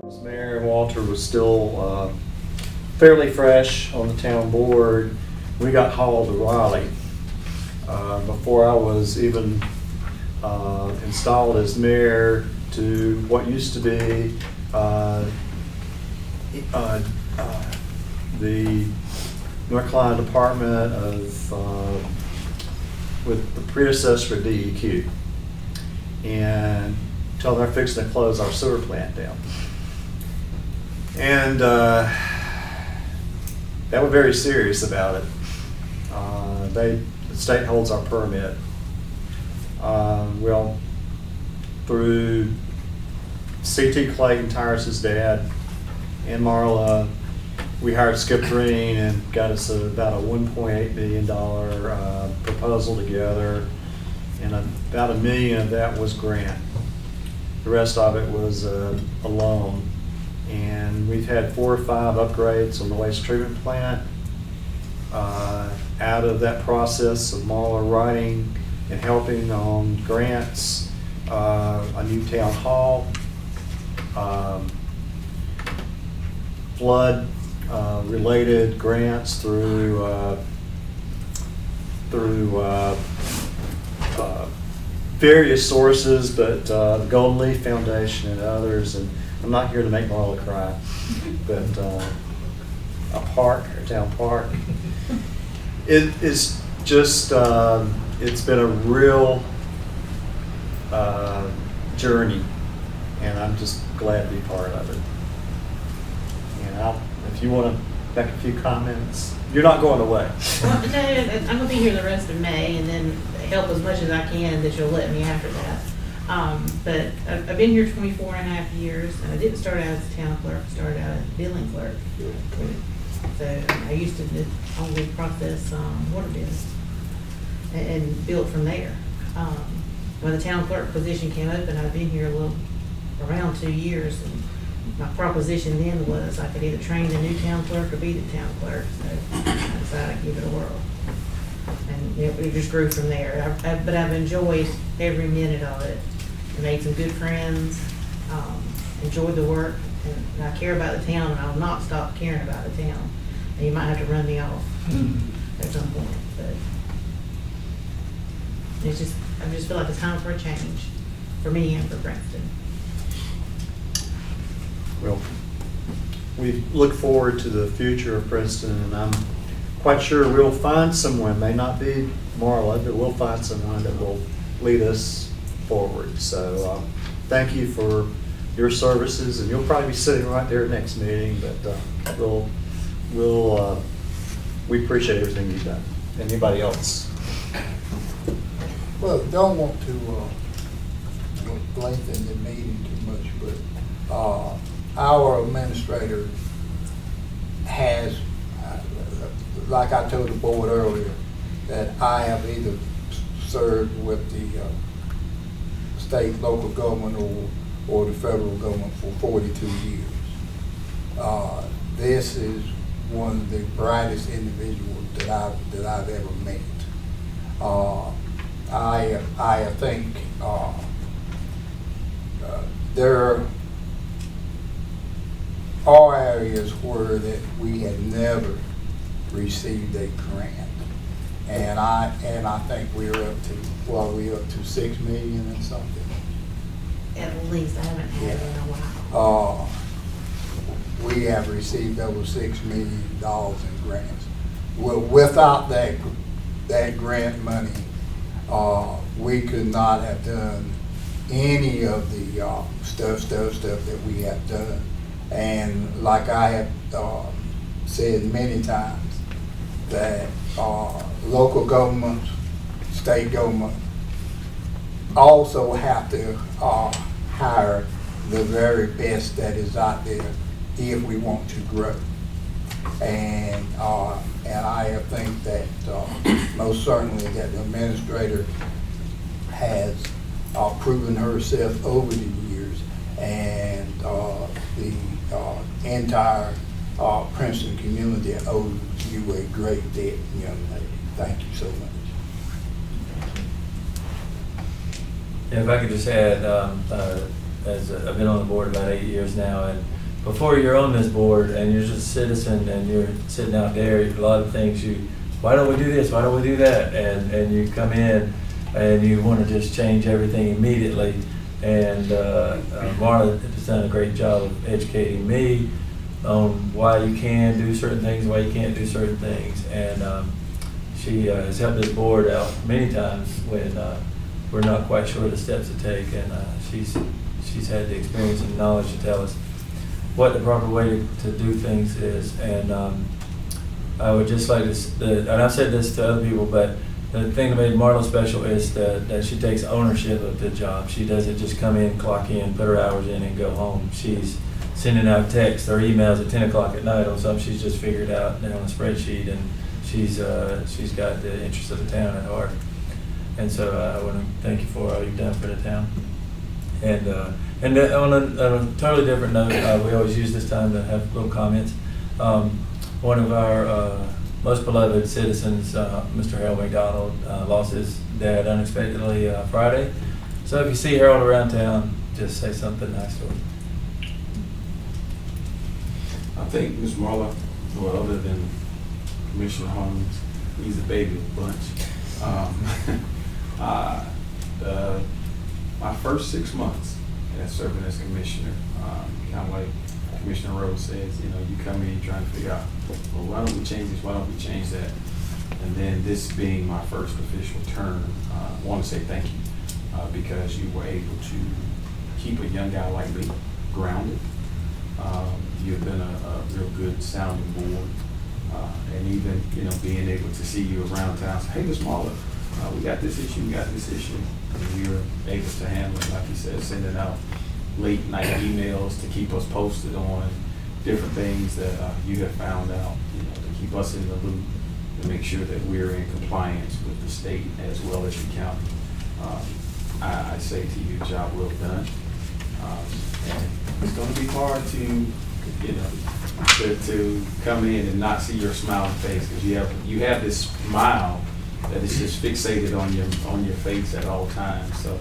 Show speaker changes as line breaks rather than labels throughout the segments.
As Mayor Walter was still fairly fresh on the town board, we got hauled to Raleigh. Before I was even installed as mayor to what used to be the North Carolina Department of, with the predecessor of DEQ. And until they're fixing to close our sewer plant down. And they were very serious about it. The state holds our permit. Well, through C.T. Clayton, Tyrus's dad, and Marla, we hired Skip Green and got us about a $1.8 million proposal together, and about $1 million of that was grant. The rest of it was a loan. And we've had 4 or 5 upgrades on the waste treatment plant. Out of that process of Marla writing and helping on grants, a new town hall, flood related grants through various sources, but the Golden Leaf Foundation and others. And I'm not here to make Marla cry, but a park, a town park. It is just, it's been a real journey, and I'm just glad to be part of it. And if you want to make a few comments, you're not going away.
Well, no, I'm going to be here the rest of May, and then help as much as I can that you'll let me after that. But I've been here 24 and a half years, and I didn't start out as a town clerk. I started out as a billing clerk. So I used to only process water bills and bill it from there. When the town clerk position came open, I've been here around 2 years, and my proposition then was I could either train the new town clerk or be the town clerk. So I decided I'd give it a whirl. And it just grew from there. But I've enjoyed every minute of it. I made some good friends, enjoyed the work, and I care about the town, and I'll not stop caring about the town. And you might have to run me off at some point, but I just feel like it's time for a change for me and for Princeton.
Well, we look forward to the future of Princeton, and I'm quite sure we'll find someone, may not be Marla, but we'll find someone that will lead us forward. So thank you for your services, and you'll probably be sitting right there next meeting, but we appreciate everything you've done. Anybody else?
Well, don't want to lengthen the meeting too much, but our administrator has, like I told the board earlier, that I have either served with the state, local government, or the federal government for 42 years. This is one of the brightest individuals that I've ever met. I think there are areas where that we have never received a grant, and I think we're up to 6 million and something.
At least I haven't had it in a while.
We have received over $6 million in grants. Well, without that grant money, we could not have done any of the stuff that we have done. And like I have said many times, that local governments, state government also have to hire the very best that is out there if we want to grow. And I think that most certainly that the administrator has proven herself over the years, and the entire Princeton community owes you a great debt, young lady. Thank you so much.
If I could just add, as I've been on the board about 8 years now, and before you're on this board and you're just a citizen and you're sitting out there, a lot of things why don't we do this, why don't we do that? And you come in and you want to just change everything immediately. And Marla has done a great job of educating me on why you can do certain things, why you can't do certain things. And she has helped this board out many times when we're not quite sure the steps to take. And she's had the experience and knowledge to tell us what the proper way to do things is. And I would just like to, and I've said this to other people, but the thing that made Marla special is that she takes ownership of the job. She doesn't just come in, clock in, put her hours in, and go home. She's sending out texts or emails at 10 o'clock at night on something she's just figured out on a spreadsheet, and she's got the interest of the town at heart. And so I want to thank you for all you've done for the town. And on a totally different note, we always use this time to have little comments. One of our most beloved citizens, Mr. Harold McDonald, lost his dad unexpectedly Friday. So if you see Harold around town, just say something nice to him.
I think Ms. Marla, well, other than Commissioner Holmes, he's a baby of the bunch. My first 6 months as serving as commissioner, kind of like Commissioner Rose says, you come in trying to figure out, well, why don't we change this, why don't we change that? And then this being my first official term, I want to say thank you because you were able to keep a young guy like me grounded. You've been a real good sounding board, and even being able to see you around town. Say, hey, Ms. Marla, we got this issue, and you're able to handle it, like you said, sending out late night emails to keep us posted on different things that you have found out, to keep us in the loop, to make sure that we're in compliance with the state as well as the county. I say to you, job well done. And it's going to be hard to come in and not see your smiling face, because you have this smile that is just fixated on your face at all times. So.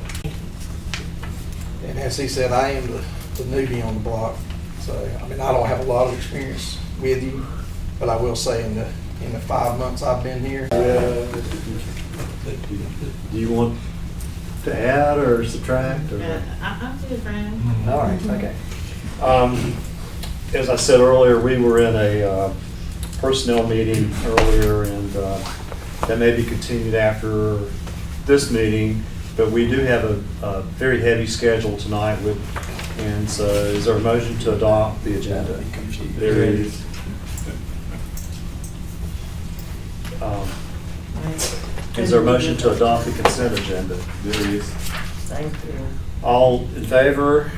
And as he said, I am the newbie on the block. So, I don't have a lot of experience with you, but I will say in the 5 months I've been here.
Do you want to add or subtract? Or?
I'm still friend.
All right, okay. As I said earlier, we were in a personnel meeting earlier, and that may be continued after this meeting, but we do have a very heavy schedule tonight and so is there a motion to adopt the agenda? There is. Is there a motion to adopt the consent agenda?
There is.
Thank you.
All in favor,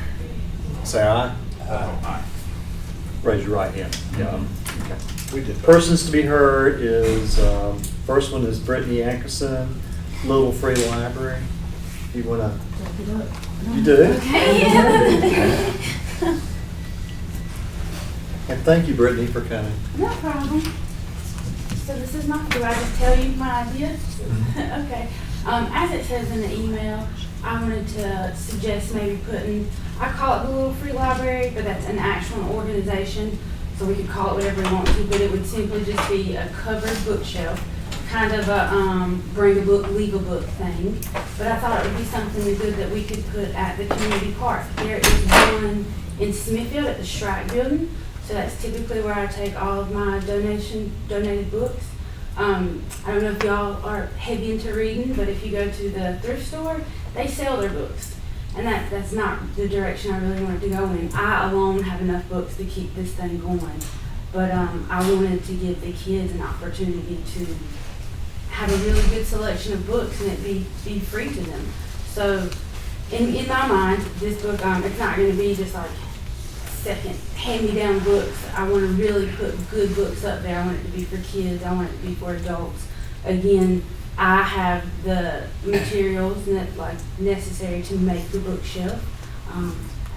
say aye.
Aye.
Raise your right hand. Yeah. Okay.
We did.
Persons to be heard is, first one is Brittany Ankerson, Little Free Library. You want to? You do?
Okay.
And thank you, Brittany, for coming.
No problem. So this is my, do I just tell you my idea? Okay. As it says in the email, I wanted to suggest maybe I call it the Little Free Library, but that's an actual organization, so we could call it whatever we want to, but it would simply just be a covered bookshelf, kind of a bring a book, leave a book thing. But I thought it would be something good that we could put at the community park. There is one in Smithfield at the Shrike Building, so that's typically where I take all of my donated books. I don't know if y'all are heavy into reading, but if you go to the thrift store, they sell their books. And that's not the direction I really wanted to go in. I alone have enough books to keep this thing going. But I wanted to give the kids an opportunity to have a really good selection of books and it be free to them. So in my mind, this book, it's not going to be just like second hand-me-down books. I want to really put good books up there. I want it to be for kids. I want it to be for adults. Again, I have the materials necessary to make the bookshelf. I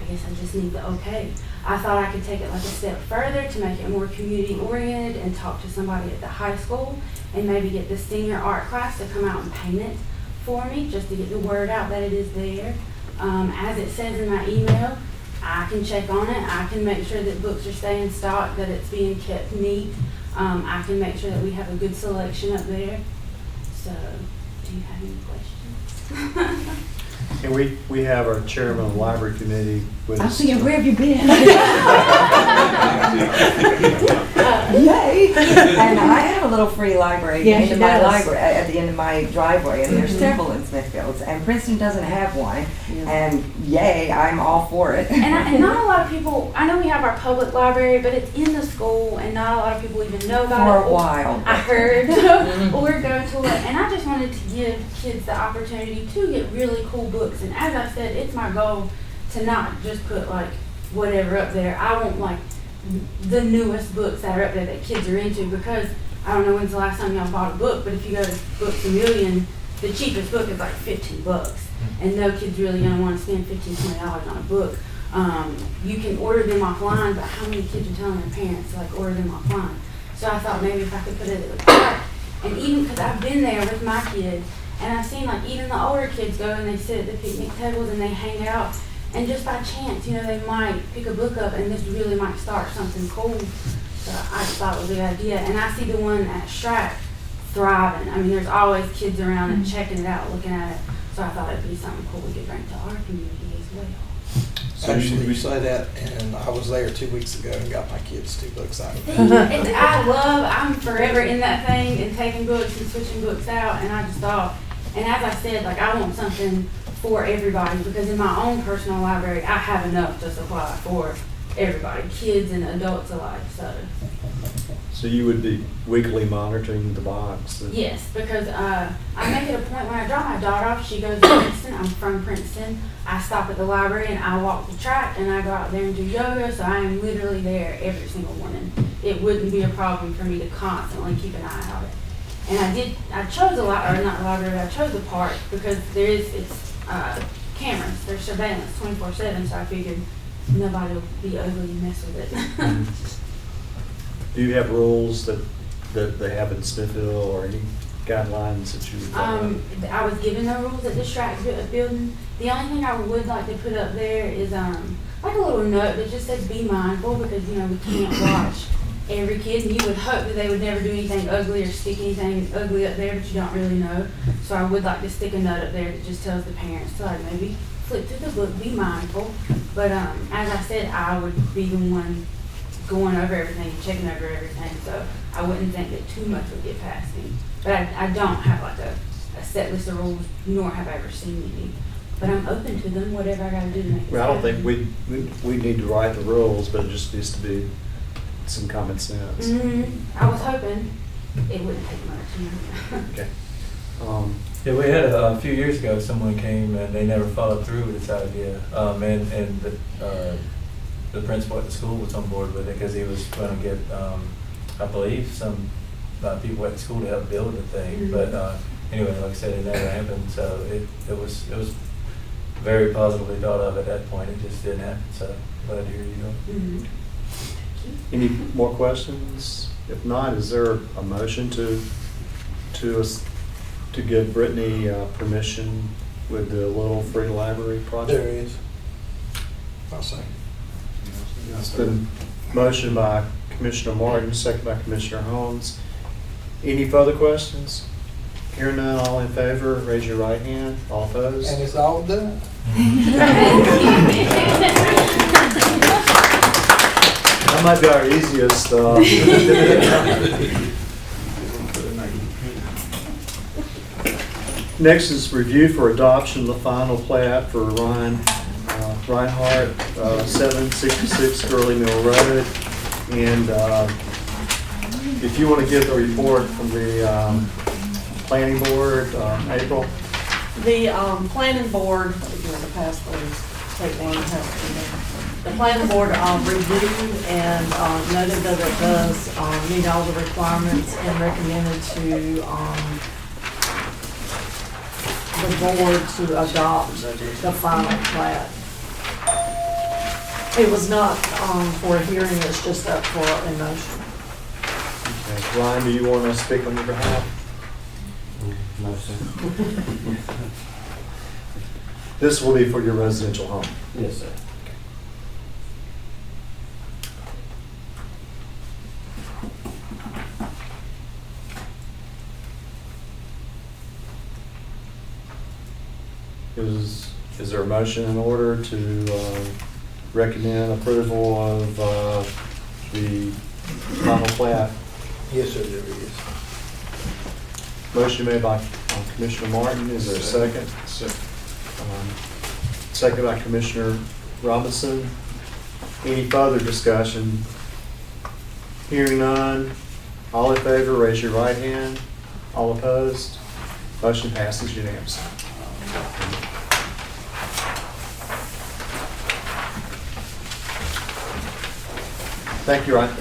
guess I just need the okay. I thought I could take it like a step further to make it more community-oriented and talk to somebody at the high school and maybe get the senior art class to come out and paint it for me just to get the word out that it is there. As it says in my email, I can check on it. I can make sure that books are staying stocked, that it's being kept neat. I can make sure that we have a good selection up there. So, do you have any questions?
And we have our chairman of the library committee with
I'm
us.
thinking, where have you been? Yay! And I have a little free library at the
Yeah,
end
she
of my
does.
library, at the end of my driveway, and there's
Mhm.
several in Smithfield, and Princeton doesn't have one,
Yeah.
and yay, I'm all for it.
And not a lot of people, I know we have our public library, but it's in the school and not a lot of people even know about
For
it.
a while.
I heard, or go to it, and I just wanted to give kids the opportunity to get really cool books. And as I said, it's my goal to not just put like whatever up there. I want like the newest books that are up there that kids are into, because I don't know when's the last time y'all bought a book, but if you go to Books A Million, the cheapest book is like $15, and no kid's really gonna want to spend $15-20 on a book. You can order them offline, but how many kids are telling their parents to like order them offline? So I thought maybe if I could put it at the park, and even because I've been there with my kids, and I've seen like even the older kids go and they sit at the picnic tables and they hang out, and just by chance, you know, they might pick a book up and this really might start something cool. So I just thought it was a good idea, and I see the one at Strat thriving. I mean, there's always kids around and checking it out, looking at it. So I thought it'd be something cool we could bring to our community as well.
Actually, you say that, and I was there 2 weeks ago and got my kids 2 books out of it.
I'm forever in that thing and taking books and switching books out, and I just thought, and as I said, like I want something for everybody, because in my own personal library, I have enough to supply for everybody, kids and adults alike,
So you would be weekly monitoring the box?
Yes, because I make it a point when I drop my daughter off, she goes to Princeton, I'm from Princeton, I stop at the library and I walk the track and I go out there and do yoga, so I am literally there every single morning. It wouldn't be a problem for me to constantly keep an eye on it. And I chose a lot, or not the library, I chose the park because it's cameras, there's surveillance 24/7, so I figured nobody will be ugly and mess with it.
Do you have rules that they have in Smithfield, or any guidelines that you would follow?
I was given the rules at the Strat building. The only thing I would like to put up there is like a little note that just says be mindful, because you know we can't watch every kid, and you would hope that they would never do anything ugly or stick anything ugly up there, but you don't really know. So I would like to stick a note up there that just tells the parents to like maybe flip through the book, be mindful. But as I said, I would be the one going over everything, checking over everything, so I wouldn't think that too much would get past me. But I don't have like a set list of rules, nor have I ever seen any. But I'm open to them, whatever I gotta do to make it
Well, I don't
happen.
think we need to write the rules, but it just needs to be some common sense.
I was hoping it wouldn't take much, you know.
Okay.
Yeah, we had a few years ago, someone came and they never followed through with this idea. And the principal at the school was on board with it because he was going to get, I believe, some people at the school to help build the thing.
Mhm.
But anyway, like I said, it never happened. So it was very positively thought of at that point. It just didn't happen. So glad to hear you go.
Mhm.
Any more questions? If not, is there a motion to give Brittany permission with the Little Free Library project?
There is. I'll say.
It's been motioned by Commissioner Martin, second by Commissioner Holmes. Any further questions? Hearing none, all in favor, raise your right hand. All opposed?
And it's all done.
That might be our easiest. Next is review for adoption of the final plat for Reinhardt, 766 Gurley Mill Road. And if you want to give the report from the planning board, April.
The planning board, if you want to pass those, take one, pass it. The planning board reviewed and noted that it does meet all the requirements and recommended to the board to adopt the final plat. It was not for a hearing, it's just up for a motion.
Okay. Ryan, do you want to speak on your behalf?
No, sir.
This will be for your residential home.
Yes, sir.
Is there a motion in order to recommend approval of the final plat?
Yes, sir, there is.
Motion made by Commissioner Martin. Is there a second? Second by Commissioner Robinson. Any further discussion? Hearing none. All in favor, raise your right hand. All opposed? Motion passes unanimously. Thank you, Ryan.
You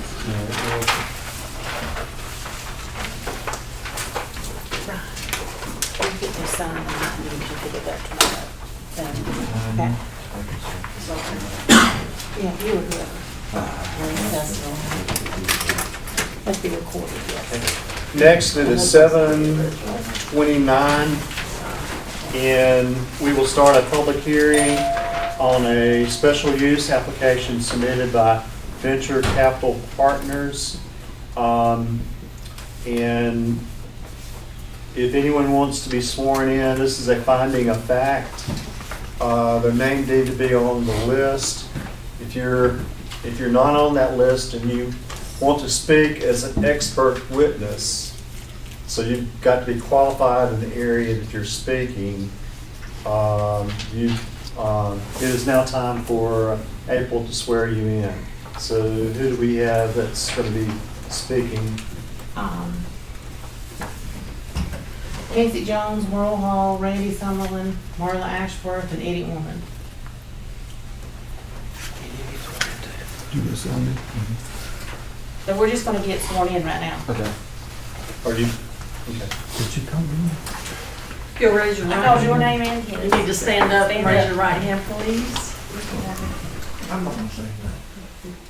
get to sign and I need you to get that to my, yeah, you were here. Let's be recorded, yes.
Next, it is 7:29, and we will start a public hearing on a special use application submitted by Venture Capital Partners. And if anyone wants to be sworn in, this is a finding of fact. Their name need to be on the list. If you're not on that list and you want to speak as an expert witness, so you've got to be qualified in the area that you're speaking, it is now time for April to swear you in. So who do we have that's going to be speaking?
Casey Jones, Merle Hall, Randy Summerlin, Marla Ashworth, and Eddie Woman. So we're just gonna get sworn in right now.
Okay. Are you? Okay.
If you'll raise your
I
right
called your
hand.
name in.
You need to stand up and
Stand
raise
up.
your right hand, please.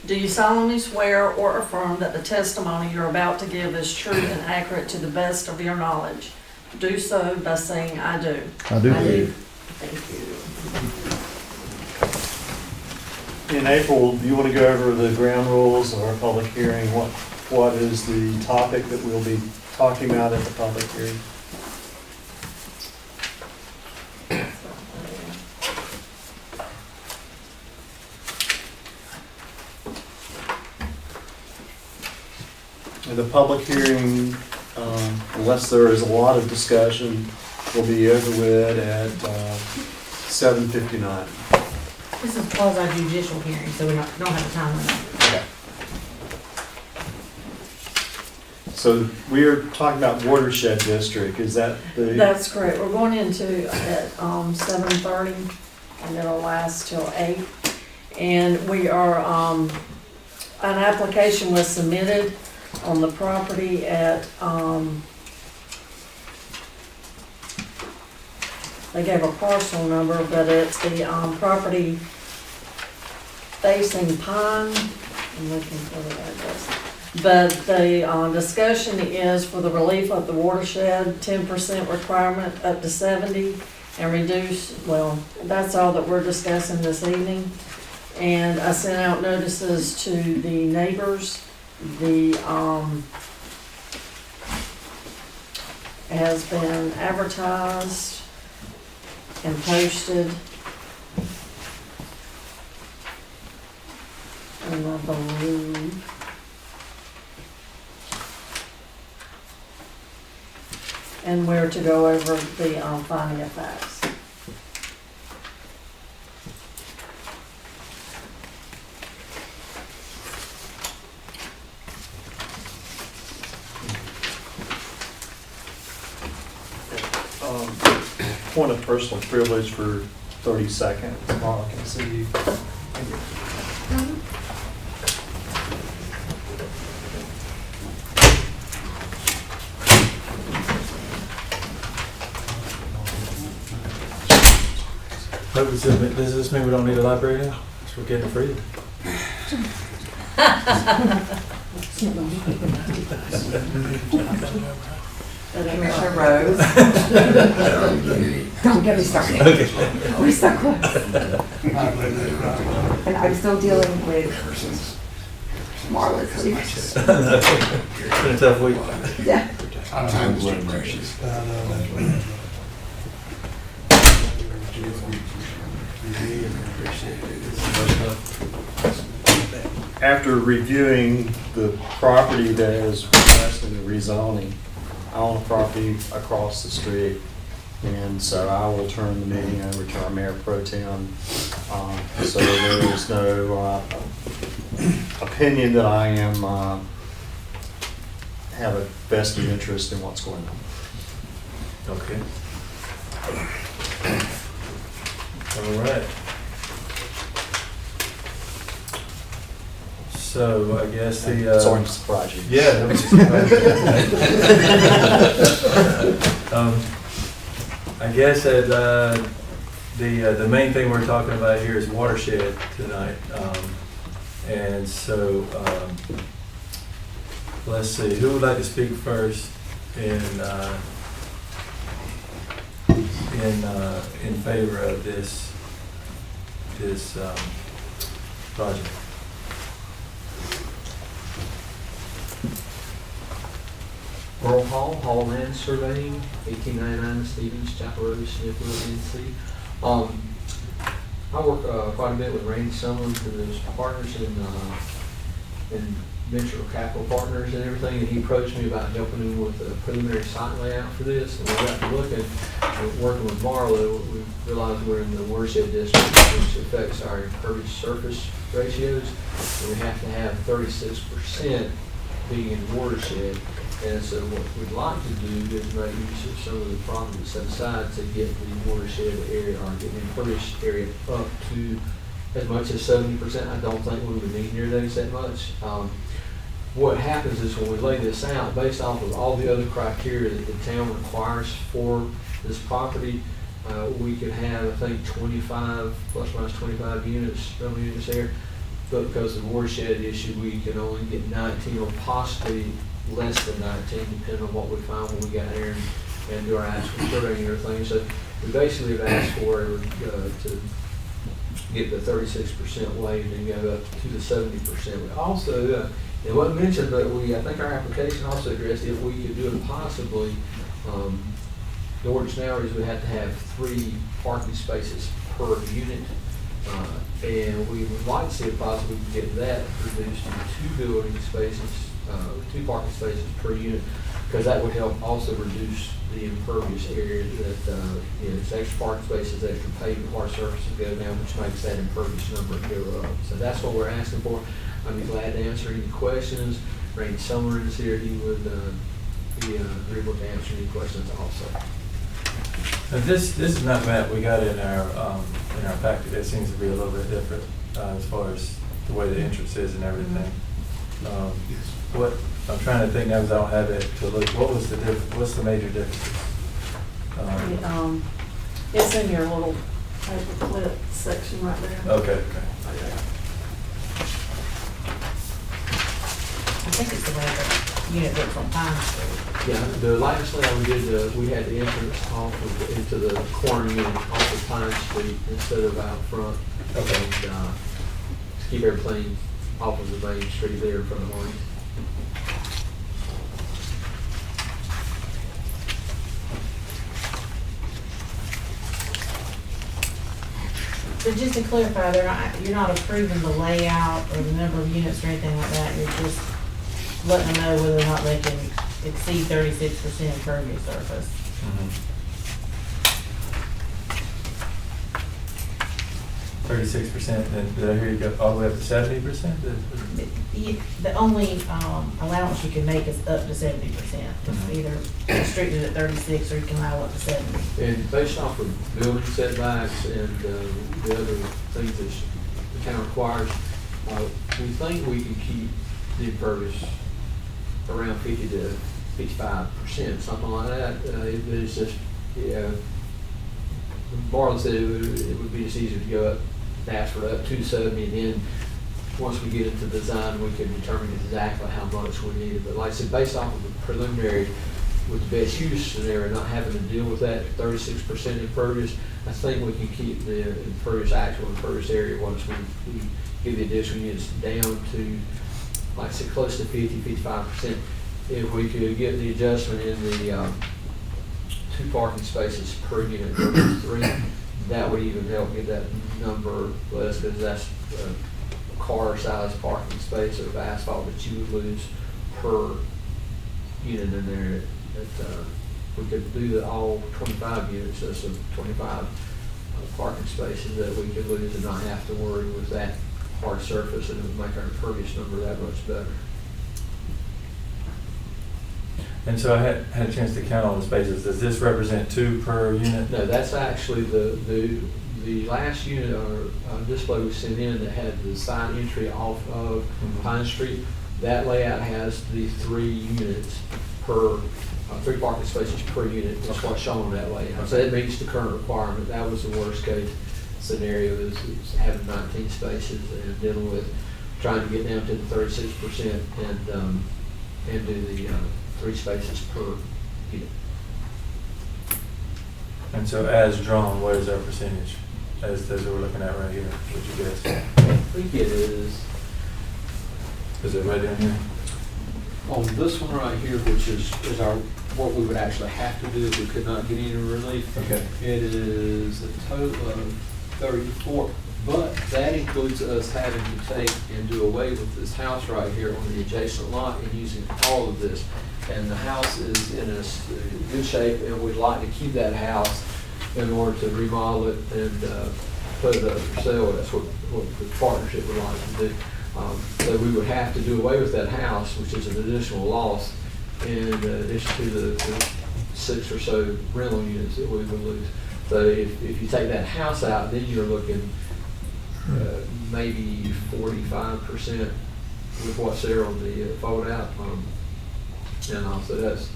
Do you solemnly swear or affirm that the testimony you're about to give is true and accurate to the best of your knowledge? Do so by saying, "I do."
I do.
I do. Thank you.
In April, do you want to go over the ground rules of our public hearing? What is the topic that we'll be talking about at the public hearing? The public hearing, unless there is a lot of discussion, will be over with at 7:59.
This is quasi judicial hearing, so we don't have a time limit.
So we are talking about watershed district, is that the?
That's correct. We're going into at 7:30 and it'll last till 8. And we are, an application was submitted on the property at, they gave a parcel number, but it's the property facing Pine. I'm looking for the address. But the discussion is for the relief of the watershed, 10% requirement up to 70, and reduce, well, that's all that we're discussing this evening. And I sent out notices to the neighbors. The, has been advertised and posted. And I believe and where to go over the finding of facts.
Point of personal privilege for 30 seconds. Marla, can I see you?
Does this mean we don't need a library now? We're getting free.
Commissioner Rose. Don't get me started. We're so close. And I'm still dealing with Marla's leadership.
It's been a tough week.
Yeah.
After reviewing the property that is requesting the rezoning, I own a property across the street, and so I will turn the meeting over to our Mayor Pro Tem. So there is no opinion that I am have a vested interest in what's going on.
Okay. All right. So I guess the.
Sorry to surprise you.
Yeah. That was just I guess that the main thing we're talking about here is watershed tonight. And so let's see, who would like to speak first in favor of this project?
Earl Hall Land Surveying, 1899 Stevens, Chapel Road, Smithfield, NC. I work quite a bit with Randy Sumlin, who's partners in venture capital partners and everything, and he approached me about helping him with the preliminary site layout for this. And we got to looking, working with Marlo, we realized we're in the watershed district, which affects our impervious surface ratios, and we have to have 36% being in watershed. And so what we'd like to do is make use of some of the property set aside to get the watershed area or get the impervious area up to as much as 70%. I don't think we would need near those that much. What happens is when we lay this out, based off of all the other criteria that the town requires for this property, we could have, I think, 25, plus or minus 25 units, rental units there. But because of the watershed issue, we can only get 19 or possibly less than 19, depending on what we find when we get there and do our actual surveying and everything. So we basically have asked for to get the 36% waived and go up to the 70%. We also, it wasn't mentioned, but I think our application also addressed if we could do it possibly. The ordinance now is we have to have 3 parking spaces per unit. And we would like to see if possible we can get that reduced to 2 building spaces, 2 parking spaces per unit, because that would help also reduce the impervious area that, it's extra parking spaces, extra pavement, hard surfaces go down, which makes that impervious number go up. So that's what we're asking for. I'd be glad to answer any questions. Randy Summer is here. He would be agreeable to answer any questions also.
Now this is not map we got in our packet. It seems to be a little bit different as far as the way the entrance is and everything. What I'm trying to think now because I don't have it to look. What's the major difference?
It's in your little paper clip section right there.
Okay.
I think it's the way the unit looks on Pine Street.
Yeah, the last thing we did, we had the entrance off into the corner unit off of Pine Street instead of out front.
Okay.
And, to keep everything off of the main street there in front of Marty's.
So just to clarify, you're not approving the layout or the number of units or anything like that, you're just letting them know whether or not they can exceed 36% impervious surface.
Mm-hmm. 36%, and did I hear you go all the way up to 70%?
The only allowance you can make is up to 70%. It's either restricted at 36 or you can allow up to 70.
And based off of building setbacks and the other things that the town requires, we think we can keep the impervious around 50 to 55%, something like that. It's just, Marlon said it would be just easier to go up, ask for up to 70, and then once we get into design, we can determine exactly how much we need. But like I said, based off of the preliminary, with the best use scenario, not having to deal with that 36% impervious, I think we can keep the actual impervious area once we give the additional units down to, like I said, close to 50-55%. If we could get the adjustment in the 2 parking spaces per unit versus 3, that would even help get that number less, because that's a car-sized parking space of asphalt that you would lose per unit in there. We could do all 25 units, so some 25 parking spaces that we could lose and not have to worry with that hard surface, and it would make our impervious number that much better.
And so I had a chance to count all the spaces. Does this represent 2 per unit?
No, that's actually the last unit or display we sent in that had the side entry off of Pine Street. That layout has the 3 units per, 3 parking spaces per unit. That's what's shown on that layout. So that meets the current requirement. That was the worst case scenario, is having 19 spaces and dealing with trying to get down to the 36% and do the 3 spaces per unit.
And so as drawn, what is our percentage? As we're looking at right here, would you guess?
I think it is.
Is it right down here?
On this one right here, which is our, what we would actually have to do if we could not get any relief.
Okay.
It is a total of 34, but that includes us having to take and do away with this house right here on the adjacent lot and using all of this. And the house is in a good shape, and we'd like to keep that house in order to remodel it and put it up for sale. That's what the partnership would like to do. So we would have to do away with that house, which is an additional loss in addition to the 6 or so rental units that we would lose. So if you take that house out, then you're looking maybe 45% with what's there on the fold out. And also that's,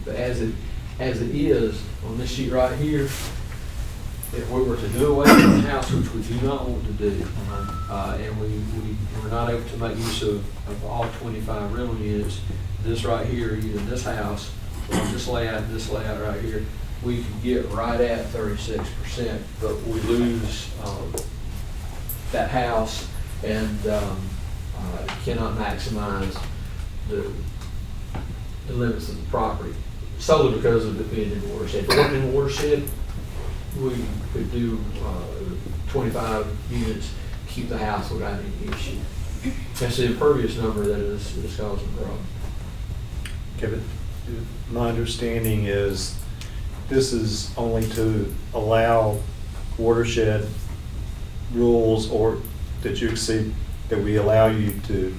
but as it is on this sheet right here, if we were to do away with the house, which we do not want to do, and we're not able to make use of all 25 rental units, this right here, either this house or this layout right here, we could get right at 36%, but we lose that house and cannot maximize the limits of the property, solely because of it being in the watershed. If it wasn't in the watershed, we could do 25 units, keep the house without any issue. That's the impervious number that is causing the problem.
Okay, but my understanding is this is only to allow watershed rules, or that you exceed, that we allow you to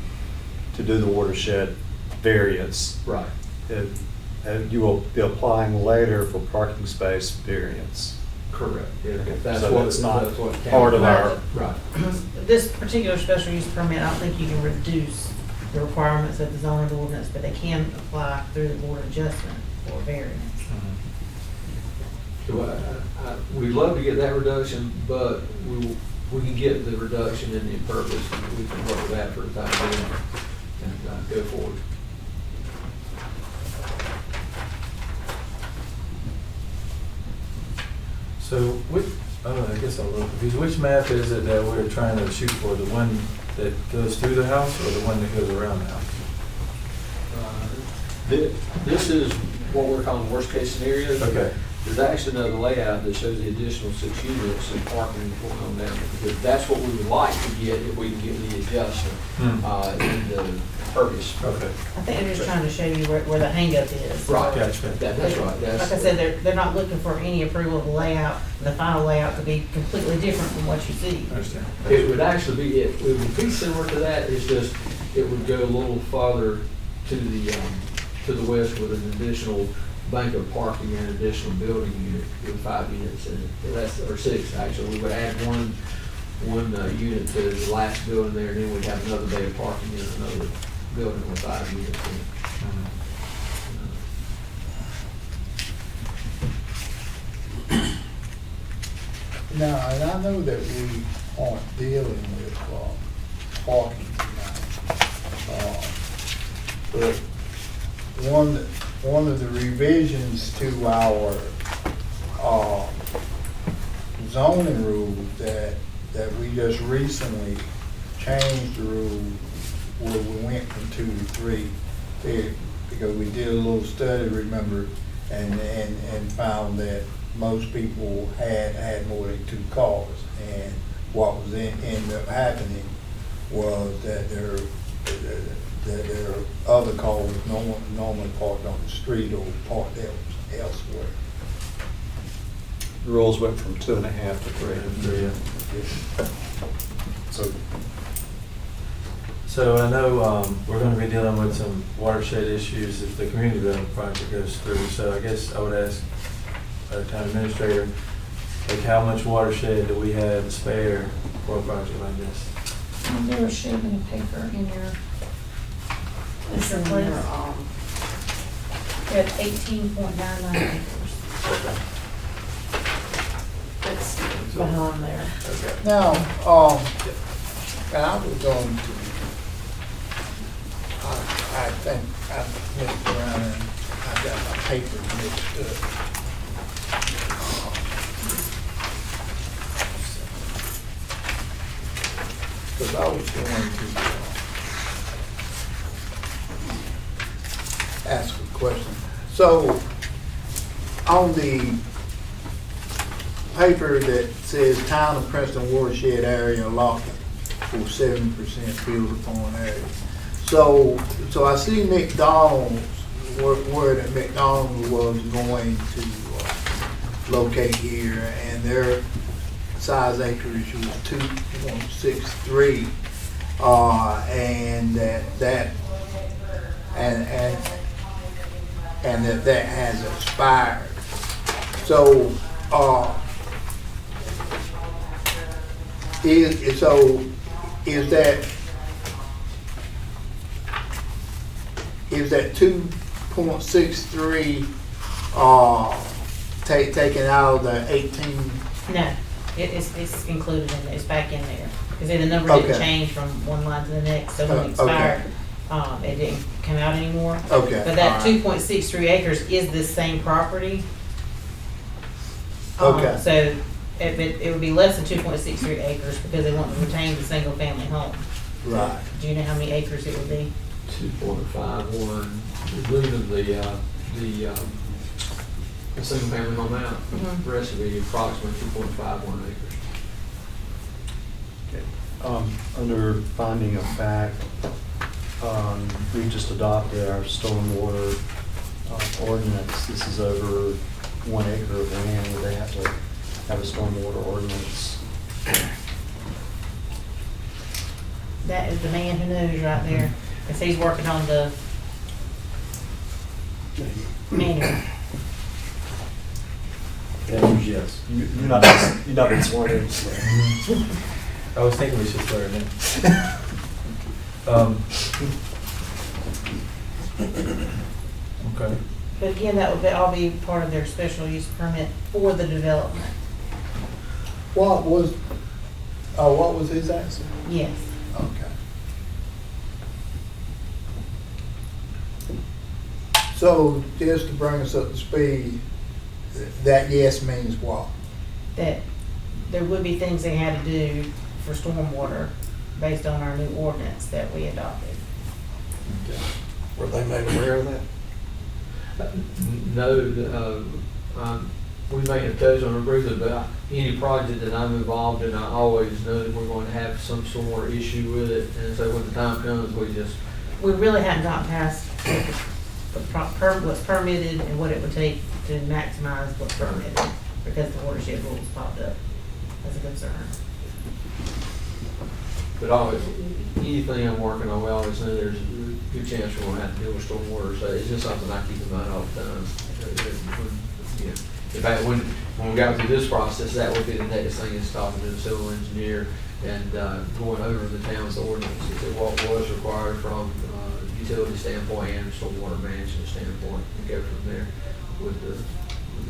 do the watershed variance.
Right.
You will be applying later for parking space variance.
Correct. Yeah,
Okay,
that's
so
what,
that's not
that's what
part of
counts.
our-
Right.
This particular special use permit, I don't think you can reduce the requirements of the zoning ordinance, but they can apply through the board adjustment for variance.
So we'd love to get that reduction, but we can get the reduction in the impervious. We can work with that for the time being and go forward.
So I guess I'm a little confused. Which map is it that we're trying to shoot for? The one that goes through the house or the one that goes around the house?
This is what we're calling worst case scenarios.
Okay.
There's actually another layout that shows the additional 6 units and parking going on down there. Because that's what we would like to get if we can get the adjustment in the impervious.
Okay.
I think they're just trying to show you where the hangup is.
Right.
Gotcha.
That's right.
Like I said, they're not looking for any approval of the layout. The final layout could be completely different from what you see.
I understand.
It would actually be, it would be similar to that, it's just, it would go a little farther to the west with an additional bank of parking and an additional building unit with 5 units in it. Or 6 actually. We would add one unit to the last building there, and then we'd have another bay of parking in another building with 5 units in it.
Now, and I know that we aren't dealing with parking tonight. But one of the revisions to our zoning rules that we just recently changed the rule where we went from 2 to 3, because we did a little study, remember, and found that most people had more than 2 cars. And what was ended up happening was that their other cars normally parked on the street or parked elsewhere.
The rules went from 2.5 to 3.
So I know we're going to be dealing with some watershed issues if the community development project goes through. So I guess I would ask our town administrator, like, how much watershed do we have spare for a project like this?
There should have been a paper in your,
This
in
is
your,
Liz.
you had 18.99 acres. It's behind there.
Okay.
Now, and I was going to, I think I messed around and I got my papers mixed up. Because I was going to ask a question. So, on the paper that says Town of Princeton watershed area allotment for 70% built upon area. So I see McDonald's, where that McDonald's was going to locate here, and their size acreage was 2.63, and that has expired. So, is that 2.63 taken out of the 18?
No, it's included in there, it's back in there. Because the number didn't
Okay.
change from one line to the next, so when it expired, it didn't come out anymore.
Okay.
But that
all right.
2.63 acres is this same property.
Okay.
So it would be less than 2.63 acres because they want to retain the single family home.
Right.
Do you know how many acres it would be?
2.51, including the single family home out.
Mhm.
The rest would be approximately 2.51 acres.
Okay. Under finding of fact, we just adopted our stormwater ordinance. This is over 1 acre of land where they have to have a stormwater ordinance.
That is the man who knows right there. Because he's working on the manual.
Yes. You're not been sworn in. So.
I was thinking we should swear it in. Okay.
But again, that would all be part of their special use permit for the development.
What was his answer?
Yes.
Okay. So just to bring us up to speed, that yes means what?
That there would be things they had to do for stormwater based on our new ordinance that we adopted.
Were they made aware of that?
No, we may have touched on it briefly, but any project that I'm involved in, I always know that we're going to have some sort of issue with it, and so when the time comes,
We really hadn't gotten past what's permitted and what it would take to maximize what's permitted because the watershed rules popped up as a concern.
but always, anything I'm working on, we always know there's a good chance we're going to have to deal with stormwater, so it's just something I keep in mind all the time. In fact, when we got through this process, that would be the next thing, is talking to the civil engineer and going over the town's ordinances and what was required from utility standpoint and stormwater management standpoint, and go from there with the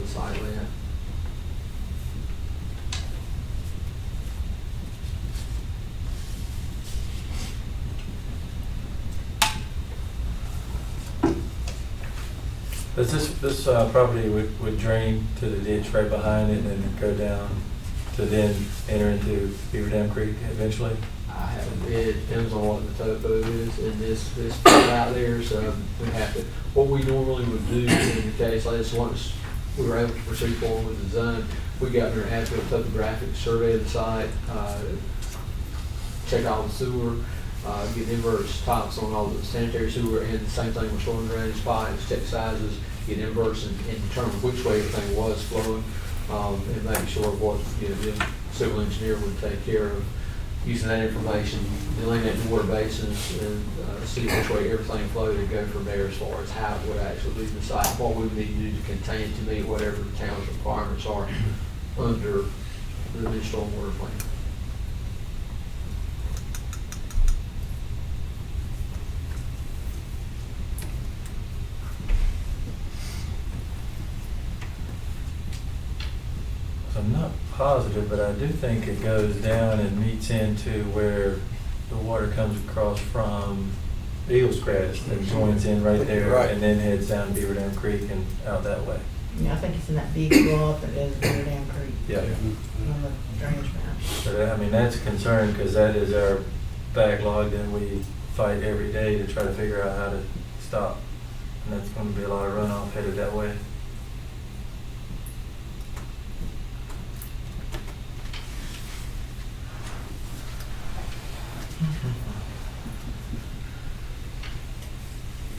site layout.
This property would drain to the ditch right behind it and then go down to then enter into Beaver Dam Creek eventually?
I haven't, it depends on what the topo is and this out there, so we have to, what we normally would do in the case like this, once we were able to proceed forward with the design. We got their as-built topographic survey of the site, check all the sewer, get inverse types on all the sanitary sewer, and the same thing with storm drainage pipes, check sizes, get inverse and determine which way everything was flowing, and make sure what, the civil engineer would take care of, using that information, delineate the water basins, and see which way everything flowed, and go from there as far as how it would actually leave the site, what we would need to do to contain to meet whatever the town's requirements are under the new stormwater plan.
I'm not positive, but I do think it goes down and meets into where the water comes across from Eagles Crest and joins in right there,
Right.
and then heads down Beaver Dam Creek and out that way.
Yeah, I think it's in that big bluff that goes Bear Dam Creek
Yeah.
on the drainage map.
But I mean, that's a concern, because that is our backlog that we fight every day to try to figure out how to stop. And that's gonna be a lot of runoff headed that way.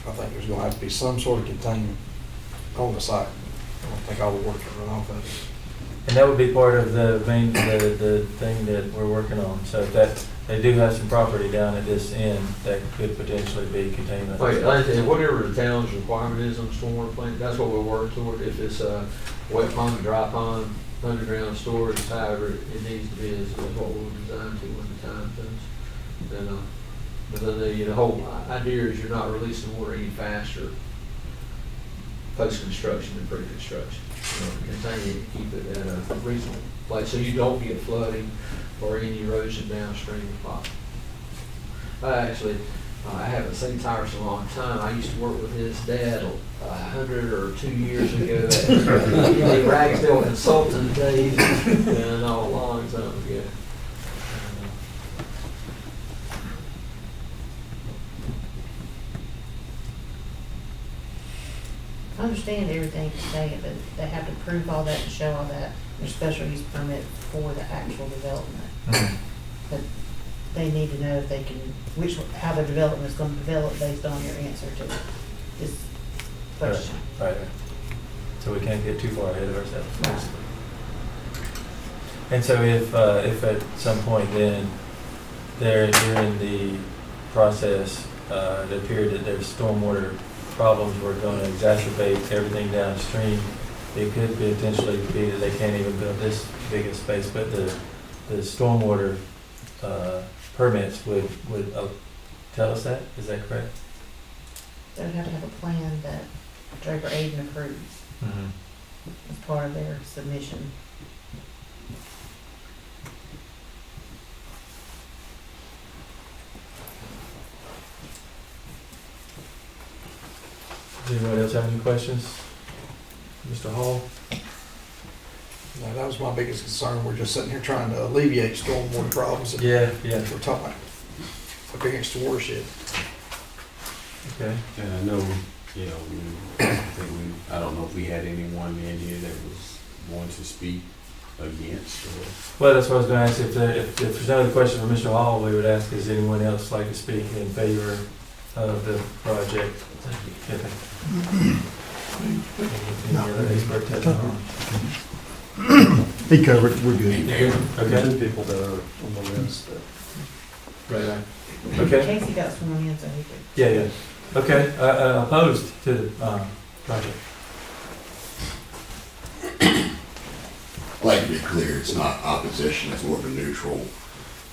I think there's gonna have to be some sort of containment on the site. I don't think all the water can run off of it.
And that would be part of the main, the thing that we're working on. So that, they do have some property down at this end that could potentially be containment.
Like I said, whatever the town's requirement is on stormwater plant, that's what we're working toward. If it's a wet pond, dry pond, underground storage, however it needs to be, is what we'll design to when the time comes. And, but then the whole idea is you're not releasing water any faster post-construction than pre-construction. Contain it, keep it at a reasonable place, so you don't get flooding or any erosion downstream of the pipe. I haven't seen Tyrus in a long time. I used to work with his dad 100 or 2 years ago. The Ragsdale consultant days, and a long time ago.
I understand everything you're saying, but they have to prove all that and show all that, their special use permit for the actual development.
Mhm.
But they need to know if they can, how their development is gonna develop based on your answer to this question.
Right. So we can't get too far ahead of ourselves,
Right.
basically. And so if at some point then, during the process, it appeared that their stormwater problems were going to exacerbate everything downstream, it could potentially be that they can't even build this big a space, but the stormwater permits would tell us that. Is that correct?
They would have to have a plan that Draper Aiden approves
Mm-hmm.
as part of their submission.
Does anybody else have any questions? Mr. Hall?
No, that was my biggest concern. We're just sitting here trying to alleviate stormwater problems. And
Yeah.
we're talking against the watershed.
Okay.
And I know, I don't know if we had anyone in here that was going to speak against or.
Well, that's what I was going to ask. If there's no other question for Mr. Hall, we would ask, does anyone else like to speak in favor of the project? Okay. Any other expert testimony?
He covered it, we're good.
Okay.
Two people that are on the list that.
Right. Okay.
Casey got sworn in, so he could.
Yeah. Okay. Opposed to the project?
I'd like to be clear, it's not opposition, it's more of a neutral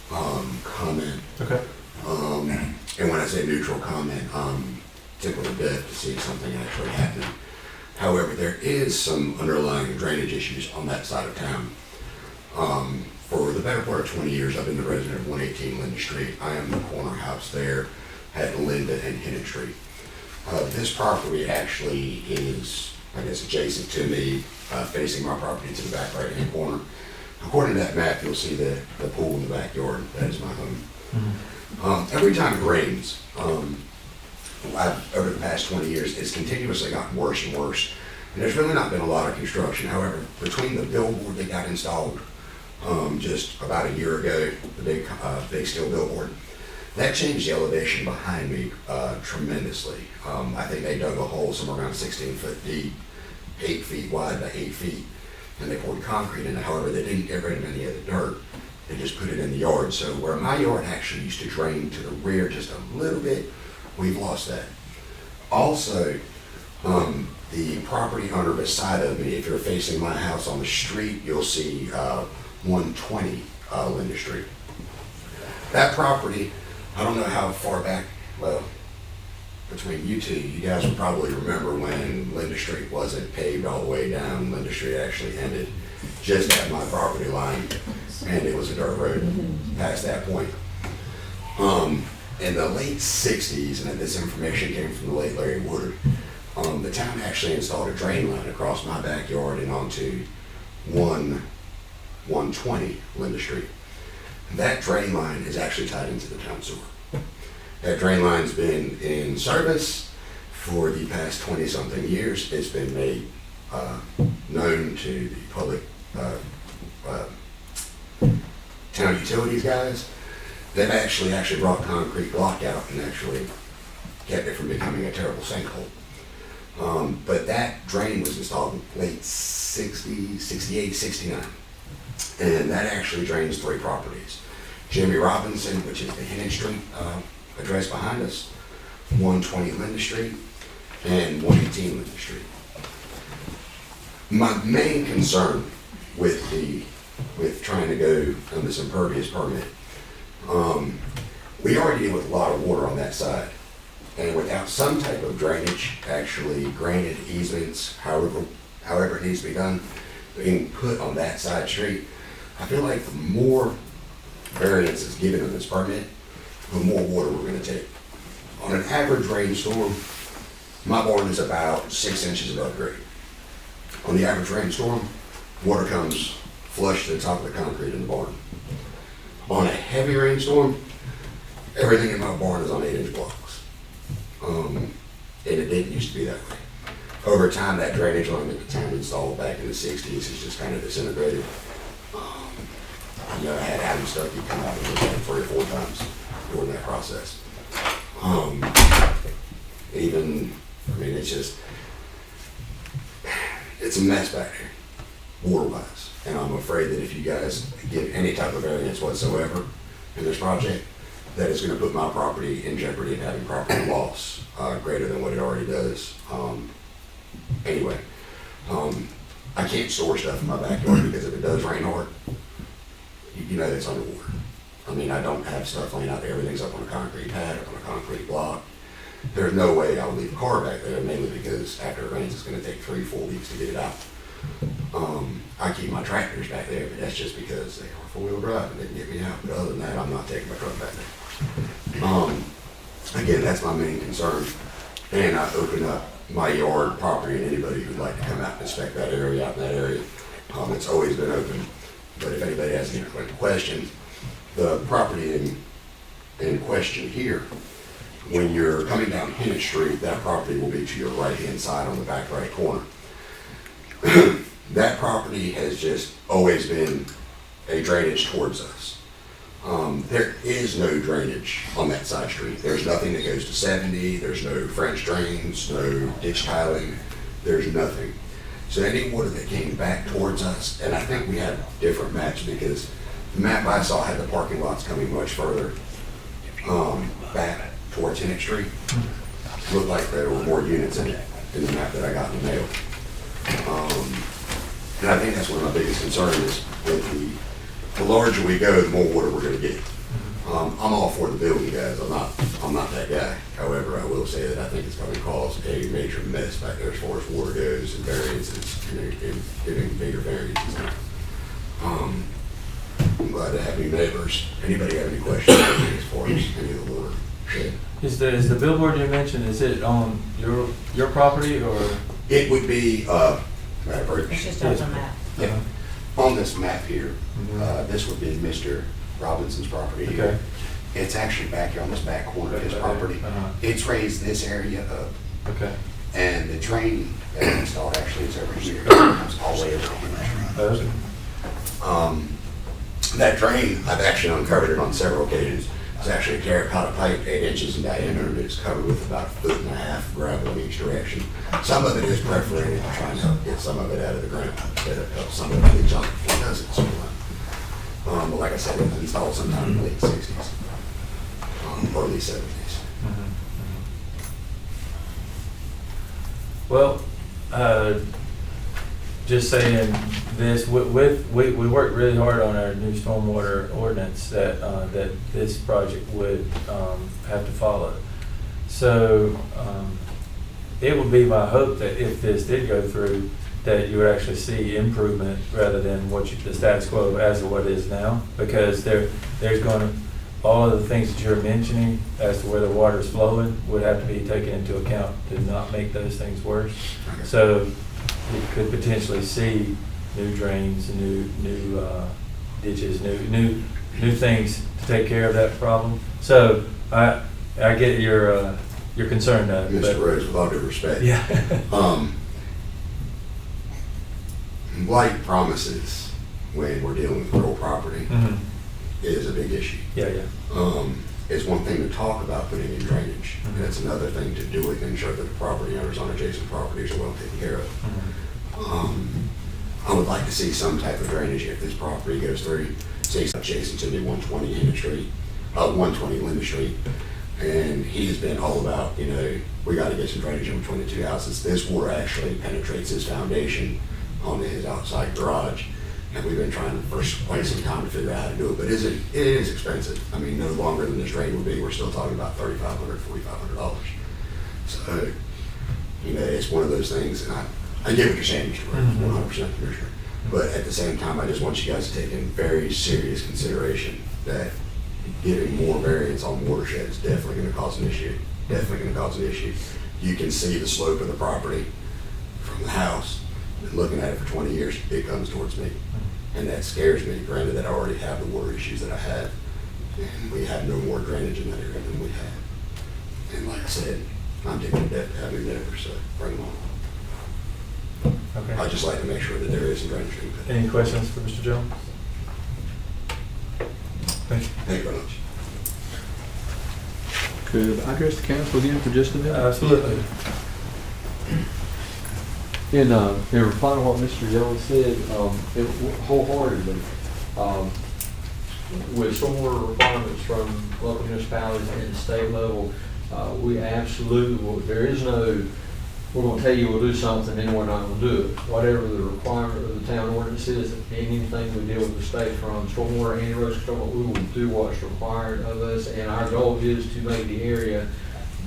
comment.
Okay.
And when I say neutral comment, tickled a bit to see something actually happen. However, there is some underlying drainage issues on that side of town. For the better part of 20 years, I've been the resident of 118 Linden Street. I am the corner house there at Linden and Hennon Street. This property actually is, I guess, adjacent to me, facing my property to the back right-hand corner. According to that map, you'll see the pool in the backyard. That is my home.
Mm-hmm.
Every time it rains, over the past 20 years, it's continuously gotten worse and worse. And there's really not been a lot of construction. However, between the billboard that got installed just about a year ago, the big steel billboard, that changed the elevation behind me tremendously. I think they dug a hole somewhere around 16 foot deep, 8 feet wide by 8 feet, and they poured concrete in it. However, they didn't get rid of any of the dirt. They just put it in the yard. So where my yard actually used to drain to the rear just a little bit, we've lost that. Also, the property owner beside of me, if you're facing my house on the street, you'll see 120 Linda Street. That property, I don't know how far back, well, between you two, you guys will probably remember when Linda Street wasn't paved all the way down. Linda Street actually ended just at my property line, and it was a dirt road past that point. In the late 60s, and this information came from the late Larry Woodard, the town actually installed a drain line across my backyard and onto 120 Linda Street. That drain line is actually tied into the town sewer. That drain line's been in service for the past 20-something years. It's been made known to the public town utilities guys. They've actually brought concrete block out and actually kept it from becoming a terrible sinkhole. But that drain was installed in late 60, 68, 69. And that actually drains 3 properties. Jimmy Robinson, which is the Hennon Street address behind us, 120 Linda Street, and 118 Linda Street. My main concern with trying to go on this impervious permit, we already deal with a lot of water on that side. And without some type of drainage, actually granted easements, however it needs to be done, being put on that side street, I feel like the more variance is given on this permit, the more water we're gonna take. On an average rainstorm, my barn is about 6 inches above grade. On the average rainstorm, water comes flush to the top of the concrete in the barn. On a heavy rainstorm, everything in my barn is on 8-inch blocks. And it didn't used to be that way. Over time, that drainage line that the town installed back in the 60s has just kind of disintegrated. I had Adam Stuckey come out and look at it 3 or 4 times during that process. It's a mess back there, water-wise. And I'm afraid that if you guys give any type of variance whatsoever in this project, that is gonna put my property in jeopardy of having property loss greater than what it already does. Anyway, I can't store stuff in my backyard because if it does rain hard, you know it's underwater. I mean, I don't have stuff laying out there. Everything's up on a concrete pad, up on a concrete block. There's no way I would leave a car back there, mainly because after it rains, it's gonna take 3-4 weeks to get it out. I keep my tractors back there, but that's just because they are 4-wheel drive and they can get me out. But other than that, I'm not taking my truck back there. Again, that's my main concern. And I open up my yard property and anybody who'd like to come out and inspect that area, out in that area. It's always been open. But if anybody has any questions, the property in question here, when you're coming down Hennon Street, that property will be to your right-hand side on the back right corner. That property has just always been a drainage towards us. There is no drainage on that side street. There's nothing that goes to 70, there's no French drains, no ditch tiling, there's nothing. So any water that came back towards us, and I think we had different maps because the map I saw had the parking lots coming much further back towards Hennon Street. Looked like there were more units in it in the map that I got in the mail. And I think that's one of my biggest concerns is with the larger we go, the more water we're gonna get. I'm all for the building, guys. I'm not that guy. However, I will say that I think it's gonna cause a major mess back there as far as water goes and variances and giving bigger variances. I'm glad to have new neighbors. Anybody have any questions as far as any of the water shed?
Is the billboard you mentioned, is it on your property or?
It would be,
It's just on the map.
yeah, on this map here, this would be Mr. Robinson's property here.
Okay.
It's actually back here on this back corner of his property. It's raised this area up.
Okay.
And the drain that is installed actually is over here, it comes all the way over here. That drain, I've actually uncovered it on several occasions. It's actually a terracotta pipe, 8 inches in diameter, and it's covered with about 1.5 feet gravel in each direction. Some of it is perforated to try and help get some of it out of the ground, instead of help some of it leach off before it does it. So, but like I said, it was installed sometime in the late 60s, early 70s.
Well, just saying this, we worked really hard on our new stormwater ordinance that this project would have to follow. So it would be my hope that if this did go through, that you would actually see improvement rather than the status quo as of what it is now, because there's going to, all of the things that you're mentioning as to where the water is flowing would have to be taken into account to not make those things worse. So you could potentially see new drains, new ditches, new things to take care of that problem. So I get your concern, Doug.
Mr. Rhodes, with all due respect.
Yeah.
Blight promises when we're dealing with real property is a big issue.
Yeah.
It's one thing to talk about putting in drainage, and it's another thing to do it and ensure that the property owners on adjacent properties are well taken care of. I would like to see some type of drainage if this property goes through, say, adjacent to me 120 Linda Street, 120 Linda Street, and he's been all about, we got to get some drainage in between the two houses. This water actually penetrates his foundation onto his outside garage. And we've been trying for quite some time to figure out how to do it, but it is expensive. I mean, no longer than this drain would be. We're still talking about $3,500, $4,500. So, it's one of those things, and I get what you're saying, Mr. Rhodes, 100% Commissioner. But at the same time, I just want you guys to take in very serious consideration that giving more variance on watershed is definitely going to cause an issue. You can see the slope of the property from the house. Been looking at it for 20 years, it comes towards me. And that scares me, granted that I already have the water issues that I had. And we have no more drainage in that area than we have. And like I said, I'm taking a debt to have new neighbors, so bring them on.
Okay.
I'd just like to make sure that there is some drainage.
Any questions for Mr. Jones? Thank you.
Thank you very much.
Could I address the council again for just a minute?
Absolutely.
In reply to what Mr. Jones said, wholeheartedly, with stormwater requirements from local municipalities and the state level, we absolutely will. There is no, we're going to tell you we'll do something and we're not going to do it. Whatever the requirement of the town ordinance is, and anything we deal with the state from stormwater and erosion control, we will do what's required of us. And our goal is to make the area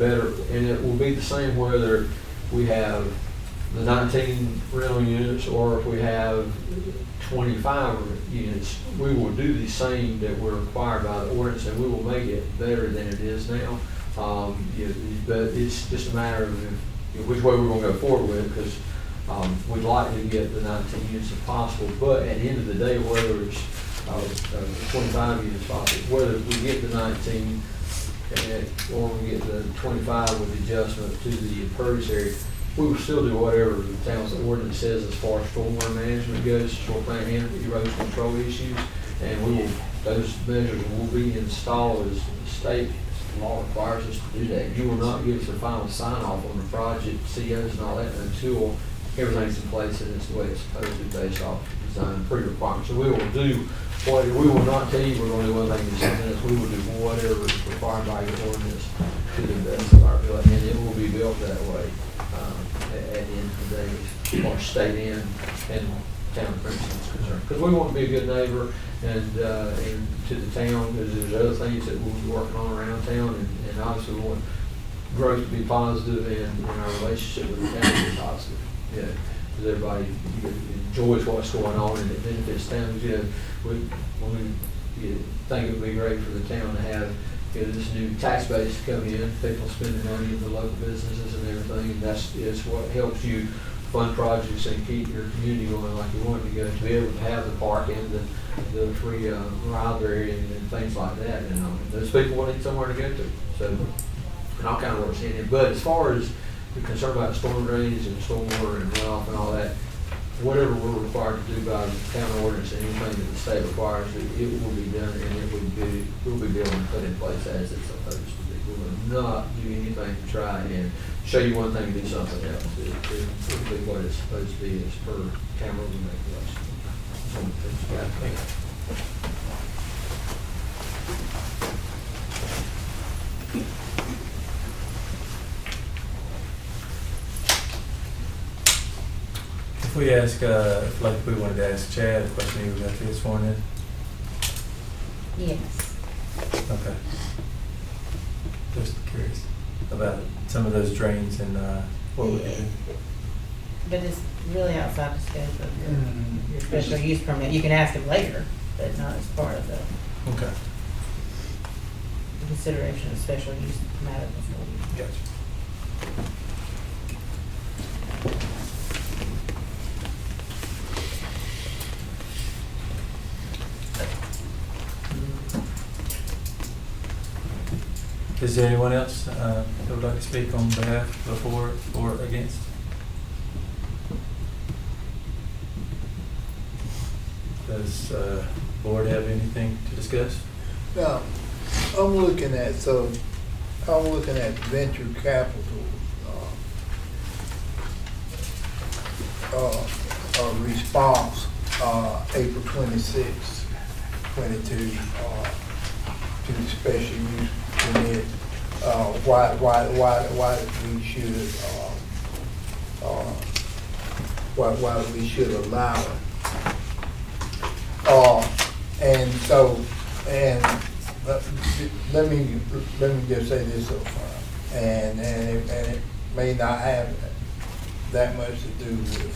better. And it will be the same whether we have the 19 rental units or if we have 25 units. We will do the same that we're required by the ordinance, and we will make it better than it is now. But it's just a matter of which way we're going to go forward with it, because we'd like to get the 19 units if possible. But at the end of the day, whether it's 25 units possible, whether we get the 19 or we get the 25 with adjustment to the impervious area, we will still do whatever the town's ordinance says as far as stormwater management goes, short plan and erosion control issues, and those measures will be installed as the state law requires us to do that. You will not give us a final sign off on the project, COs and all that, until everything's in place and it's the way it's supposed to be based off design pre-requirements. So we will do we will not tell you we're going to do one thing in 10 minutes. We will do whatever is required by your ordinance to the best of our ability, and it will be built that way. At the end of the day, as far as state and Town of Princeton is concerned. Because we want to be a good neighbor and to the town, because there's other things that we'll be working on around town, and obviously we want growth to be positive and our relationship with the town to be positive. Yeah, because everybody enjoys what's going on and it benefits towns. When we think it would be great for the town to have this new tax base come in, people spending money in the local businesses and everything, and that's what helps you fund projects and keep your community going like you want it to go, to be able to have the park and the free ride area and things like that. And those people will need somewhere to go to. So, and all kind of works in it. But as far as We're concerned about storm drainage and stormwater and runoff and all that. Whatever we're required to do by the town ordinance and anything that the state requires, it will be done and it will be built and put in place as it's supposed to be. We will not do anything to try and show you one thing and do something else. It will be what it's supposed to be as per town rules and regulations. That's one of the things you got to think.
If we ask, if we wanted to ask Chad a question, he would have to get sworn in.
Yes.
Okay. Just curious about some of those drains and what we do.
But it's really outside the scope of your special use permit. You can ask him later, but not as part of the
Okay.
consideration of special use matter before you.
Gotcha. Is there anyone else that would like to speak on behalf, before, or against? Does board have anything to discuss?
Now, I'm looking at venture capital, response, April 26, 22, to the special use permit, why we should allow it. And so, let me just say this up front, and it may not have that much to do with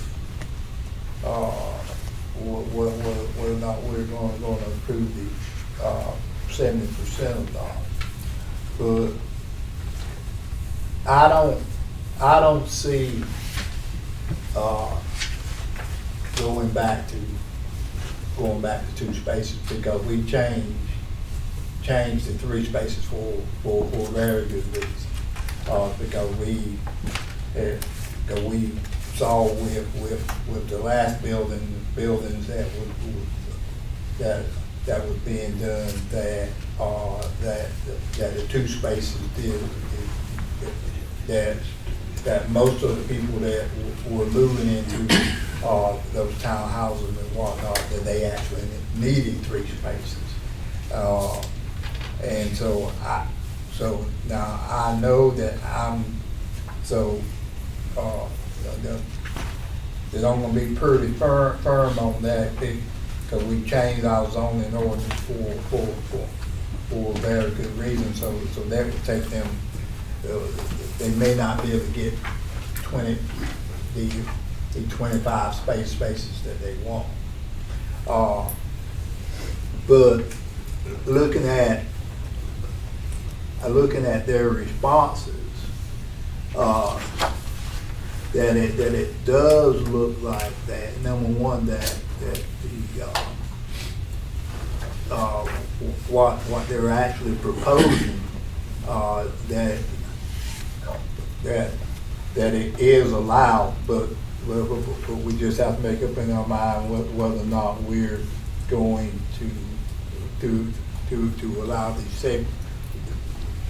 whether or not we're going to approve the 70% of dollars. But I don't see going back to 2 spaces, because we changed to 3 spaces for very good reason. Because we saw with the last buildings that was being done, that the 2 spaces that most of the people that were moving into those townhouses and whatnot, that they actually needed 3 spaces. And so now I know that that I'm gonna be pretty firm on that, because we changed our zoning ordinance for very good reason. So that would take them, they may not be able to get the 25 spaces that they want. But looking at their responses, that it does look like that. Number one, that what they're actually proposing, that it is allowed, but we just have to make up in our mind whether or not we're going to allow the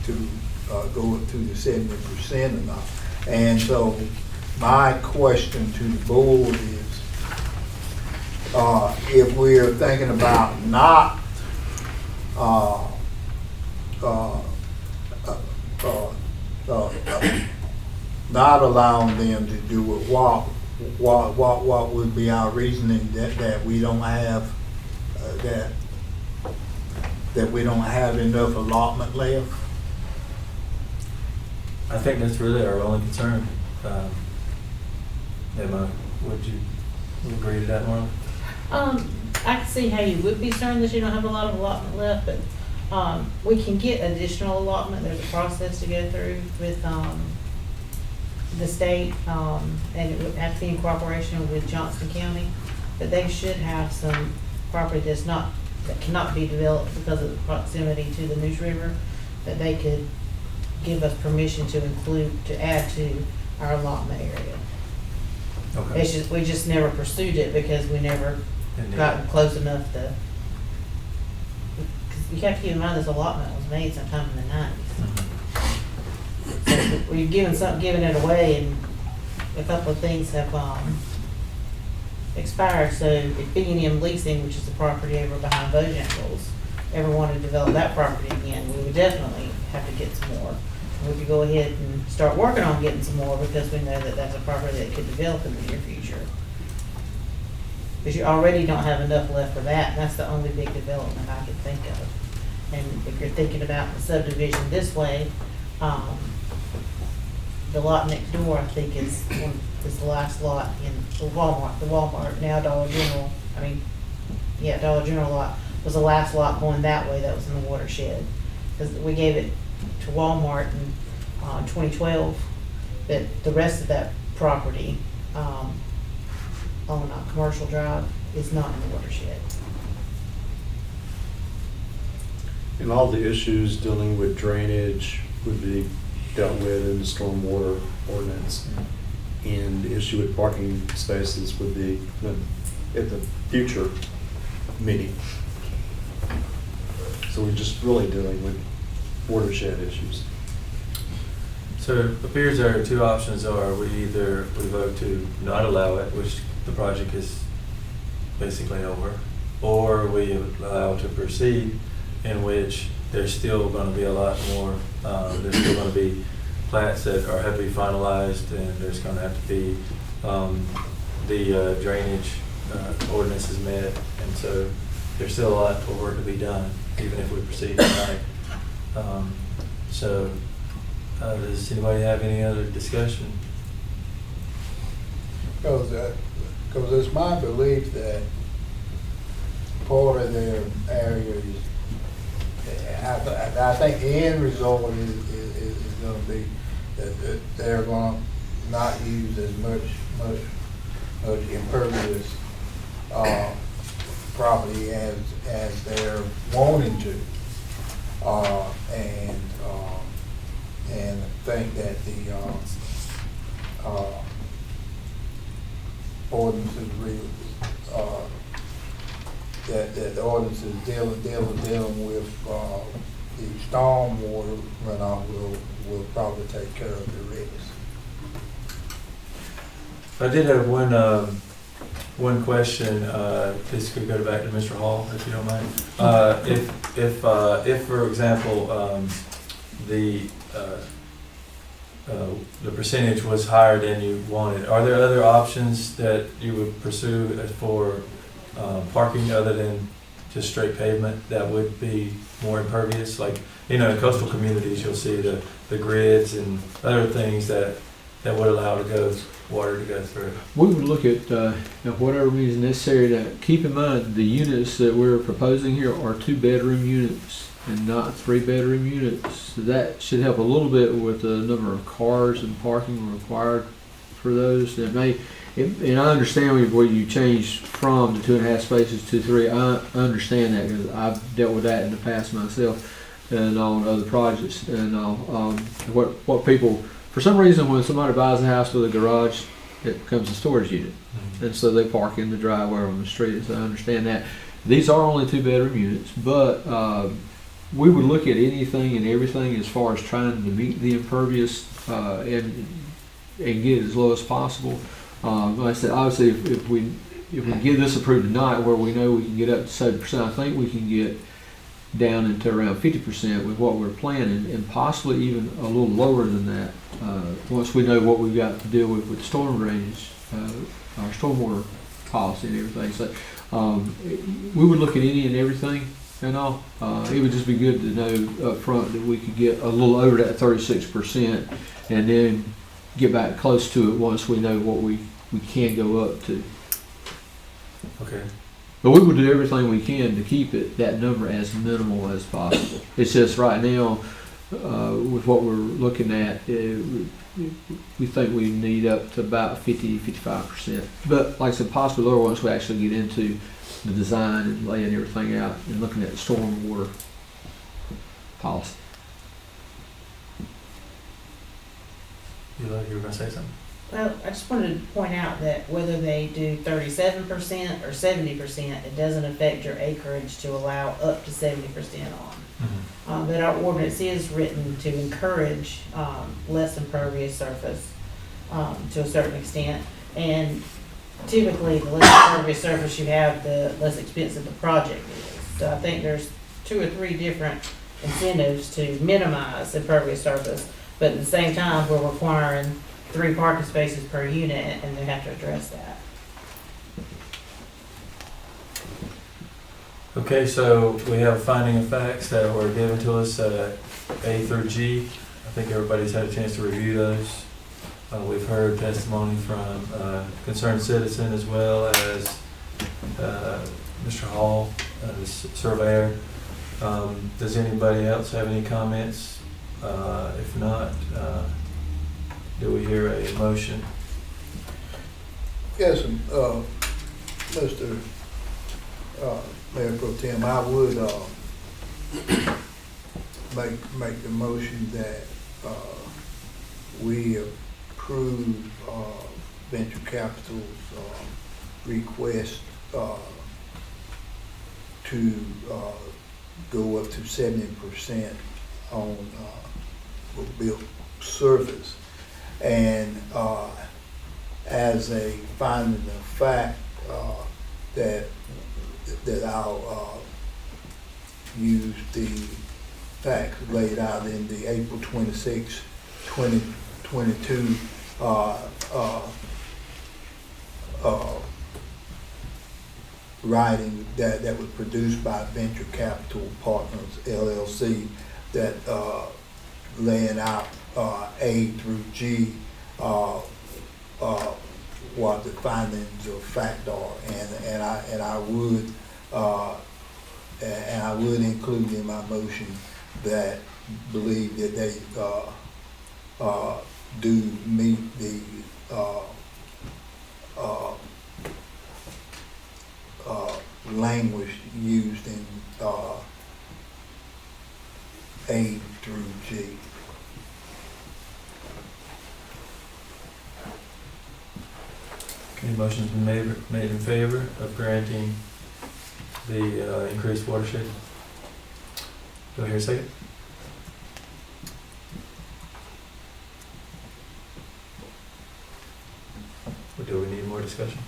to go up to the 70% or not. And so my question to the board is, if we're thinking about not not allowing them to do it, what would be our reasoning that we don't have that we don't have enough allotment left?
I think that's really our only concern. Emma, would you agree to that, Marla?
I can see how you would be concerned that you don't have a lot of allotment left, but we can get additional allotment. There's a process to go through with the state, and it would have to be in cooperation with Johnson County. But they should have some property that cannot be developed because of the proximity to the News River, that they could give us permission to add to our allotment area.
Okay.
It's just, we just never pursued it because we never
And then-
got close enough to, because you have to keep in mind this allotment was made sometime in the 90s.
Mhm.
So we've given it away, and a couple of things have, expired, so if B&M Leasing, which is the property over behind Bojangles, ever wanted to develop that property again, we would definitely have to get some more. We could go ahead and start working on getting some more, because we know that that's a property that could develop in the near future. Because you already don't have enough left for that, and that's the only big development I can think of. And if you're thinking about the subdivision this way, the lot next door, I think, is the last lot in the Walmart, now Dollar General, Dollar General lot was the last lot going that way that was in the watershed. Because we gave it to Walmart in 2012, but the rest of that property on Commercial Drive is not in the watershed.
And all the issues dealing with drainage would be dealt with in the stormwater ordinance. And the issue with parking spaces would be at the future meeting. So we're just really dealing with watershed issues.
So it appears there are two options. Are we vote to not allow it, which the project is basically over, or we allow to proceed, in which there's still going to be a lot more, there's still going to be plats that have to be finalized, and there's going to have to be the drainage ordinance is met, and so there's still a lot of work to be done, even if we proceed tonight. Does anybody have any other discussion?
Because it's my belief that part of their area is, I think the end result is going to be that they're going to not use as much impervious property as they're wanting to, and think that the ordinances that the ordinances dealing with the stormwater runoff will probably take care of the rest.
I did have one question. This could go back to Mr. Hall, if you don't mind. If for example, the percentage was higher than you wanted, are there other options that you would pursue for parking other than just straight pavement that would be more impervious? Like, in coastal communities, you'll see the grids and other things that would allow water to go through.
We would look at whatever means necessary. To keep in mind, the units that we're proposing here are 2-bedroom units and not 3-bedroom units. So that should help a little bit with the number of cars and parking required for those. And I understand where you change from the 2.5 spaces to 3. I understand that because I've dealt with that in the past myself and on other projects. And what people, for some reason, when somebody buys a house with a garage, it becomes a storage unit. Mm-hmm. And so they park in the driveway or on the street. So I understand that. These are only 2-bedroom units, but we would look at anything and everything as far as trying to meet the impervious and get it as low as possible. Like I said, obviously, if we get this approved tonight, where we know we can get up to 7%, I think we can get down into around 50% with what we're planning, and possibly even a little lower than that once we know what we've got to deal with storm drainage, our stormwater policy and everything. So we would look at any and everything and all. It would just be good to know up front that we could get a little over that 36% and then get back close to it once we know what we can go up to.
Okay.
But we will do everything we can to keep that number as minimal as possible. It's just right now, with what we're looking at, we think we need up to about 50-55%. But like I said, possibly lower once we actually get into the design and laying everything out and looking at stormwater policy.
You were gonna say something?
Well, I just wanted to point out that whether they do 37% or 70%, it doesn't affect your acreage to allow up to 70% on. But our ordinance is written to encourage less impervious surface to a certain extent. And typically, the less impervious surface you have, the less expensive the project is. So I think there's 2 or 3 different incentives to minimize impervious surface, but at the same time, we're requiring 3 parking spaces per unit, and they have to address that.
Okay, so we have finding of facts that were given to us, A through G. I think everybody's had a chance to review those. We've heard testimony from concerned citizen as well as Mr. Hall, the surveyor. Does anybody else have any comments? If not, do we hear a motion?
Yes, Mr. Mayor Pro Tem, I would make the motion that we approve venture capital's request to go up to 70% on built surface. And as a finding of fact, that I'll use the facts laid out in the April 26, 2022 writing that was produced by Venture Capital Partners LLC, that laying out A through G what the findings of fact are, and I would include in my motion that believe that they do meet the language used in A through G.
Any motion's been made in favor of granting the increased watershed? Do I hear a second? Or do we need more discussion?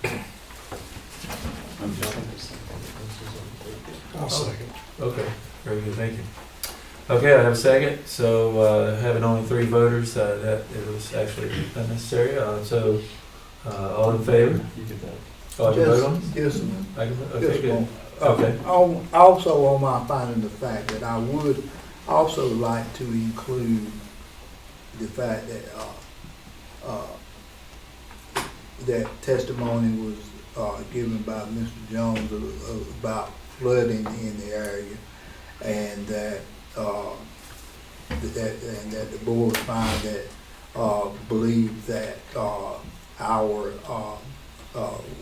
I'll second.
Okay, very good, thank you. Okay, I have a second, so having only 3 voters, that it was actually unnecessary, so all in favor?
You get that.
Oh, I can vote on it?
Yes,
I can vote, okay,
Just
good.
one.
Okay.
Also on my finding the fact that I would also like to include the fact that that testimony was given by Mr. Jones about flooding in the area, and that the board found that believe that our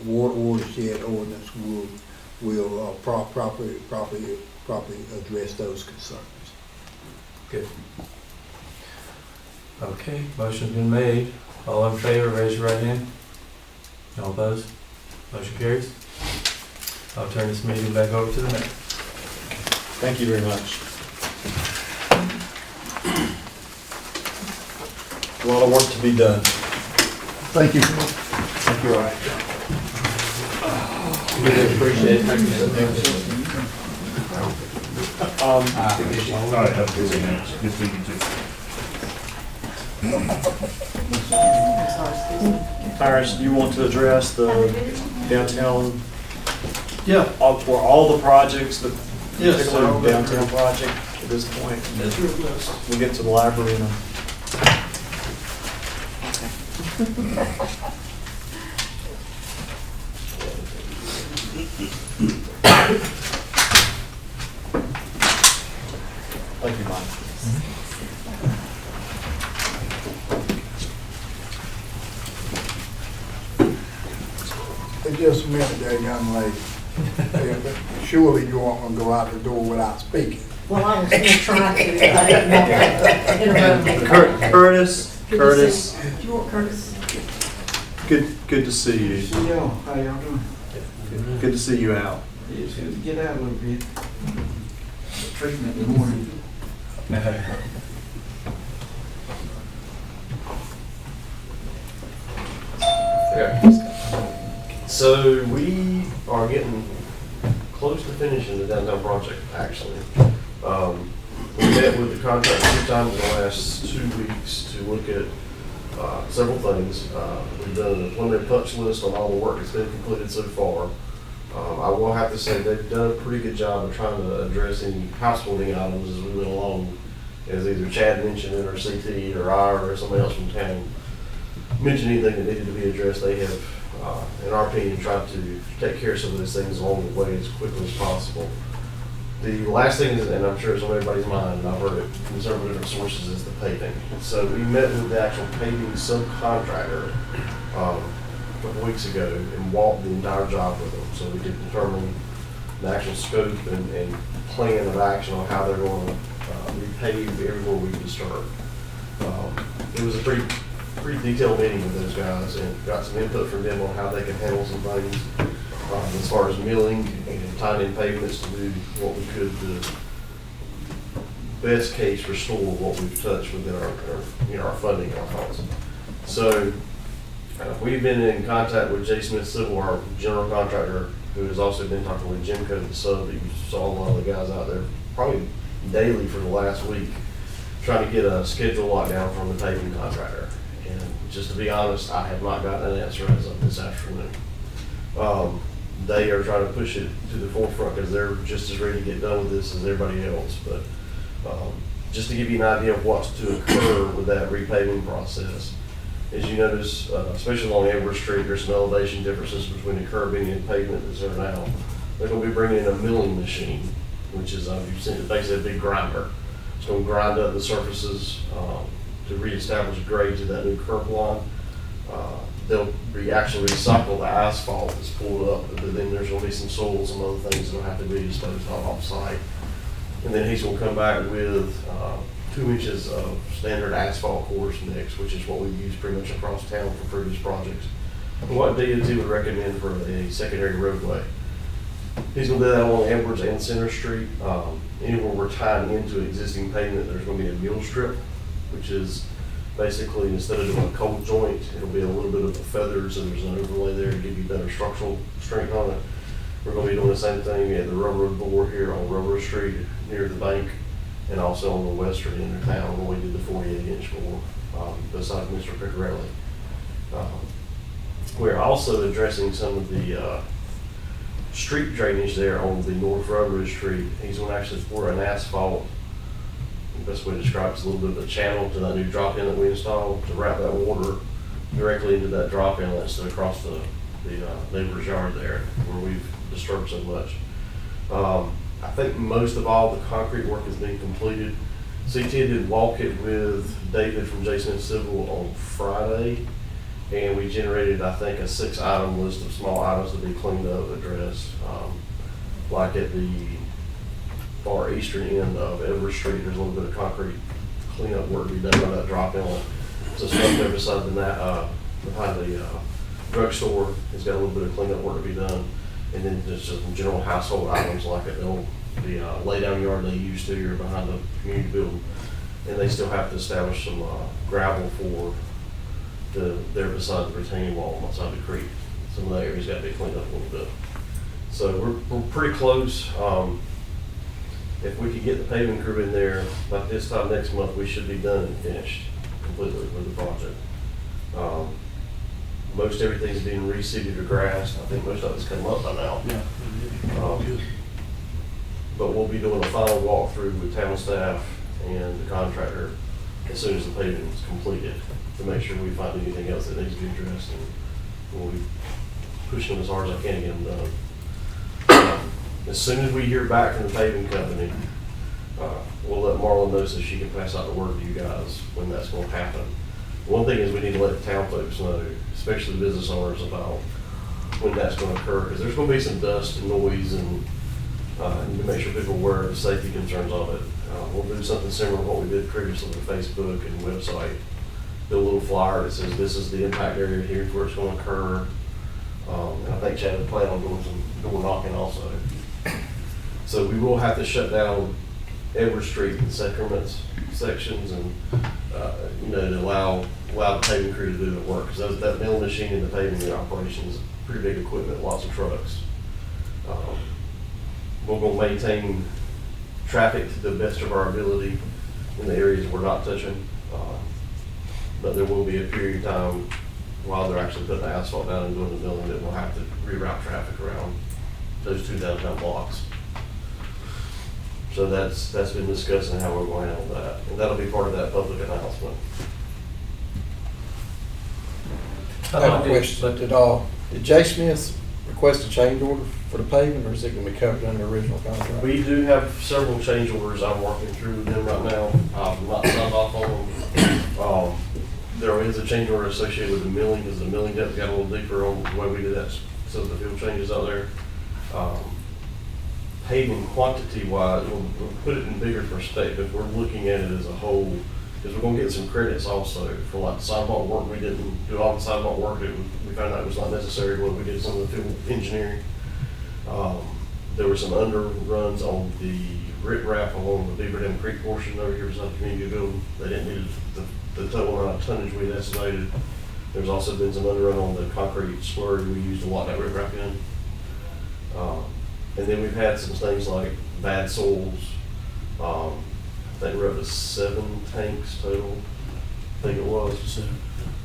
watershed ordinance will properly address those concerns.
Good. Okay, motion's been made. All in favor, raise your right hand. All opposed? Motion carries. I'll turn this meeting back over to the mayor.
Thank you very much. A lot of work to be done.
Thank you.
Thank you.
Really appreciate it. Thank you so much.
All right, have a good evening. Good speaking to you.
Tyrus, you want to address the downtown,
Yeah.
for all the projects, the
Yes,
particular
sir.
downtown project at this point? We'll get to the library in a Thank you, Mike.
Just a minute there, young lady. Surely you aren't gonna go out the door without speaking.
Well, I was gonna try to, I didn't want to interrupt.
Curtis, Curtis,
Do you want Curtis?
good to see you.
See y'all, how y'all doing?
Good to see you out.
It's good to get out a little bit. Treatment in the morning.
So we are getting close to finishing the downtown project, actually. We met with the contractor 2 times in the last 2 weeks to look at several things. We've done a preliminary punch list on all the work that's been completed so far. I will have to say they've done a pretty good job of trying to address any householding items as we went along, as either Chad mentioned it, or CT, or I, or somebody else from town mentioned anything that needed to be addressed. They have, in our opinion, tried to take care of some of those things along the way as quickly as possible. The last thing is, and I'm sure it's on everybody's mind, and I've heard it from several different sources, is the paving. So we met with the actual paving subcontractor a couple weeks ago and walked the entire job with them, so we could determine the actual scope and plan of action on how they're going to repave everywhere we can start. It was a pretty detailed meeting with those guys, and got some input from them on how they can handle some things as far as milling and tying in pavements to do what we could to best case restore what we've touched within our funding allowance. So we've been in contact with J. Smith Civil, our general contractor, who has also been talking with Jim Code, the sub, that you saw a lot of the guys out there probably daily for the last week, trying to get a schedule lockdown from the paving contractor. And just to be honest, I have not gotten an answer as of this afternoon. They are trying to push it to the forefront because they're just as ready to get done with this as everybody else. But just to give you an idea of what's to occur with that repaving process, as you notice, especially along Edward Street, there's some elevation differences between the curbing and pavement that's there now. They're going to be bringing in a milling machine, which is, you've seen it, basically a big grinder. It's going to grind up the surfaces to reestablish grade to that new curb line. They'll actually recycle the asphalt that's pulled up, but then there's going to be some soil, some other things that'll have to be disposed of off-site. And then he's going to come back with 2 inches of standard asphalt course mix, which is what we've used pretty much across town for previous projects. And what DOT would recommend for a secondary roadway. He's going to do that along Edwards and Center Street. Anywhere we're tying into existing pavement, there's going to be a mule strip, which is basically, instead of doing a cold joint, it'll be a little bit of a feather, so there's an overlay there to give you better structural strength on it. We're going to be doing the same thing at the railroad bore here on Railroad Street near the bank, and also on the western end of town when we did the 48-inch bore beside Mr. Piccarelli. We're also addressing some of the street drainage there on the North Railroad Street. He's going to actually pour an asphalt, the best way to describe it is a little bit of a channel to that new drop in that we installed to route that water directly into that drop inlet instead of across the neighbor's yard there where we've disturbed so much. I think most of all the concrete work has been completed. CT did walk it with David from J. Smith Civil on Friday, and we generated, I think, a 6-item list of small items to be cleaned up, addressed. Like at the far eastern end of Everett Street, there's a little bit of concrete cleanup work to be done by that drop inlet. So stuff there beside behind the drugstore has got a little bit of cleanup work to be done. And then just some general household items like the lay down yard they used to here behind the community building. And they still have to establish some gravel for there beside the retaining wall on the side of the creek. Some of that area's got to be cleaned up a little bit. So we're pretty close. If we could get the paving crew in there by this time next month, we should be done and finished completely with the project. Most everything's being reseeded or grassed. I think most of it's come up by now. Yeah. But we'll be doing a final walkthrough with town staff and the contractor as soon as the paving is completed to make sure we find anything else that needs to be addressed, and we'll be pushing them as hard as I can to get them done. As soon as we hear back from the paving company, we'll let Marla know so she can pass out the word to you guys when that's going to happen. One thing is we need to let the town folks know, especially the business owners, about when that's going to occur, because there's going to be some dust and noise, and need to make sure people are aware of the safety concerns of it. We'll do something similar to what we did previously with Facebook and website the little flyer that says this is the impact area, here's where it's gonna occur. And I think Chad would plan on doing some door knocking also. So we will have to shut down Edward Street and Sacraments sections and, to allow the paving crew to do the work. Because that mill machine and the paving operation is pretty big equipment, lots of trucks. We're gonna maintain traffic to the best of our ability in the areas we're not touching. But there will be a period of time while they're actually putting the asphalt down and doing the milling that we'll have to reroute traffic around those 2 downtown blocks. So that's been discussed and how we're going to handle that. And that'll be part of that public announcement.
I have a question. Did J. Smith request a change order for the paving, or is it gonna be covered under the original contract?
We do have several change orders I'm working through with them right now. I'm not signed off on them. There is a change order associated with the milling, because the milling depth got a little deeper on the way we did that, so the field changes out there. Paving quantity wise, we'll put it in bigger perspective. We're looking at it as a whole, because we're gonna get some credits also for like the sidewalk work. We didn't do all the sidewalk work. We found out it was not necessary when we did some of the field engineering. There were some underruns on the riprap along the Beaver Dam Creek portion over here beside the community building. They didn't need the total amount of tonnage we had estimated. There's also been some underrun on the concrete slurry we used to lock that riprap in. And then we've had some things like bad soils. I think we're up to 7 tanks total, I think it was.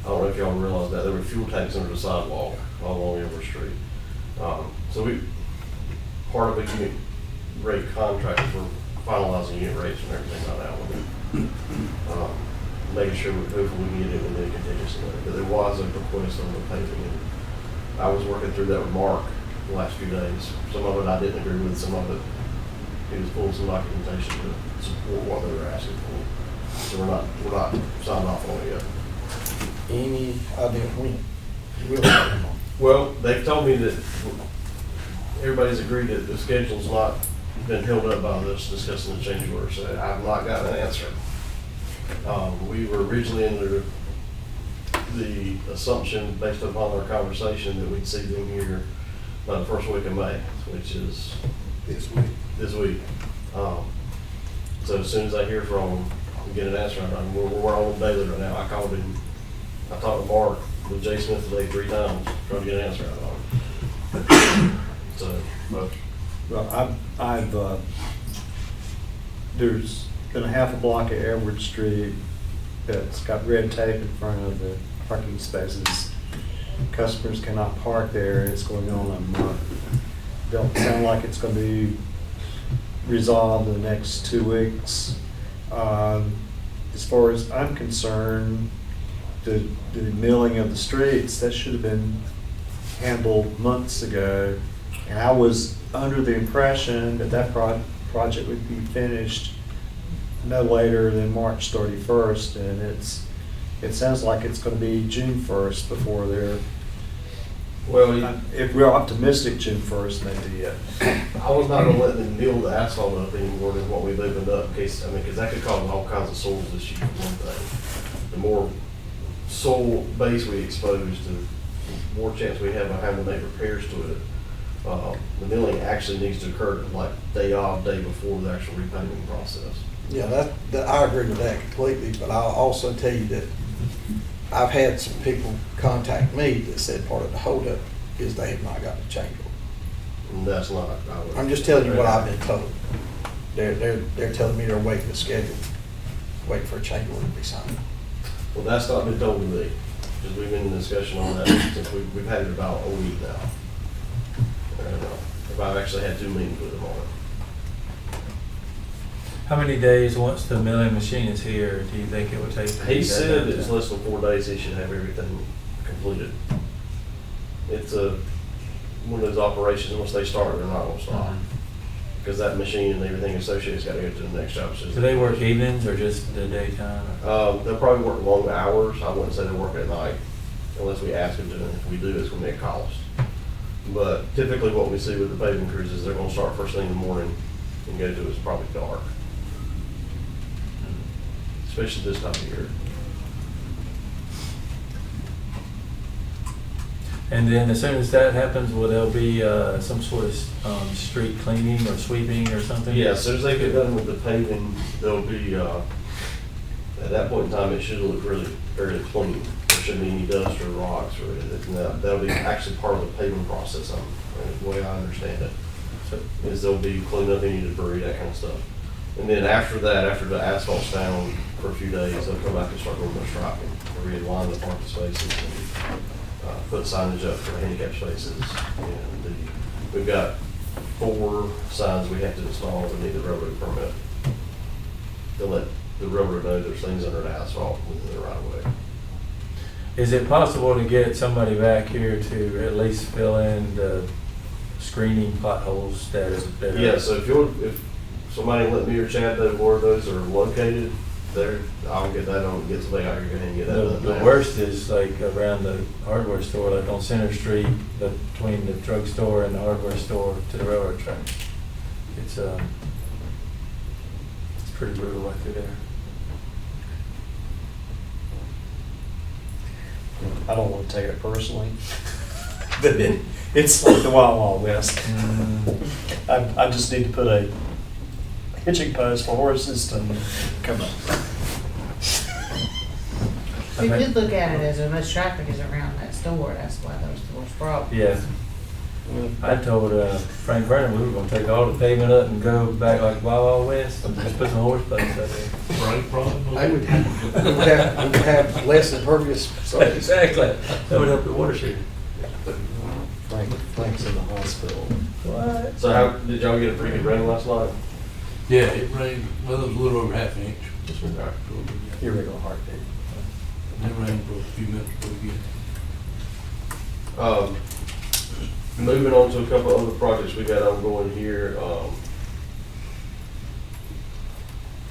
I don't know if y'all realize that. There were fuel tanks under the sidewalk all along Everett Street. So part of a unit rate contract, we're finalizing unit rates and everything right now. Making sure hopefully we can get it within a contingency limit. But there was a request on the paving. And I was working through that with Mark the last few days. Some of it I didn't agree with, some of it he was pulling some documentation to support what they were asking for. So we're not signed off on it yet.
Any idea when? You will.
Well, they've told me that everybody's agreed that the schedule's not been held up by this discussing the change order, so I've not gotten an answer. We were originally under the assumption, based upon our conversation, that we'd see them here by the first week of May, which is this week. So as soon as I hear from them, we get an answer. We're on daily right now. I called him. I talked to Mark with J. Smith today 3 times, trying to get an answer out of him. So,
Well, there's been a half a block of Edward Street that's got red tape in front of the parking spaces. Customers cannot park there. It's going on a month. Don't sound like it's going to be resolved in the next 2 weeks. As far as I'm concerned, the milling of the streets, that should have been handled months ago. And I was under the impression that project would be finished no later than March 31st, and it sounds like it's going to be June 1st before they're.
well,
If we're optimistic, June 1st maybe.
I was not gonna let them build the asphalt up anymore than what we've opened up, because that could cause all kinds of soils issues, for one thing. The more soil base we expose, the more chance we have of having to make repairs to it. The milling actually needs to occur like day before the actual repaving process.
Yeah, I agree with that completely, but I'll also tell you that I've had some people contact me that said part of the holdup is they have not got the change order.
And that's not.
I'm just telling you what I've been told. They're telling me they're waiting to schedule, waiting for a change order to be signed.
Well, that's not been told to me, because we've been in discussion on that since we've had it about a week now. I've actually had 2 meetings with them on it.
How many days once the milling machine is here, do you think it would take?
He said it's less than 4 days he should have everything completed. It's one of those operations, once they start, they're not gonna stop. Because that machine and everything associated's gotta go to the next job.
Do they work evenings or just the daytime?
They'll probably work long hours. I wouldn't say they work at night, unless we ask them to. And if we do, it's gonna be a cost. But typically what we see with the paving crews is they're gonna start first thing in the morning and go to it's probably dark. Especially this time of year.
And then as soon as that happens, will there be some sort of street cleaning or sweeping or something?
Yeah, as soon as they get done with the paving, there'll be, at that point in time, it should look really fairly clean. There shouldn't be any dust or rocks or anything. That'll be actually part of the paving process, the way I understand it. So, is they'll be cleaning up any debris, that kind of stuff. And then after that, after the asphalt's down for a few days, they'll come back and start doing their striping, realign the parking spaces, and put signage up for handicap spaces. And we've got 4 signs we have to install to need the railroad permit. To let the railroad know there's things under the asphalt within the right of way.
Is it possible to get somebody back here to at least fill in the screening potholes that are?
Yeah, so if somebody let me or Chad know where those are located, there, I'll get that on, get somebody out here to go ahead and get that done.
The worst is like around the hardware store, like on Center Street, between the drugstore and the hardware store to the railroad track. It's pretty brutal right through there.
I don't want to take it personally, but it's like the Wild Wild West. I just need to put a hitching post for horses to come up.
We could look at it as much traffic is around that store, that's why there's the worst problem.
Yeah. I told Frank Vernon we were gonna take all the pavement up and go back like Wild Wild West and just put some horse place out there.
Right, problem?
They would have less impervious surface.
Exactly. That would help the watershed.
Frank's in the hospital.
What?
So how, did y'all get a pretty good rain last night?
Yeah, it rained, well, it was a little over half an inch.
Irregular heartbeat.
It rained for a few minutes pretty good.
Moving on to a couple of other projects we got ongoing here.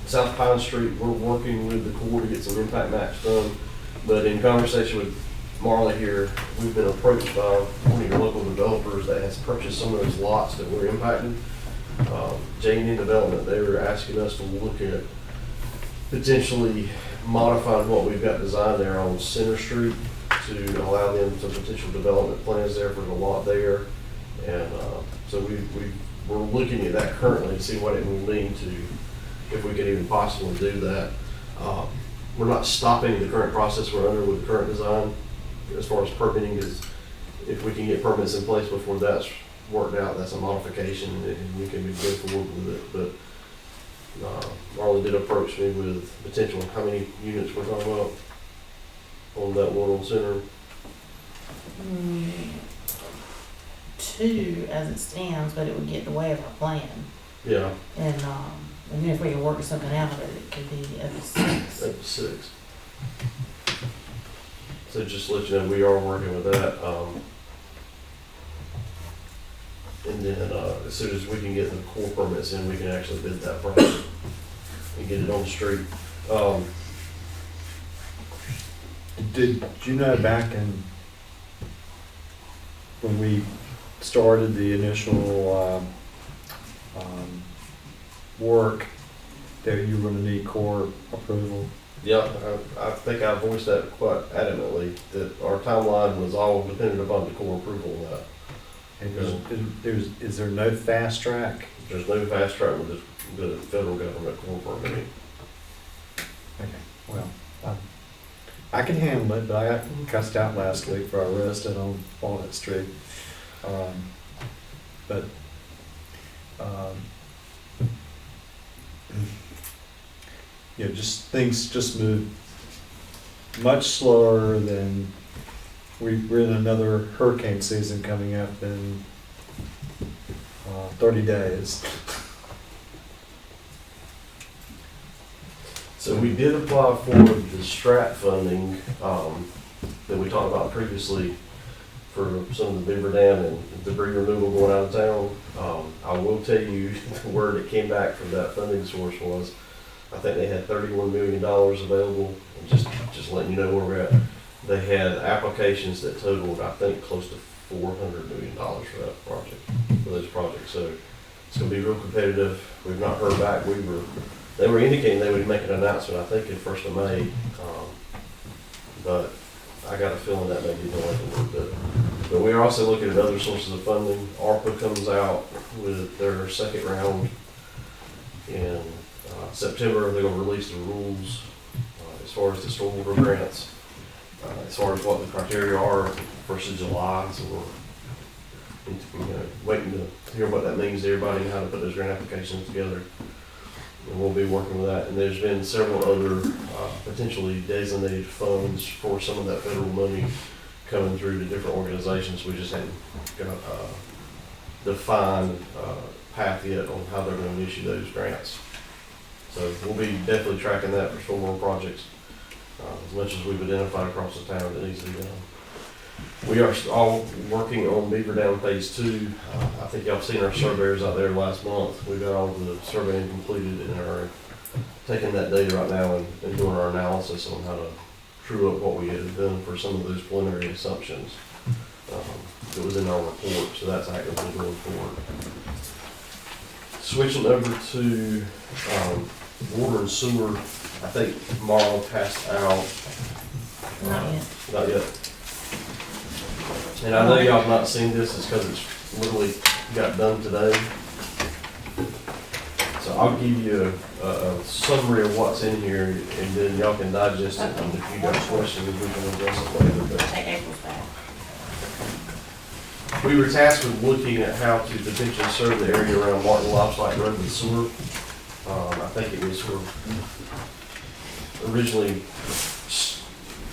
South Pine Street, we're working with the Corps to get some impact maps done. But in conversation with Marley here, we've been approached by one of your local developers that has purchased some of those lots that were impacted. J&N Development, they were asking us to look at potentially modifying what we've got designed there on Center Street to allow them some potential development plans there for the lot there. And so we're looking at that currently to see what it would mean to, if we could even possibly do that. We're not stopping the current process we're under with the current design as far as permitting is. If we can get permits in place before that's worked out, that's a modification and we can go forward with it. But Marley did approach me with potential how many units we're talking about on that one on Center.
2 as it stands, but it would get in the way of our plan.
Yeah.
And then if we can work something out of it, it could be up to 6.
Up to 6. So just to let you know, we are working with that. And then as soon as we can get the core permits in, we can actually bid that project and get it on the street.
Did you know back in when we started the initial work that you were going to need core approval?
Yeah, I think I voiced that quite adamantly, that our timeline was all dependent upon the core approval of that.
And is there no fast track?
There's no fast track with the federal government core permitting.
Okay, well, I can handle it, but I got cussed out last week for I arrested on Walnut Street. Just things just move much slower than we're in another hurricane season coming up in 30 days.
So we did apply for the STRAT funding that we talked about previously for some of the beaver dam and debris removal going out of town. I will tell you the word that came back from that funding source was, I think they had $31 million available. And just letting you know where we're at. They had applications that totaled, I think, close to $400 million for that project, for those projects. So it's going to be real competitive. We've not heard back. They were indicating they would make an announcement, I think, in 1st of May. But I got a feeling that may be delayed a little bit. But we are also looking at other sources of funding. ARPA comes out with their second round in September. They're gonna release the rules as far as the stormwater grants, as far as what the criteria are versus July. So we're waiting to hear what that means to everybody and how to put those grant applications together. And we'll be working with that. And there's been several other potentially designated funds for some of that federal money coming through to different organizations. We just haven't got a defined path yet on how they're going to issue those grants. So we'll be definitely tracking that for stormwater projects as much as we've identified across the town that needs to be done. We are all working on Beaver Dam Phase 2. I think y'all seen our surveyors out there last month. We've got all the surveying completed and are taking that data right now and doing our analysis on how to true up what we had done for some of those preliminary assumptions that was in our report. So that's actively going forward. Switching over to water and sewer, I think Marla passed out.
Not yet.
Not yet. And I know y'all have not seen this, it's because it's literally got done today. So I'll give you a summary of what's in here, and then y'all can digest it, and if you got questions, we can address it later. But
Take April's back.
we were tasked with looking at how to potentially serve the area around Martin Livestock Road with sewer. I think it was sort of originally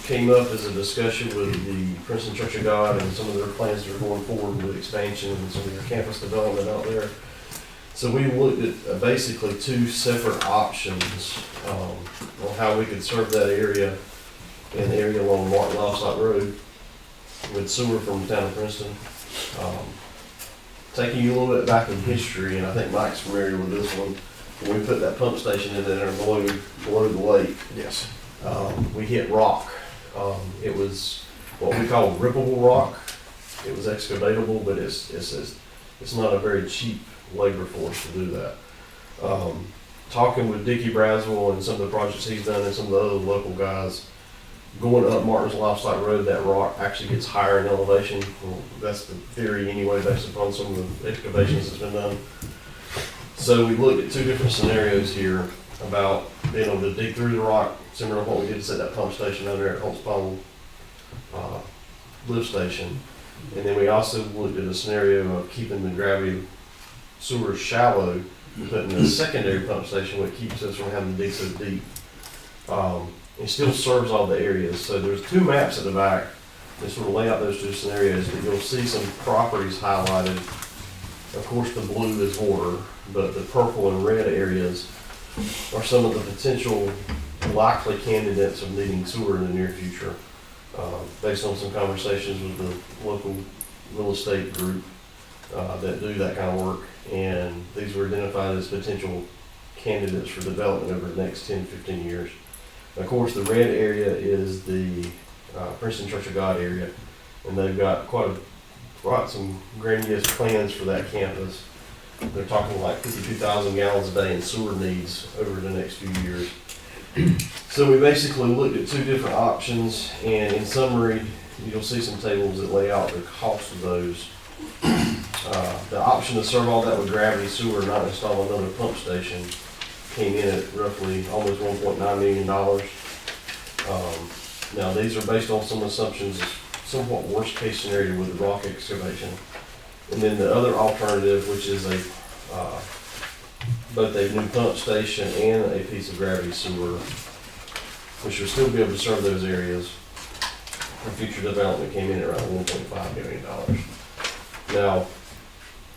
came up as a discussion with the Princeton Church of God and some of their plans that are going forward with expansion and some of their campus development out there. So we looked at basically two separate options on how we could serve that area in the area along Martin Livestock Road with sewer from the town of Princeton. Taking you a little bit back in history, and I think Mike's familiar with this one, when we put that pump station in there below the lake,
Yes.
we hit rock. It was what we call rippable rock. It was excavatable, but it's not a very cheap labor force to do that. Talking with Dickie Braswell and some of the projects he's done and some of the other local guys, going up Martin's Livestock Road, that rock actually gets higher in elevation. Well, that's the theory anyway, based upon some of the excavations that's been done. So we looked at two different scenarios here about being able to dig through the rock, similar to what we did to set that pump station under at Holt's Pond lift station. And then we also looked at a scenario of keeping the gravity sewer shallow and putting a secondary pump station, which keeps us from having to dig so deep. It still serves all the areas. So there's two maps at the back that sort of lay out those two scenarios, but you'll see some properties highlighted. Of course, the blue is water, but the purple and red areas are some of the potential likely candidates of needing sewer in the near future, based on some conversations with the local real estate group that do that kind of work. And these were identified as potential candidates for development over the next 10, 15 years. Of course, the red area is the Princeton Church of God area, and they've got quite some grandiose plans for that campus. They're talking like 52,000 gallons a day in sewer needs over the next few years. So we basically looked at two different options, and in summary, you'll see some tables that lay out the cost of those. The option to serve all that with gravity sewer and not install another pump station came in at roughly almost $1.9 million. Now these are based on some assumptions, somewhat worst case scenario with the rock excavation. And then the other alternative, which is both a new pump station and a piece of gravity sewer, which will still be able to serve those areas for future development, came in at around $1.5 million. Now,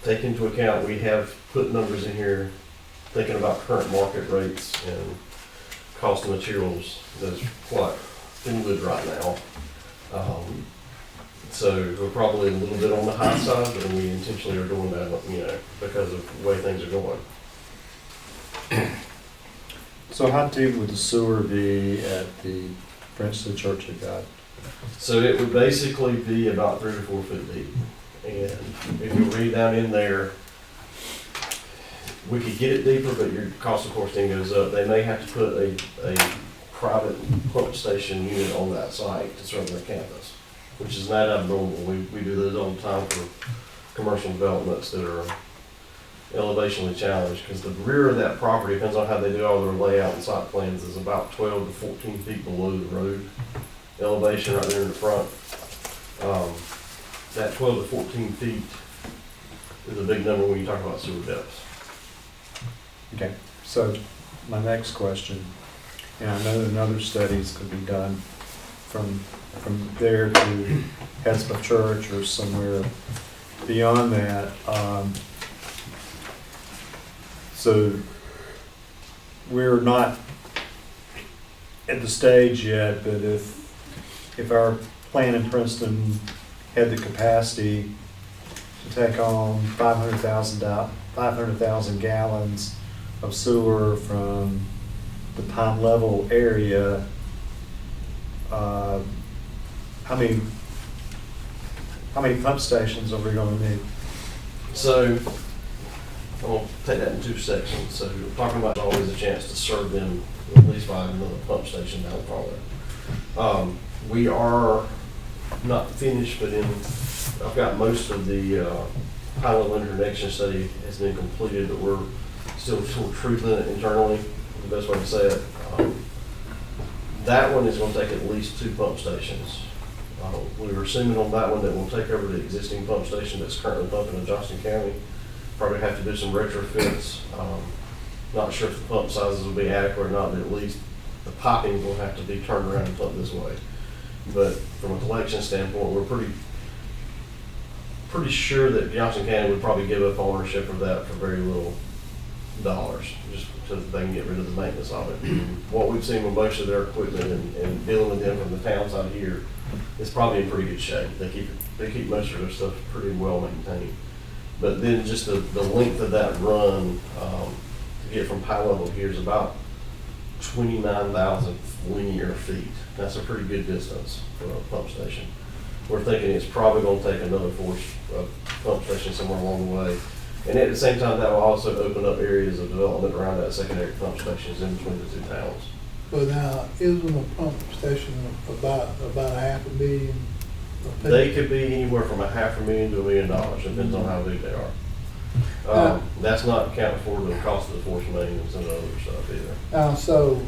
take into account, we have put numbers in here thinking about current market rates and cost of materials that's quite fluid right now. So we're probably a little bit on the high side, but we intentionally are doing that, because of the way things are going.
So how deep would the sewer be at the Princeton Church of God?
So it would basically be about 3 to 4 foot deep. And if you read down in there, we could get it deeper, but your cost of course then goes up. They may have to put a private pump station unit on that site to serve their campus. which is not abnormal. We do those all the time for commercial developments that are elevationally challenged, because the rear of that property, depends on how they do all their layout and site plans, is about 12 to 14 feet below the road elevation right there in the front. That 12 to 14 feet is a big number when you talk about sewer depths.
Okay, so my next question, and I know that other studies could be done from there to Hespa Church or somewhere beyond that. So we're not at the stage yet, but if our plant in Princeton had the capacity to take on 500,000 gallons of sewer from the Pine Level area, how many pump stations are we going to need?
So I'm going to take that in two sections. So we're talking about always a chance to serve them at least by another pump station down farther. We are not finished, but I've got most of the high level interconnection study has been completed, but we're still sort of truthing it internally, the best way to say it. That one is going to take at least 2 pump stations. We were assuming on that one that we'll take over the existing pump station that's currently pumping in Johnston County. Probably have to do some retrofits. Not sure if the pump sizes will be adequate or not, but at least the piping will have to be turned around and pumped this way. But from a collection standpoint, we're pretty sure that Johnston County would probably give up ownership of that for very little dollars, just so that they can get rid of the maintenance of it. And what we've seen with most of their equipment and dealing with them from the towns out here, it's probably in pretty good shape. They keep most of their stuff pretty well maintained. But then just the length of that run to get from high level here is about 29,000 linear feet. That's a pretty good distance for a pump station. We're thinking it's probably going to take another pump station somewhere along the way. And at the same time, that will also open up areas of development around that secondary pump stations in between the two towns.
But now, isn't a pump station about $500,000?
They could be anywhere from $500,000 to $1 million, depends on how big they are. That's not accounting for the cost of the force mains and the other stuff either.
So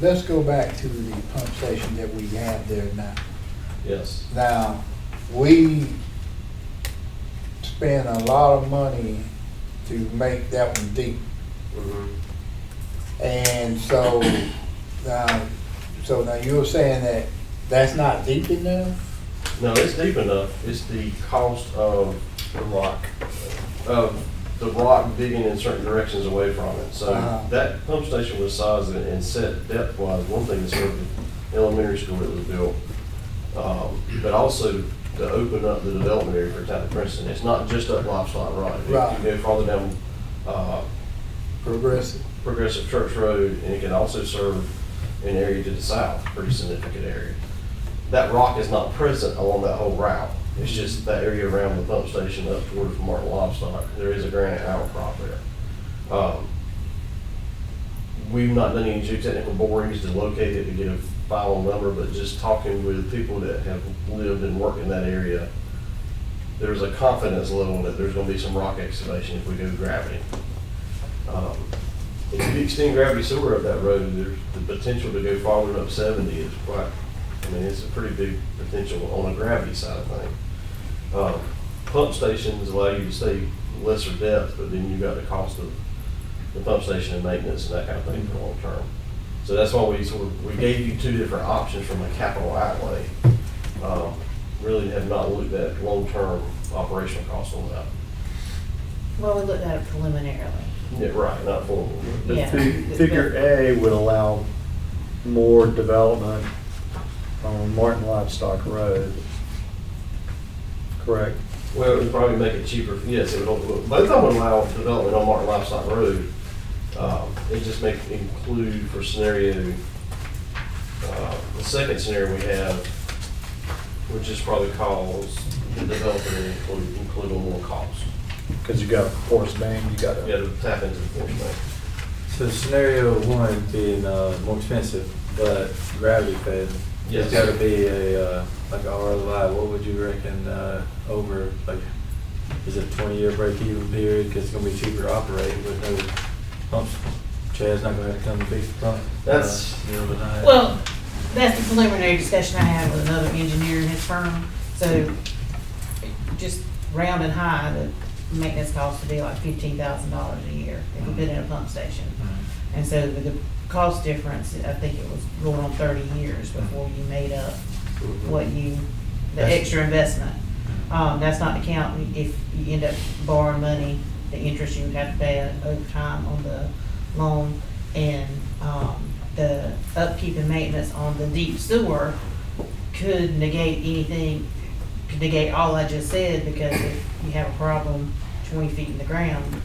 let's go back to the pump station that we have there now.
Yes.
Now, we spend a lot of money to make that one deep.
Mm-hmm.
And so now you're saying that that's not deep enough?
No, it's deep enough. It's the cost of the rock digging in certain directions away from it. So that pump station was sized and set depth-wise. One thing that served the elementary school that was built, but also to open up the development area for Town of Princeton. It's not just up Livestock Road.
Right.
You go farther down Progressive Church Road, and it can also serve an area to the south, pretty significant area. That rock is not present along that whole route. It's just that area around the pump station up towards Martin Livestock. There is a granite outcrop there. We've not done any geotechnical borings to locate it to get a final number, but just talking with people that have lived and worked in that area, there's a confidence level that there's going to be some rock excavation if we do gravity. If you extend gravity sewer up that road, there's the potential to go farther than up 70 is quite, it's a pretty big potential on the gravity side of things. Pump stations allow you to stay lesser depth, but then you've got the cost of the pump station and maintenance and that kind of thing for long term. So that's why we gave you 2 different options from a capital outlay. Really have not looked at long-term operational costs on that.
Well, we looked at it preliminarily.
Yeah, right, not formal.
Yeah.
Figure A would allow more development on Martin Livestock Road, correct?
Well, it would probably make it cheaper. Yes, it would. Both of them would allow development on Martin Livestock Road. It just may include for scenario, the second scenario we have, which is probably cause the developer to include a little cost.
Because you got a force main, you got
You got to tap into the force main.
So scenario one being more expensive, but gravity fed.
Yes.
It's gotta be a, like a ROI, what would you reckon, over, like, is it a 20-year break-even period? Because it's gonna be cheaper to operate with no pumps. Chad's not gonna have to come to fix the pump.
That's-
middle of the night.
Well, that's the preliminary discussion I had with another engineer in his firm. So just round and high, the maintenance cost would be like $15,000 a year if we put in a pump station. And so the cost difference, I think it was going on 30 years before you made up what the extra investment. That's not to count if you end up borrowing money, the interest you would have to pay over time on the loan, and the upkeep and maintenance on the deep sewer could negate anything, could negate all I just said, because if you have a problem 20 feet in the ground,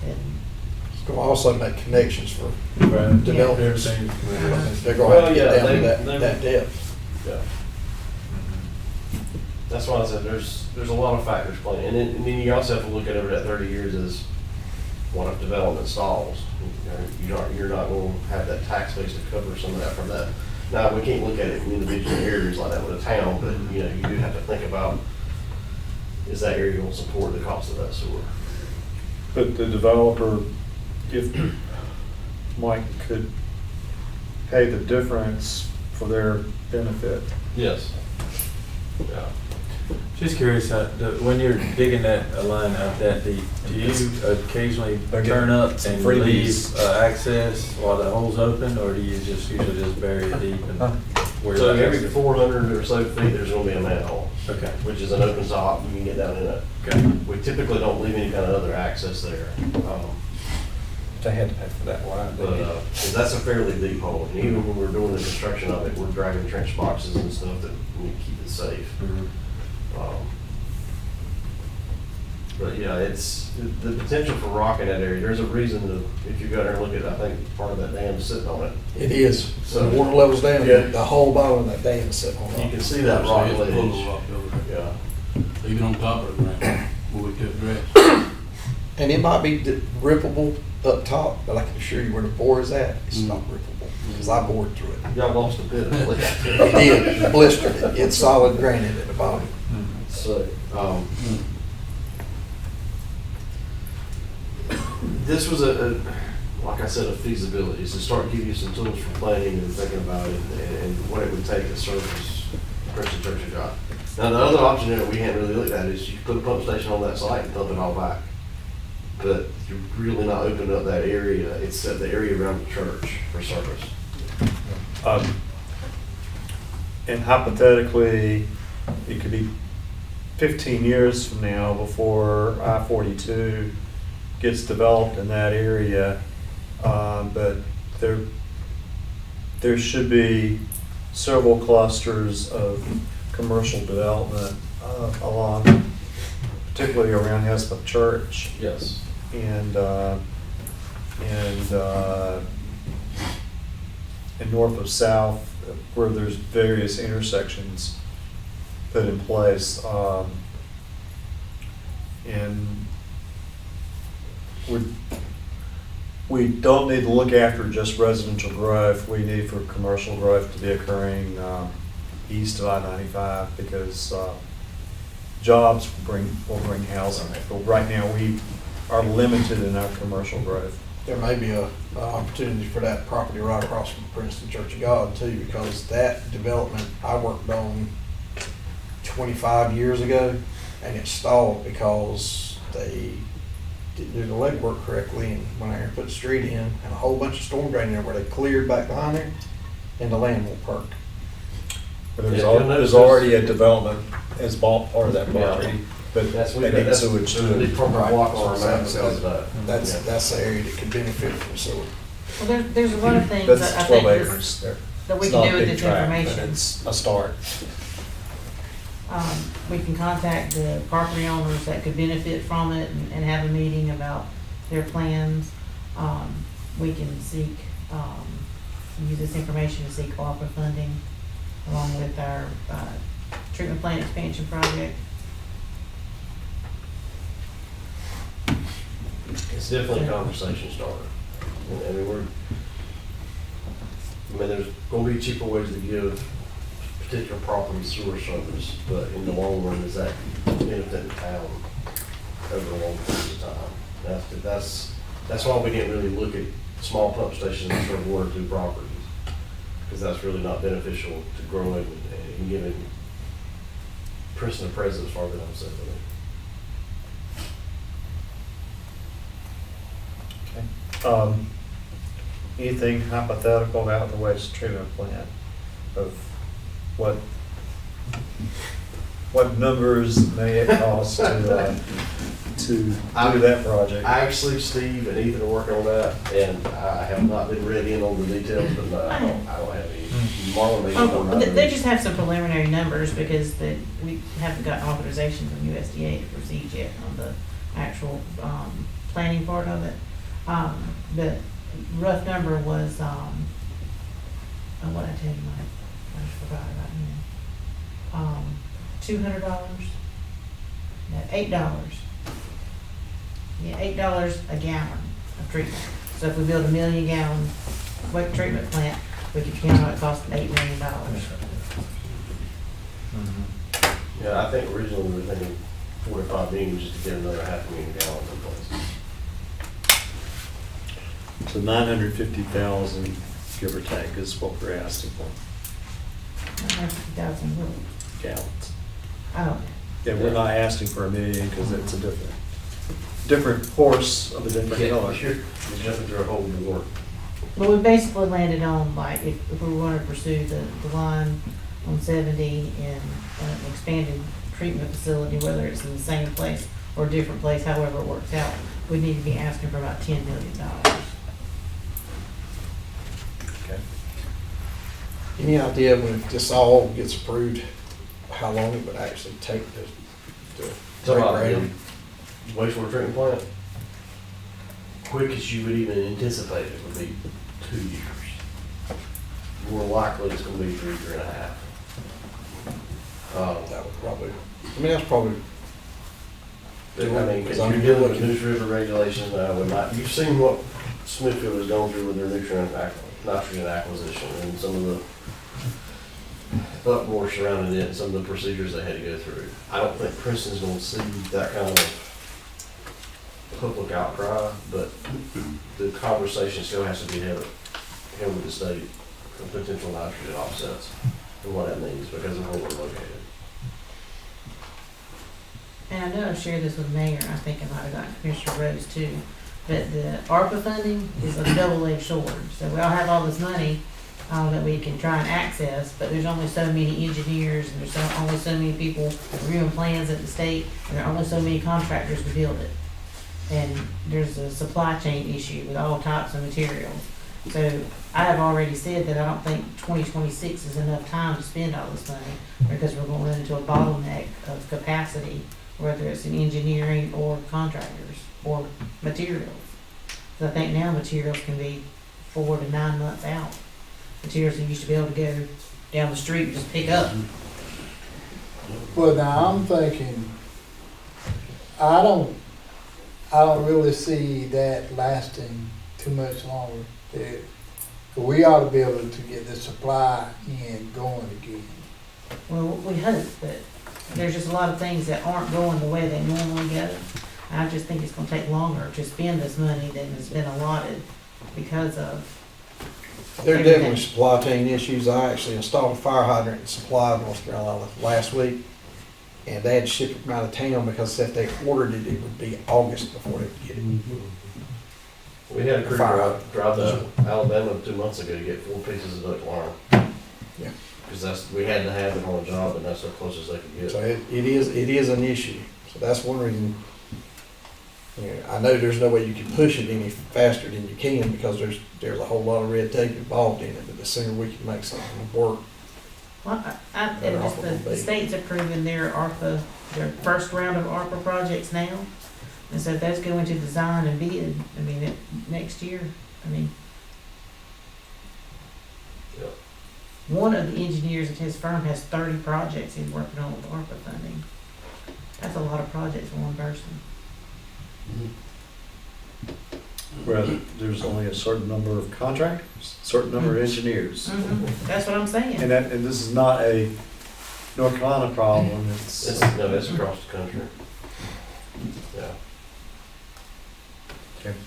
then
It's gonna also make connections for
Right.
developers.
Everything.
They're gonna have to get
Well, yeah,
down to
they-
that depth.
Yeah. That's why I said there's a lot of factors playing, and then you also have to look at over that 30 years as what if development stalls. You're not going to have that tax base to cover some of that from that. Now, we can't look at it in individual areas like that with a town, but you do have to think about, is that area going to support the cost of that sewer?
But the developer, if Mike could pay the difference for their benefit.
Yes. Yeah.
Just curious, when you're digging that line out that deep, do you occasionally turn up and leave access while the hole's open, or do you just usually just bury it deep and where?
So every
access?
400 or so feet, there's going to be a manhole.
Okay.
Which is an open top, you can get down in it.
Okay.
We typically don't leave any kind of other access there.
They had to pay for that wide.
But, 'cause that's a fairly deep hole, and even when we're doing the construction of it, we're dragging trench boxes and stuff that we keep it safe.
Mhm.
But yeah, it's, the potential for rock in that area, there's a reason to, if you go there and look at, I think part of that dam's sitting on it.
It is. So the water level's down, the whole bottom of that dam is sitting on
You
rock.
can see that rock
It's full of
ledge.
rock over there.
Yeah.
Even on top of the ground, where we cut grass.
And it might be rippable up top, but I can assure you where the bore is at, it's not rippable, because I bored through it.
Y'all lost a bit of it.
It did, it blistered it. It's solid granite at the bottom.
So, this was like I said, a feasibility, is to start giving you some tools for planning and thinking about it and what it would take to service Princeton Church of God. Now, the other option that we hadn't really looked at is you put a pump station on that site and pump it all back. But you're really not opening up that area, it's the area around the church for service.
And hypothetically, it could be 15 years from now before I-42 gets developed in that area. But there should be several clusters of commercial development along, particularly around Hesper Church.
Yes.
And north of south, where there's various intersections put in place. And we don't need to look after just residential growth. We need for commercial growth to be occurring east of I-95, because jobs will bring housing. But right now, we are limited in our commercial growth.
There may be a opportunity for that property right across from Princeton Church of God too, because that development I worked on 25 years ago, and it stalled because they didn't do the legwork correctly, and went out and put the street in, and a whole bunch of storm drain there where they cleared back behind there, and the land won't perk.
But
there's
already a development as bought part of that property, but
That's
they need sewage
There's a big
to it.
purple block on our map
So
because of that.
That's,
Yeah.
that's the area that could benefit from sewer.
well, there's a lot of things that I
That's
think
12
this-
acres there.
that we
It's
can
not
do
a
with
big
this
tract, but
information.
it's a start.
We can contact the property owners that could benefit from it and have a meeting about their plans. We can seek, use this information to seek cooperative funding along with our treatment plant expansion project.
It's definitely a conversation starter. I mean, there's gonna be cheaper ways to give particular property sewer service, but in the long run, does that benefit the town over a long period of time? That's why we didn't really look at small pump stations and serve water to properties, because that's really not beneficial to growing and giving Princeton a presence as far as I'm saying.
Anything hypothetical about the waste treatment plant of what numbers may it cost to do that project?
Actually, Steve and Ethan are working on that, and I have not been read in on the details, but no, I don't have any. Marlon may
Oh,
know.
they just have some preliminary numbers because we haven't gotten authorization from USDA to proceed yet on the actual, planning part of it. The rough number was, what I tell you, Mike, I just forgot right now. $200, no, $8. Yeah, $8 a gallon of treatment. So if we build a 1 million gallon waste treatment plant, we could count on it costing $8 million.
Yeah, I think originally we were thinking 45 million just to get another 500,000 gallons in place.
So 950,000, give or take, is what we're asking for,
150,000 really.
gallons.
Oh,
Yeah, we're not asking for 1 million because it's a different horse of a different color.
You're jumping through a whole new work.
but we basically landed on, like, if we were going to pursue the line on 70 and an expanded treatment facility, whether it's in the same place or a different place, however it works out, we need to be asking for about $10 million.
Okay.
Any idea when this all gets approved, how long it would actually take to
So about
break
the
ground?
wastewater treatment plant, quickest you would even anticipate it would be 2 years. More likely it's gonna be 3.5.
That would probably, I mean, that's probably,
But, I mean, because
Because I'm
you're dealing with
looking-
News River regulations now, you've seen what Smithfield has gone through with their nitrogen acquisition and some of the uproar surrounding it and some of the procedures they had to go through. I don't think Princeton's gonna see that kind of public outcry, but the conversation still has to be held with the state for potential nitrogen offsets and what that means because of where we're located.
And I know I've shared this with Mayor, I think I might have gotten Commissioner Rose too, but the ARPA funding is a double-edged sword. So we all have all this money that we can try and access, but there's only so many engineers and there's only so many people reviewing plans at the state, and there are only so many contractors to build it. And there's a supply chain issue with all types of materials. So I have already said that I don't think 2026 is enough time to spend all this money because we're going to run into a bottleneck of capacity, whether it's in engineering or contractors or materials. So I think now materials can be 4 to 9 months out. Materials that used to be able to go down the street and just pick up.
Well, now I'm thinking, I don't really see that lasting too much longer. We ought to be able to get the supply in going again.
Well, we hope, but there's just a lot of things that aren't going the way they normally go. I just think it's gonna take longer to spend this money than has been allotted because of
there are
everything.
definitely supply chain issues. I actually installed a fire hydrant in Supply, North Carolina last week, and they had to ship it from out of town because if they ordered it, it would be August before they could get it.
We had a crew
Fire.
drive to Alabama 2 months ago to get 4 pieces of duct wire.
Yeah.
Because we had to have it on a job and that's as close as they could
So
get.
it is an issue. So that's one reason, you know, I know there's no way you can push it any faster than you can because there's a whole lot of red tape involved in it, but the sooner we can make something work.
Well, and just the state's approving their ARPA, their first round of ARPA projects now. And so if those go into design and bid, I mean, next year, I mean.
Yep.
One of the engineers at his firm has 30 projects he's working on with ARPA funding. That's a lot of projects for one person.
where there's only a certain number of contractors, certain number of engineers.
That's what I'm saying.
And this is not a North Carolina problem, it's.
That's across the country. Yeah.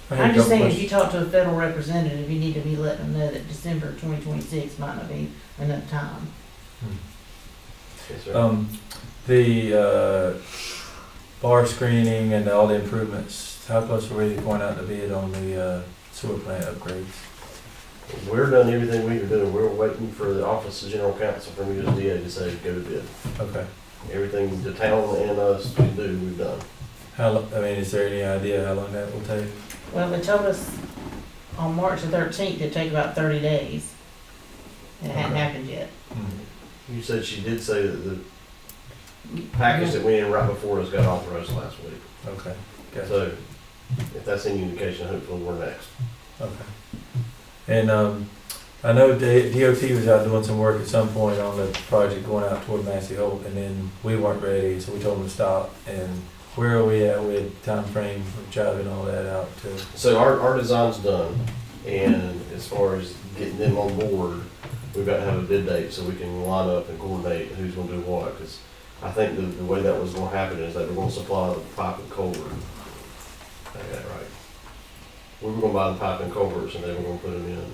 I'm just saying, if you talk to a federal representative, you need to be letting them know that December 2026 might not be enough time.
Yes, sir.
The bar screening and all the improvements, how close are we to going out to bid on the sewer plant upgrades?
We're done everything we can do. We're waiting for the Office of General Counsel from USDA to say go to bid.
Okay.
Everything the town and us can do, we've done.
Is there any idea how long that will take?
Well, they told us on March the 13th it'd take about 30 days. And it hadn't happened yet.
You said she did say that the package that went in right before us got authorized last week.
Okay. Gotcha.
So if that's any indication, hopefully we're next.
Okay. And I know DOT was out doing some work at some point on the project going out toward Massey Hope, and then we weren't ready, so we told them to stop. And where are we at with time frame of driving all that out to?
So our design's done, and as far as getting them on board, we've got to have a bid date so we can line up and coordinate who's going to do what. Because I think the way that was going to happen is that we're going to supply the pipe and culvert. I got it right. We were going to buy the pipe and culverts, and then we're going to put them in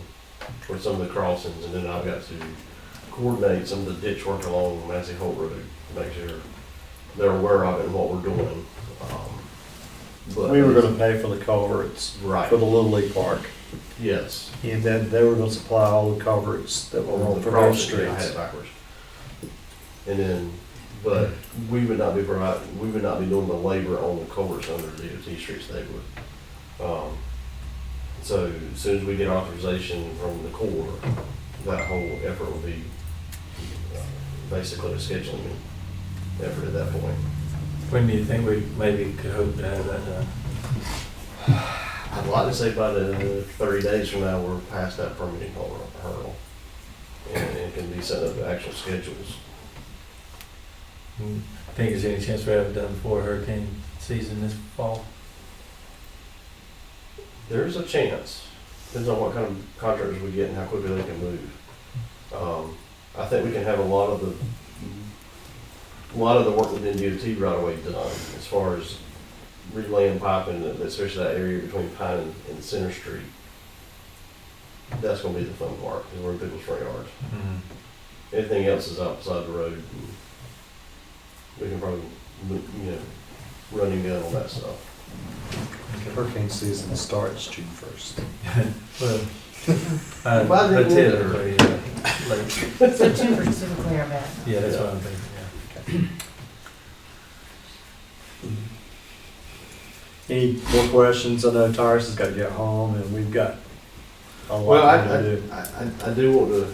for some of the crossings, and then I've got to coordinate some of the ditch work along Massey Hope Road to make sure they're aware of it and what we're doing. But
We were gonna pay for the culverts
right.
for the Little League Park.
Yes.
And then they were gonna supply all the culverts that were on
the
for those
crossing, I had
streets.
it backwards. And then, but we would not be doing the labor on the culverts under DOT streets, they would. So as soon as we get authorization from the Corps, that whole effort will be basically a scheduling effort at that point.
When do you think we maybe could hope to have that done?
I'd like to say by the 30 days from now, we're past that permitting hurdle. And it can be set up actual schedules.
Think there's any chance we have it done before hurricane season this fall?
There's a chance. Depends on what kind of contractors we get and how quickly they can move. I think we can have a lot of the work within DOT right away done as far as relaying pipe and especially that area between Pine and Center Street. That's going to be the fun part because we're in people's front yards. Anything else is outside the road. We can probably, run and gun on that stuff.
Hurricane season starts June 1st.
But typically,
September's too clear about it.
yeah, that's what I'm thinking,
Any more questions? I know Tyrus has got to get home and we've got a
Well,
lot to do.
I do want to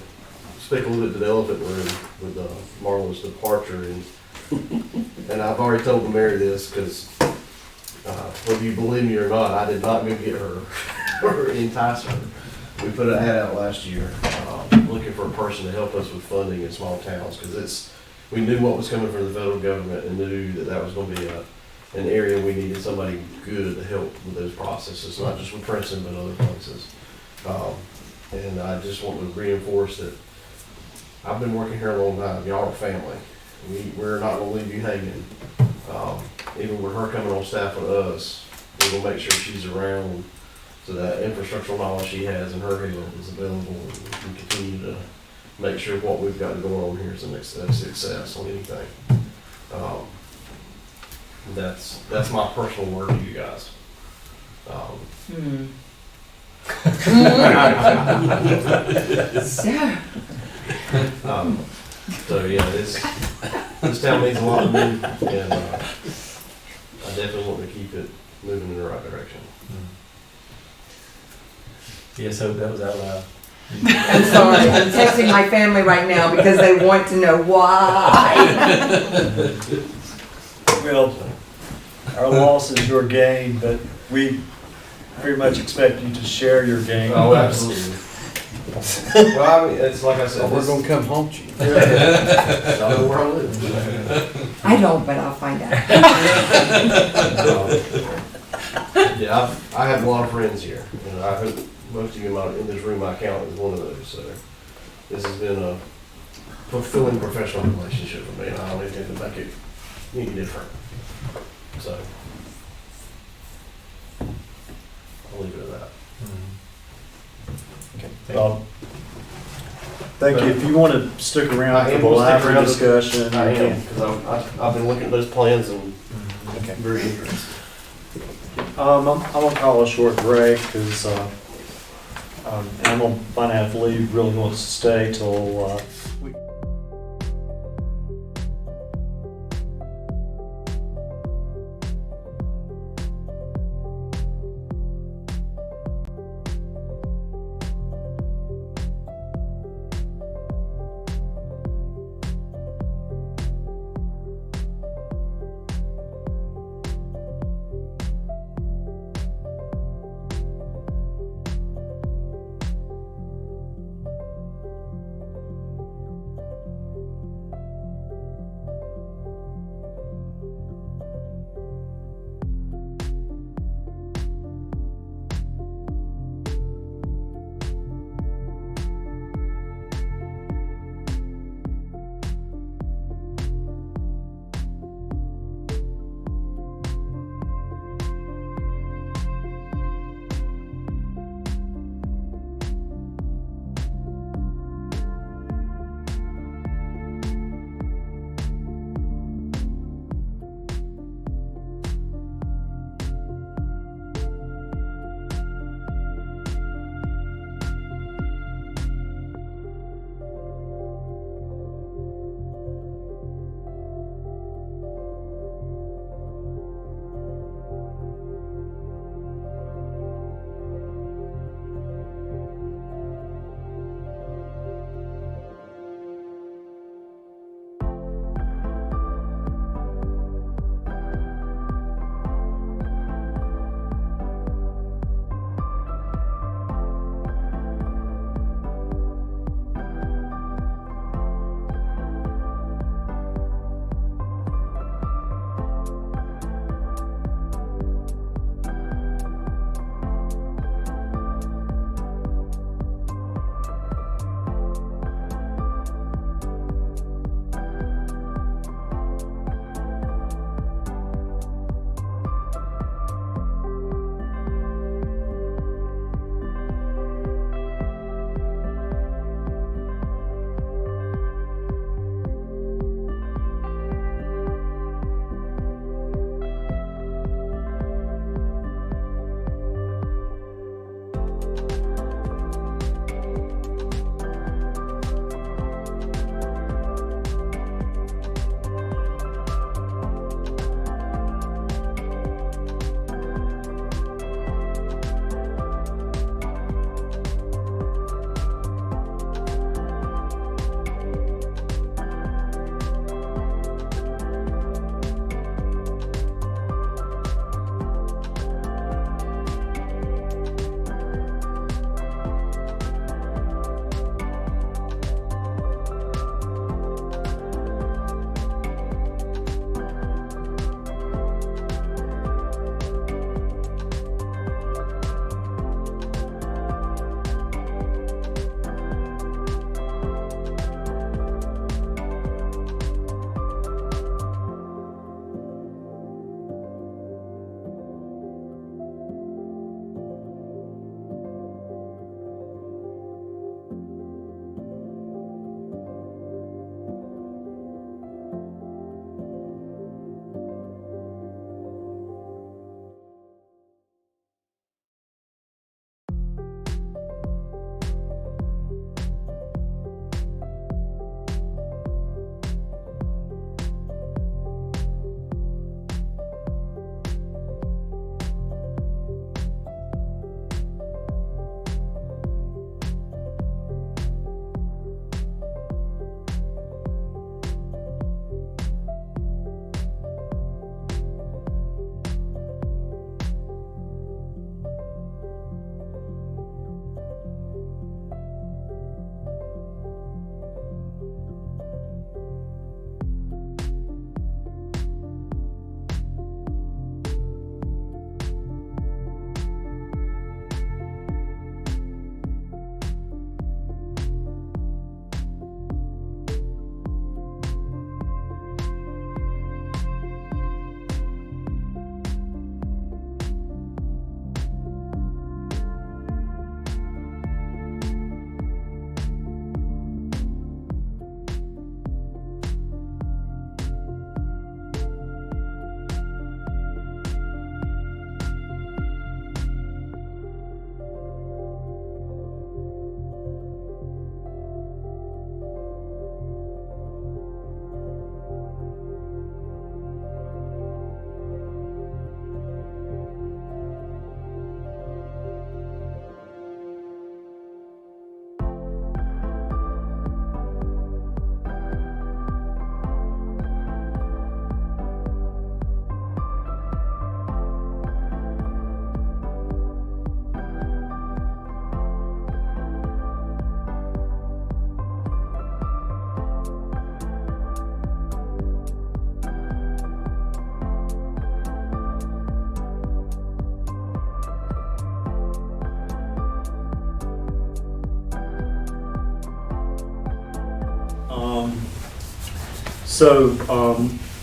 speak a little bit to the elephant room with Marla's departure, and I've already told the mayor this because whether you believe me or not, I did not go get her or entice her. We put an ad out last year looking for a person to help us with funding in small towns because we knew what was coming from the federal government and knew that was going to be an area we needed somebody good to help with those processes, not just with Princeton but other places. And I just want to reinforce that I've been working here a long time. Y'all are family. We're not going to leave you hanging. Even with her coming on staff with us, we're going to make sure she's around so that infrastructural knowledge she has in her head is available, and we can continue to make sure what we've got going on here is a success on anything. That's my personal word to you guys. So yeah, this town means a lot to me, and I definitely want to keep it moving in the right direction.
Yes, so that was out loud.
I'm sorry, I'm texting my family right now because they want to know why.
Well, our loss is your gain, but we pretty much expect you to share your gain.
Oh, absolutely. Well, I mean, it's like I said,
We're going to come haunt you.
I know where I live.
I don't, but I'll find out.
Yeah, I have a lot of friends here. You know, I hope most of you in this room I count as one of those. So this has been a fulfilling professional relationship for me, and I don't intend to make it any different. So I'll leave it at that.
Well, thank you. If you want to stick around
I
for
am
the
gonna stick
lively
around.
discussion,
I
you
am,
can.
because I've been looking at those plans and
Okay.
very interested.
I'm gonna call a short break because I'm gonna find out if Lee really wants to stay till we.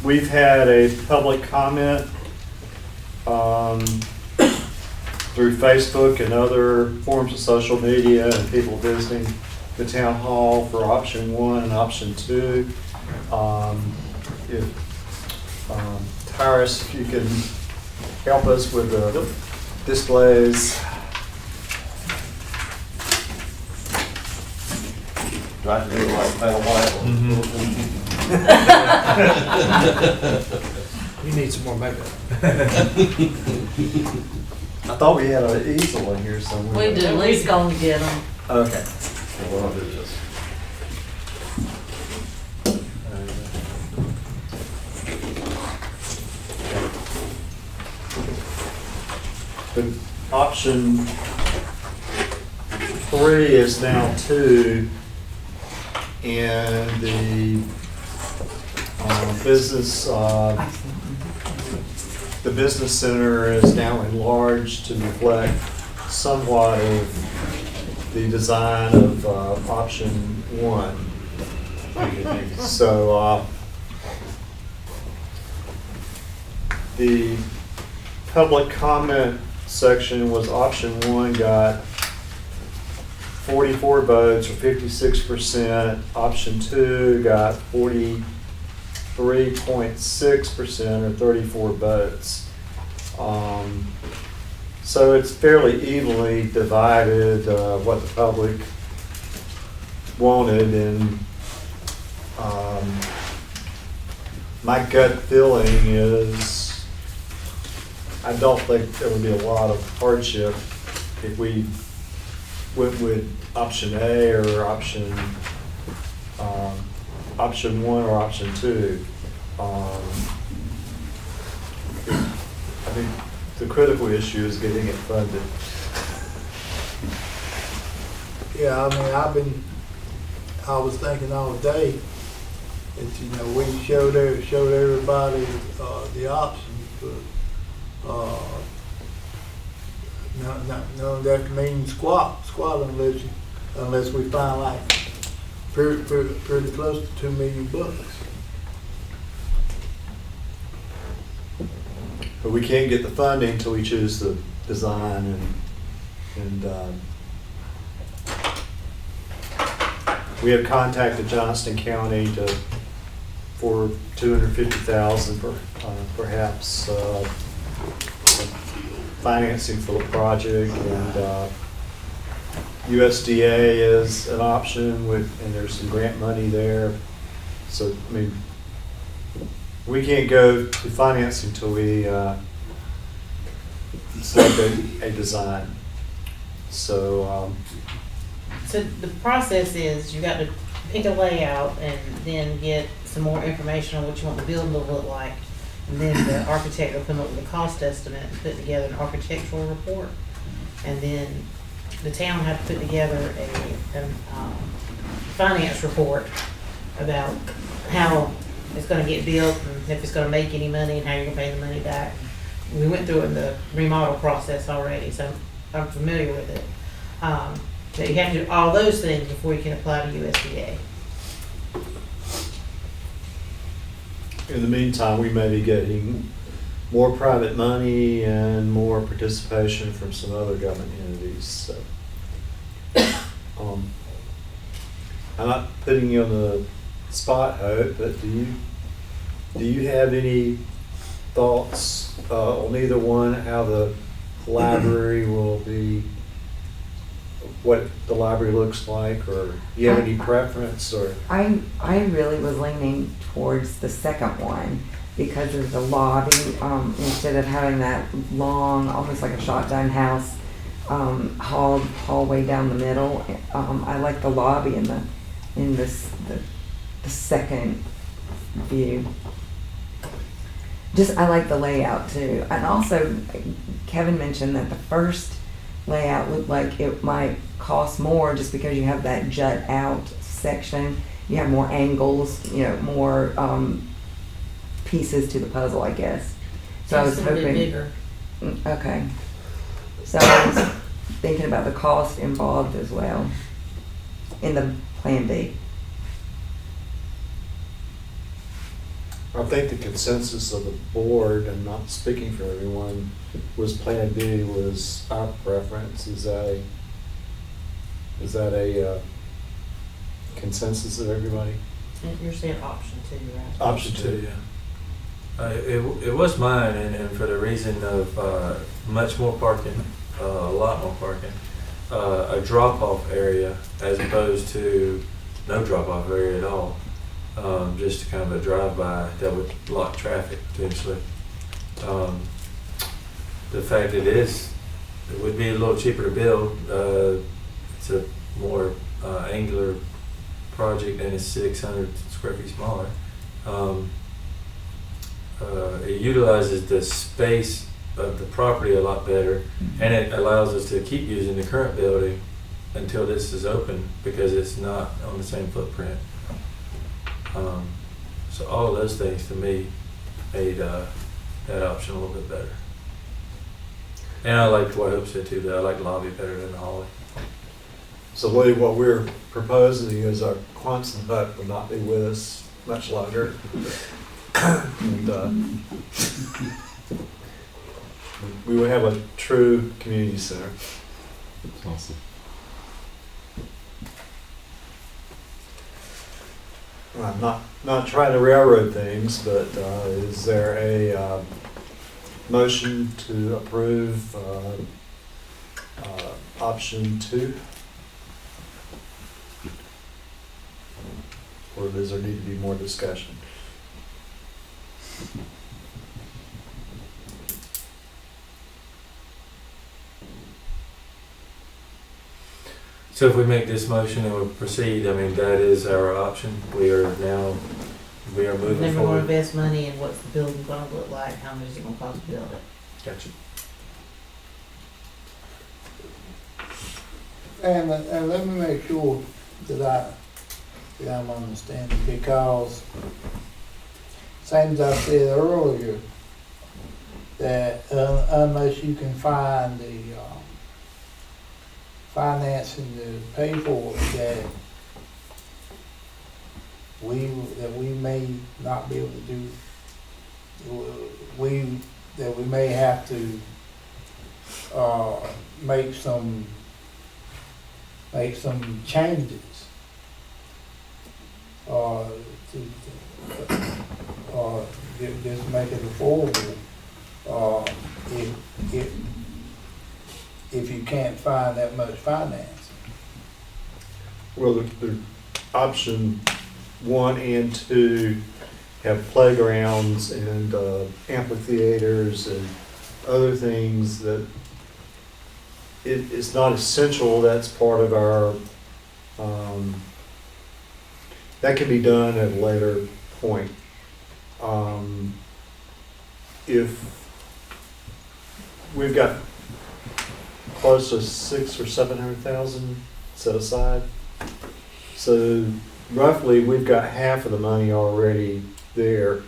We've had a public comment through Facebook and other forms of social media, and people visiting the town hall for option 1 and option 2. Tyrus, if you can help us with the displays.
Do I have to do it like Panel White?
You need some more makeup.
I thought we had an easel in here somewhere.
We do, at least going to get them.
Okay.
Well, I'll do this.
The option 3 is now 2, and the business center is now enlarged to reflect somewhat of the design of option 1. So the public comment section was option 1 got 44 votes, or 56%. Option 2 got 43.6%, or 34 votes. So it's fairly evenly divided what the public wanted, and my gut feeling is I don't think there would be a lot of hardship if we went with option A or option 1 or option 2. I think the critical issue is getting it funded.
Yeah, I mean, I was thinking all day that, we showed everybody the options, but none of that means squat unless we find like pretty close to $2 million.
But we can't get the funding until we choose the design, and we have contacted Johnston County for $250,000 perhaps financing for the project, and USDA is an option and there's some grant money there. So I mean, we can't go to financing until we select a design. So
the process is you got to pick a layout and then get some more information on what you want the building to look like. And then the architect will come up with a cost estimate and put together an architectural report. And then the town will have to put together a finance report about how it's going to get built and if it's going to make any money and how you're going to pay the money back. We went through it in the remodel process already, so I'm familiar with it. But you have to do all those things before you can apply to USDA.
in the meantime, we may be getting more private money and more participation from some other government entities. So, I'm not putting you on the spot, Hope, but do you have any thoughts on either one, how the library will be, what the library looks like, or do you have any preference? Or
I really was leaning towards the second one because of the lobby, instead of having that long, almost like a shotgun house, hallway down the middle. I like the lobby in the second view. I like the layout too. And also, Kevin mentioned that the first layout looked like it might cost more just because you have that jut out section. You have more angles, more pieces to the puzzle, I guess. So I was
It's a little bit
hoping.
bigger.
Okay. So I was thinking about the cost involved as well in the Plan B.
I think the consensus of the board, and not speaking for everyone, was Plan B was our preference. Is that a consensus of everybody?
And you're saying option 2, right?
Option 2.
Yeah. It was mine, and for the reason of much more parking, a lot more parking, a drop-off area as opposed to no drop-off area at all. Just kind of a drive-by that would block traffic potentially. The fact it would be a little cheaper to build. It's a more angular project and it's 600 square feet smaller. It utilizes the space of the property a lot better, and it allows us to keep using the current building until this is open because it's not on the same footprint. So all of those things to me made that option a little bit better. And I like what Hope said too, that I like the lobby better than the hallway.
So Lee, what we're proposing is our Quonset hut will not be with us much longer. And we will have a true community center.
Awesome.
I'm not trying to railroad things, but is there a motion to approve option 2? Or does there need to be more discussion?
So if we make this motion and we proceed, I mean, that is our option. We are moving
Then we're gonna
forward.
invest money in what's the building gonna look like, how much is it gonna cost to build it.
Gotcha.
And let me make sure that I'm understanding, because same as I said earlier, that unless you can find the financing to pay for it, that we may not be able to do, that we may have to make some changes or just make it affordable if you can't find that much financing.
Well, the option 1 and 2 have playgrounds and amphitheaters and other things that it's not essential. That's part of our, that can be done at a later point. If we've got close to 600,000 or 700,000 set aside, so roughly we've got half of the money already there.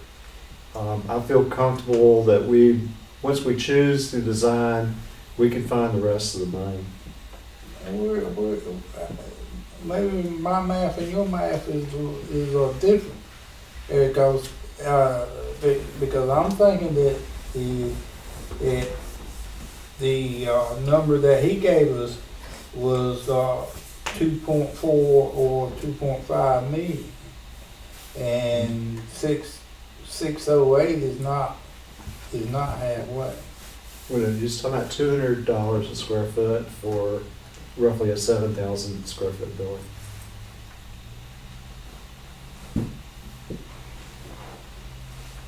I feel comfortable that once we choose the design, we can find the rest of the money.
Maybe my math and your math is different, because I'm thinking that the number that he gave us was 2.4 or 2.5 million, and 608 is not halfway.
We're just talking about $200 a square foot for roughly a 7,000 square foot building.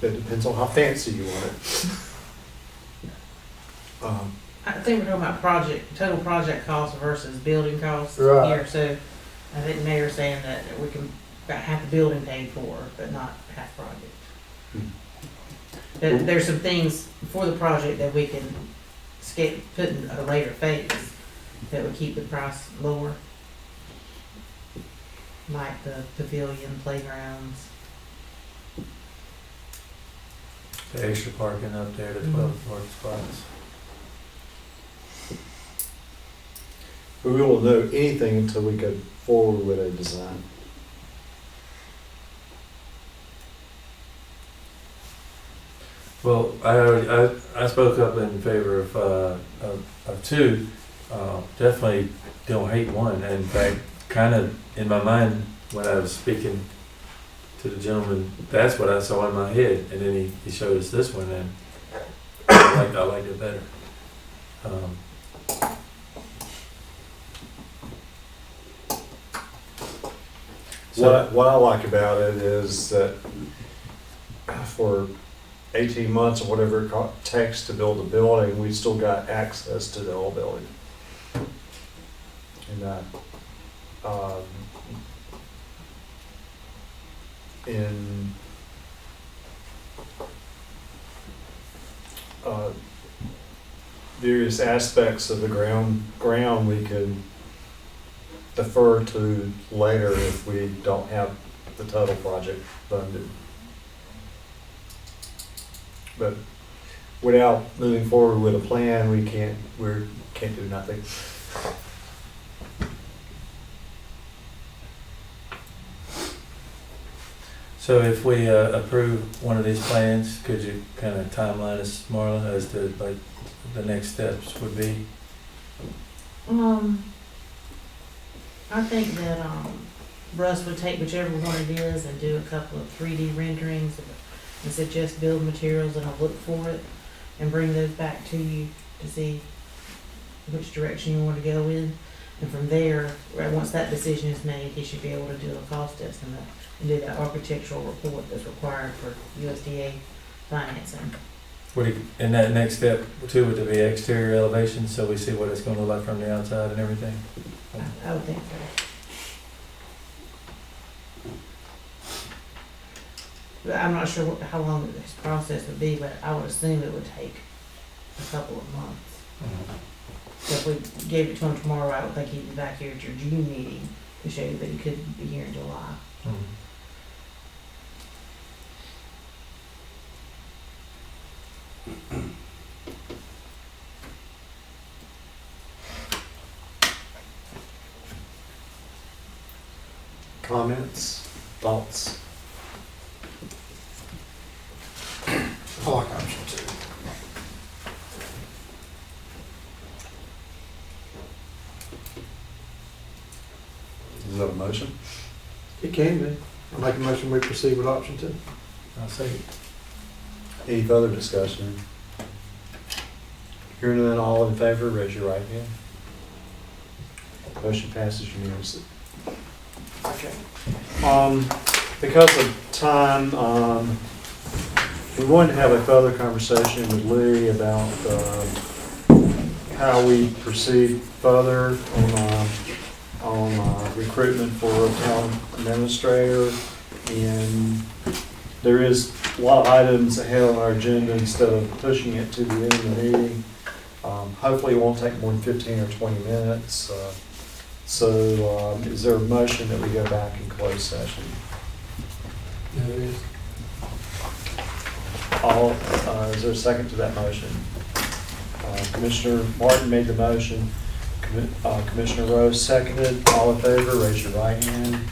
It depends on how fancy you want it.
I think we're talking about total project cost versus building costs
Right.
here, so I think the mayor's saying that we can, got half the building paid for, but not half project. But there's some things for the project that we can put in a later phase that would keep the price lower. Like the pavilion, playgrounds.
The extra parking up there, the 12 parking spots.
But we won't know anything until we go forward with a design.
Well, I spoke up in favor of two. Definitely don't hate one. And in fact, kind of in my mind when I was speaking to the gentleman, that's what I saw in my head. And then he showed us this one, and I liked it better.
What I like about it is that for 18 months or whatever it takes to build a building, we still got access to the old building. And that, in various aspects of the ground we can defer to later if we don't have the total project funded. But without moving forward with a plan, we can't do nothing.
So if we approve one of these plans, could you kind of timeline us, Marla, as to like the next steps would be?
I think that, Russ would take whichever one it is and do a couple of 3D renderings and suggest build materials, and I'll look for it and bring those back to you to see which direction you want to go in. And from there, once that decision is made, he should be able to do a cost estimate and do that architectural report that's required for USDA financing.
And that next step too would be exterior elevation, so we see what it's going to look like from the outside and everything.
I would think so. But I'm not sure how long this process would be, but I would assume it would take a couple of months. So if we gave it to him tomorrow, I would think he'd be back here at your June meeting to show you that he could be here in July.
Comments, thoughts?
I like option two.
Is that a motion?
It can be. I make a motion we proceed with option two.
I'll say it.
Any further discussion? Hearing none, all in favor, raise your right hand. Motion passes unanimously. Okay. Because of time, we wanted to have a further conversation with Lee about how we proceed further on recruitment for a town administrator. And there is a lot of items ahead on our agenda instead of pushing it to the end of the meeting. Hopefully it won't take more than 15 or 20 minutes. So is there a motion that we go back in closed session?
There it is.
Is there a second to that motion? Commissioner Martin made the motion. Commissioner Rose seconded. All in favor, raise your right hand.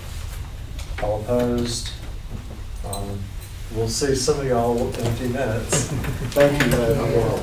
All opposed? We'll see some of y'all in a few minutes. Thank you, everyone.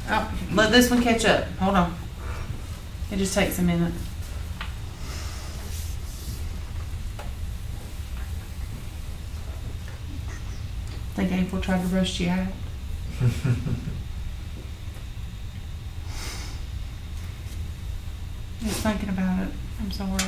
Oh, let this one catch up. Hold on. It just takes a minute. Think April tried to rush you out. Just thinking about it. I'm sorry.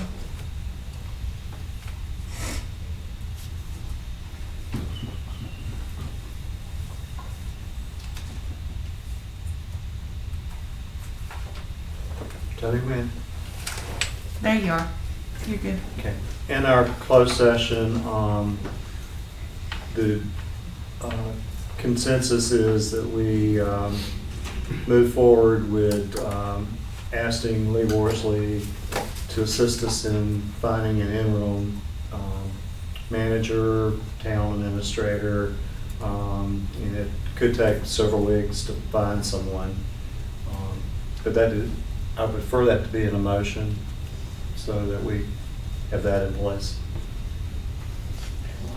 Tell me when.
There you are. You're good.
Okay. In our closed session, the consensus is that we move forward with asking Lee Worsley to assist us in finding an interim manager, town administrator. And it could take several weeks to find someone. But that is, I would prefer that to be an motion so that we have that in place.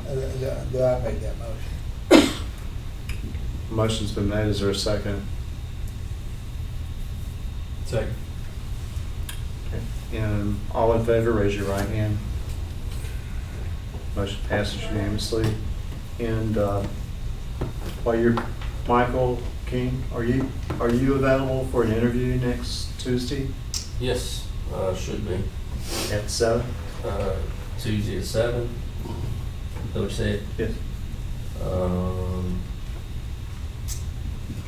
Do I make that motion?
Motion's been made. Is there a second?
Second.
Okay. And all in favor, raise your right hand. Motion passes unanimously. And while you're, Michael King, are you available for an interview next Tuesday
Yes, should be.
at 7?
Tuesday at 7. What you said?
Yes.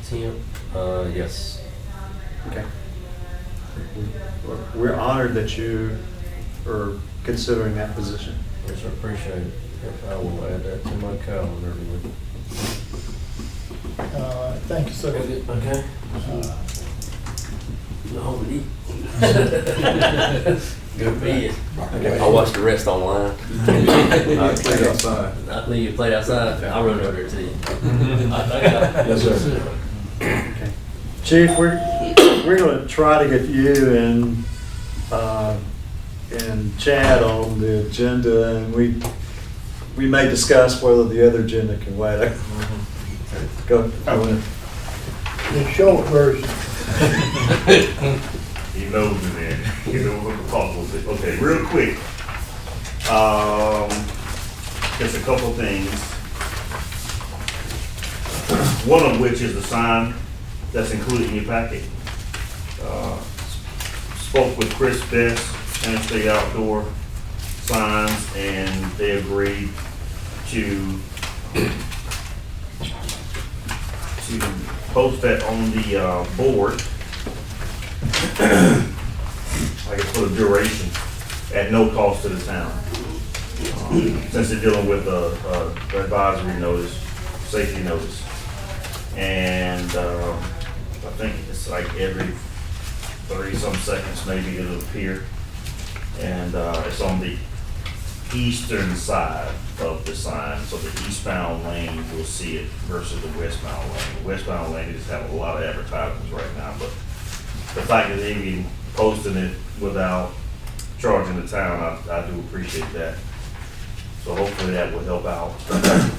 10. Yes.
Okay. We're honored that you are considering that position.
Yes, I appreciate it. I will add that to my calendar.
Thank you, sir.
Okay. Good for you.
I watched the rest online.
Play outside.
I think you played outside. I'll run over there to you.
Yes, sir.
Okay. Chief, we're going to try to get you and Chad on the agenda, and we may discuss whether the other agenda can wait. Go ahead.
The short version.
He knows me, man. You know what we're talking about. Okay, real quick. Just a couple things. One of which is the sign that's included in your packet. Spoke with Chris Best, Interstate Outdoor Signs, and they agreed to post that on the board. I guess for the duration, at no cost to the town. Since they're dealing with the advisory notice, safety notice. And I think it's like every 30-some seconds maybe it'll appear. And it's on the eastern side of the sign, so the eastbound lane will see it versus the westbound lane. The westbound lane just have a lot of advertisements right now, but the fact that they've been posting it without charging the town, I do appreciate that. So hopefully that will help out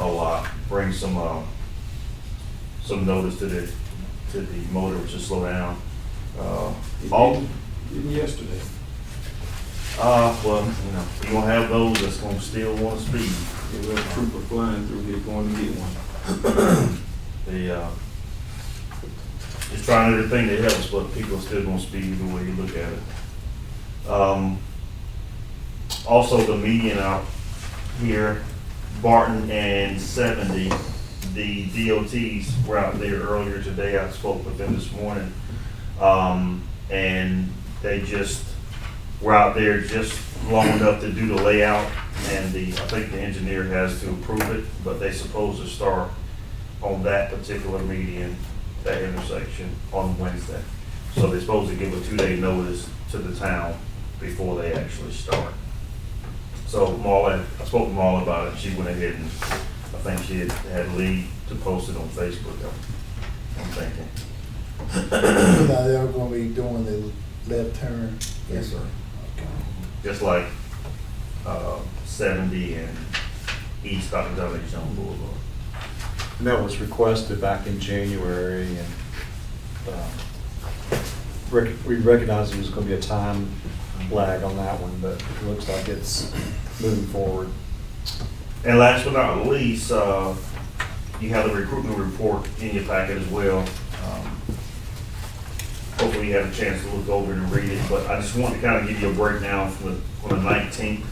a lot, bring some notice to the motorists to slow down.
Yesterday.
Well, you're gonna have those that's gonna still want to speed.
We have a trooper flying through here going to get one.
Just trying everything that helps, but people are still gonna speed the way you look at it. Also, the median out here, Barton and 70, the DOTs were out there earlier today. I spoke with them this morning. And they just were out there just long enough to do the layout, and I think the engineer has to approve it, but they supposed to start on that particular median, that intersection, on Wednesday. So they're supposed to give a 2-day notice to the town before they actually start. So Marla, I spoke to Marla about it. She went ahead and I think she had Lee to post it on Facebook. I'm thinking.
They're gonna be doing the left turn.
Yes, sir.
Okay.
Just like 70 and East Stockton Boulevard.
And that was requested back in January, and we recognized there was gonna be a time lag on that one, but it looks like it's moving forward.
And last but not least, you have the recruitment report in your packet as well. Hopefully you have a chance to look over it and read it, but I just want to kind of give you a breakdown from the 19th,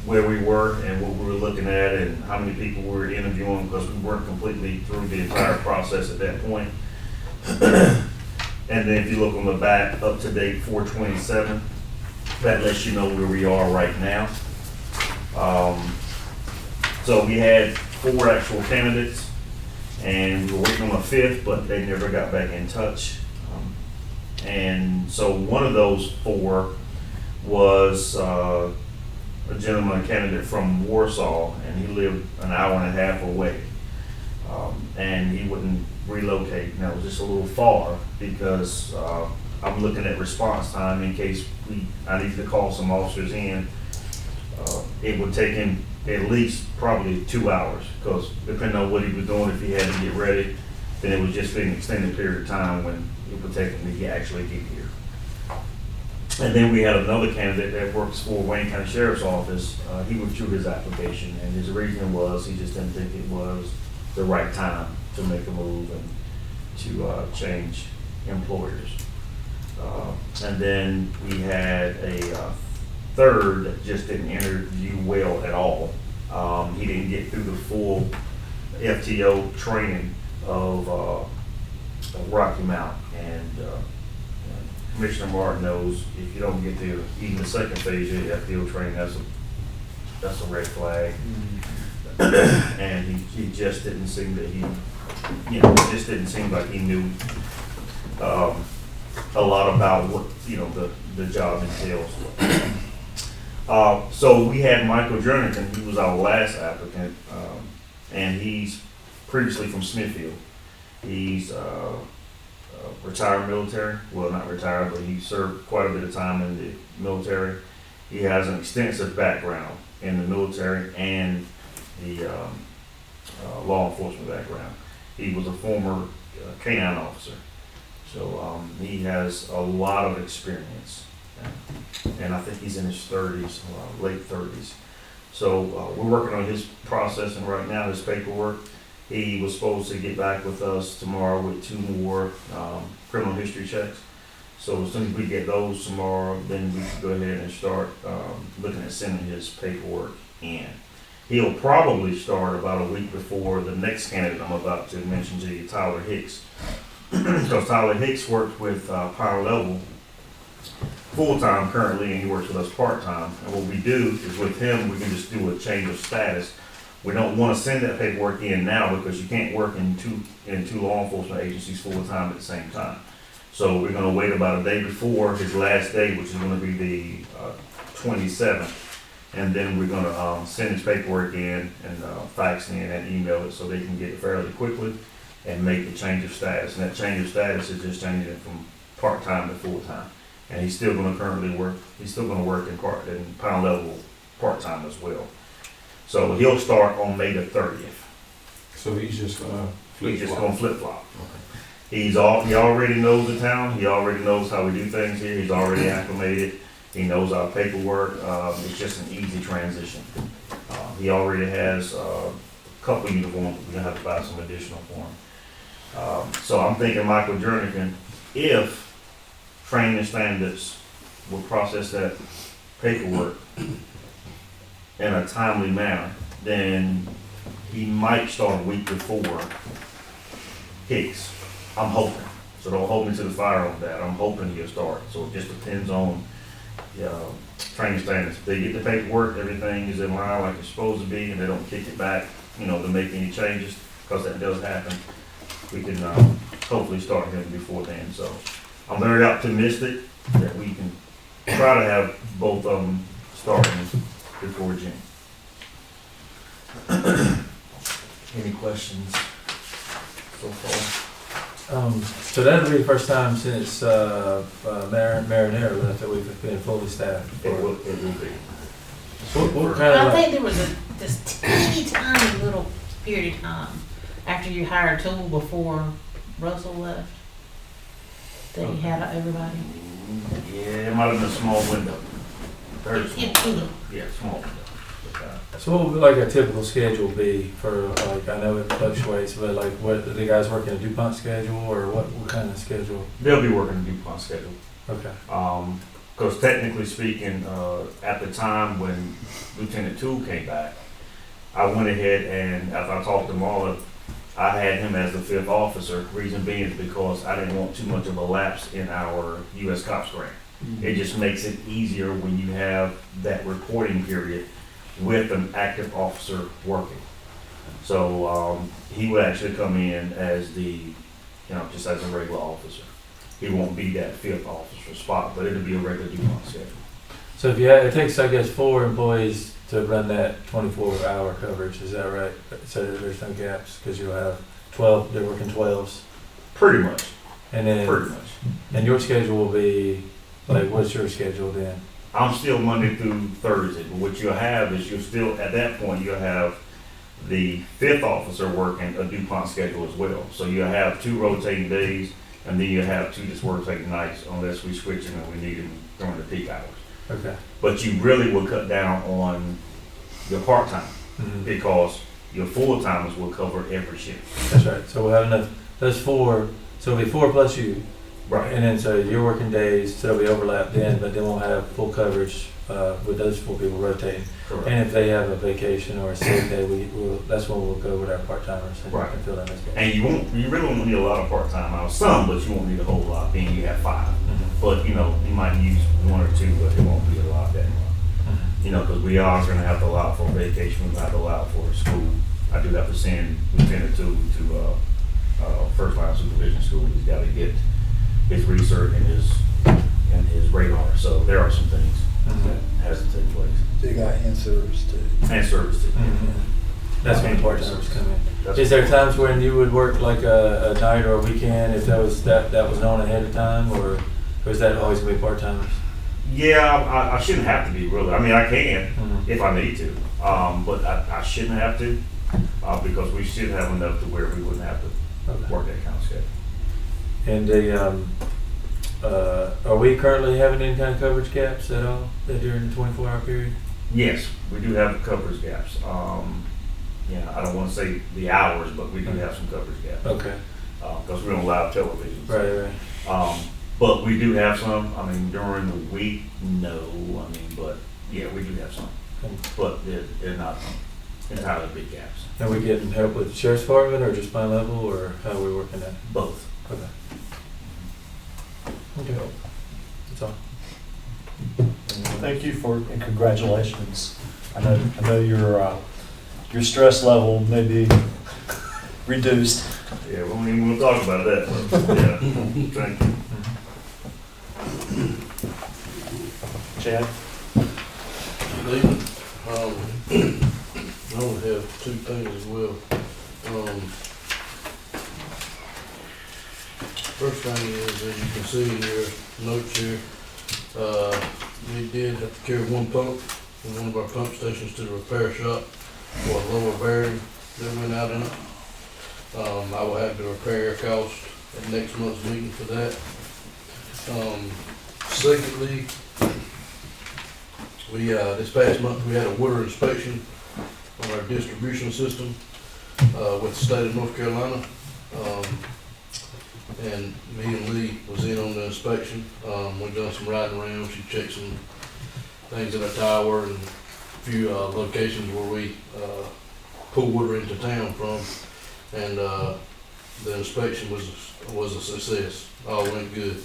where we were and what we were looking at and how many people we were interviewing, because we weren't completely through the entire process at that point. And then if you look on the back, up to date 427, that lets you know where we are right now. So we had 4 actual candidates, and we were waiting on a 5th, but they never got back in touch. And so one of those 4 was a gentleman, a candidate from Warsaw, and he lived an hour and a half away. And he wouldn't relocate, and that was just a little far, because I'm looking at response time in case I need to call some officers in. It would take him at least probably 2 hours, because depending on what he was doing, if he had to get ready, then it would just be an extended period of time when it would take him to actually get here. And then we had another candidate that works for Wayne County Sheriff's Office. He withdrew his application, and his reason was he just didn't think it was the right time to make a move and to change employers. And then we had a third that just didn't interview well at all. He didn't get through the full FTO training of Rocky Mount. And Commissioner Martin knows if you don't get to even the second phase of the FTO training, that's a red flag. And he just didn't seem that it just didn't seem like he knew a lot about what, the job entails. So we had Michael Jernigan. He was our last applicant, and he's previously from Smithfield. He's retired military. Well, not retired, but he served quite a bit of time in the military. He has an extensive background in the military and the law enforcement background. He was a former K-9 officer. So he has a lot of experience. And I think he's in his 30s, late 30s. So we're working on his processing right now, his paperwork. He was supposed to get back with us tomorrow with 2 more criminal history checks. So as soon as we get those tomorrow, then we can go ahead and start looking at sending his paperwork in. He'll probably start about a week before the next candidate I'm about to mention to you, Tyler Hicks. Because Tyler Hicks works with Power Level full-time currently, and he works with us part-time. And what we do is with him, we can just do a change of status. We don't want to send that paperwork in now because you can't work in two law enforcement agencies full-time at the same time. So we're going to wait about a day before his last day, which is going to be the 27th. And then we're going to send his paperwork in and fax it in and email it so they can get it fairly quickly and make the change of status. And that change of status is just changing it from part-time to full-time. And he's still going to currently work. He's still going to work in Pound Level part-time as well. So he'll start on May the 30th.
So he's just gonna
He's just going to flip-flop. He already knows the town. He already knows how we do things here. He's already acclimated. He knows our paperwork. It's just an easy transition. He already has a couple uniforms. We're going to have to buy some additional for him. So I'm thinking Michael Jernigan, if training standards will process that paperwork in a timely manner, then he might start a week before Hicks. I'm hoping. So don't hold me to the fire on that. I'm hoping he'll start. So it just depends on training standards. If they get the paperwork, everything is in line like it's supposed to be, and they don't kick it back, to make any changes, because that does happen. We can hopefully start him before then. So I'm very optimistic that we can try to have both of them starting before June. Any questions so far?
So that'll be the first time since Marinara left that we've been fully staffed.
It will be.
What kind
I
of
think there was this teeny tiny little period of time after you hired Tool before Russell left. that he had everybody?
Yeah, it might have been a small window. Very small.
Teeny.
Yeah, small window.
So what would like a typical schedule be for, like, I know it fluctuates, but like, what, are the guys working a DuPont schedule, or what kind of schedule?
They'll be working a DuPont schedule.
Okay.
Because technically speaking, at the time when Lieutenant Toole came back, I went ahead and, after I talked to Marla, I had him as the 5th officer. Reason being is because I didn't want too much of a lapse in our U.S. Cops grant. It just makes it easier when you have that reporting period with an active officer working. So he would actually come in as just as a regular officer. He won't be that 5th officer spot, but it'll be a regular DuPont schedule.
So if you had, it takes, I guess, 4 employees to run that 24-hour coverage, is that right? So there's no gaps, because you'll have 12, they're working 12s.
Pretty much.
And then,
Pretty much.
and your schedule will be, like, what's your schedule then?
I'm still Monday through Thursday, but what you'll have is you'll still, at that point, you'll have the 5th officer working a DuPont schedule as well. So you'll have 2 rotating days, and then you'll have 2 just rotating nights, unless we switch them and we need them during the peak hours.
Okay.
But you really will cut down on your part-time, because your full-timers will cover every shift.
That's right. So we'll have enough, those 4, so it'll be 4 plus you.
Right.
And then, so your working days, so there'll be overlap then, but then we'll have full coverage with those 4 people rotating.
Correct.
And if they have a vacation or a sick day, that's when we'll go with our part-timers and
Right.
fill in those gaps.
And you really won't need a lot of part-time hours, some, but you won't need a whole lot, being you have 5. But, you might use 1 or 2, but it won't be a lot that much. Because we are gonna have to allow for vacation, we have to allow for school. I do have to send Lieutenant to first line supervision school. He's gotta get his research and his radar. So there are some things that has to take place.
So you got in-service too.
And service too.
That's when the part-timers come in.
That's
Is there times when you would work like a night or a weekend if that was known ahead of time, or is that always gonna be part-timers?
Yeah, I shouldn't have to be, really. I mean, I can if I need to, but I shouldn't have to, because we should have enough to where we wouldn't have to work that kind of schedule.
And are we currently having any kind of coverage gaps at all during the 24-hour period?
Yes, we do have coverage gaps. I don't want to say the hours, but we do have some coverage gaps.
Okay.
Because we don't allow television.
Right.
But we do have some. I mean, during the week, no. But yeah, we do have some. But they're not entirely big gaps.
Are we getting help with the sheriff's department, or just my level, or how are we working that?
Both.
Okay. Okay. That's all.
Thank you and congratulations. I know your stress level may be reduced.
Yeah, we don't even want to talk about that. But yeah, thank you.
Chad?
I only have 2 things as well. First thing is, as you can see in your notes here, we did have to carry 1 pump from one of our pump stations to the repair shop for a lower bearing that went out in it. I will have the repair cost at next month's meeting for that. Secondly, we this past month we had a water inspection on our distribution system with the state of North Carolina, and me and Lee was in on the inspection. We done some riding around. She checked some things in our tower and a few locations where we pull water into town from, and the inspection was a success. All went good.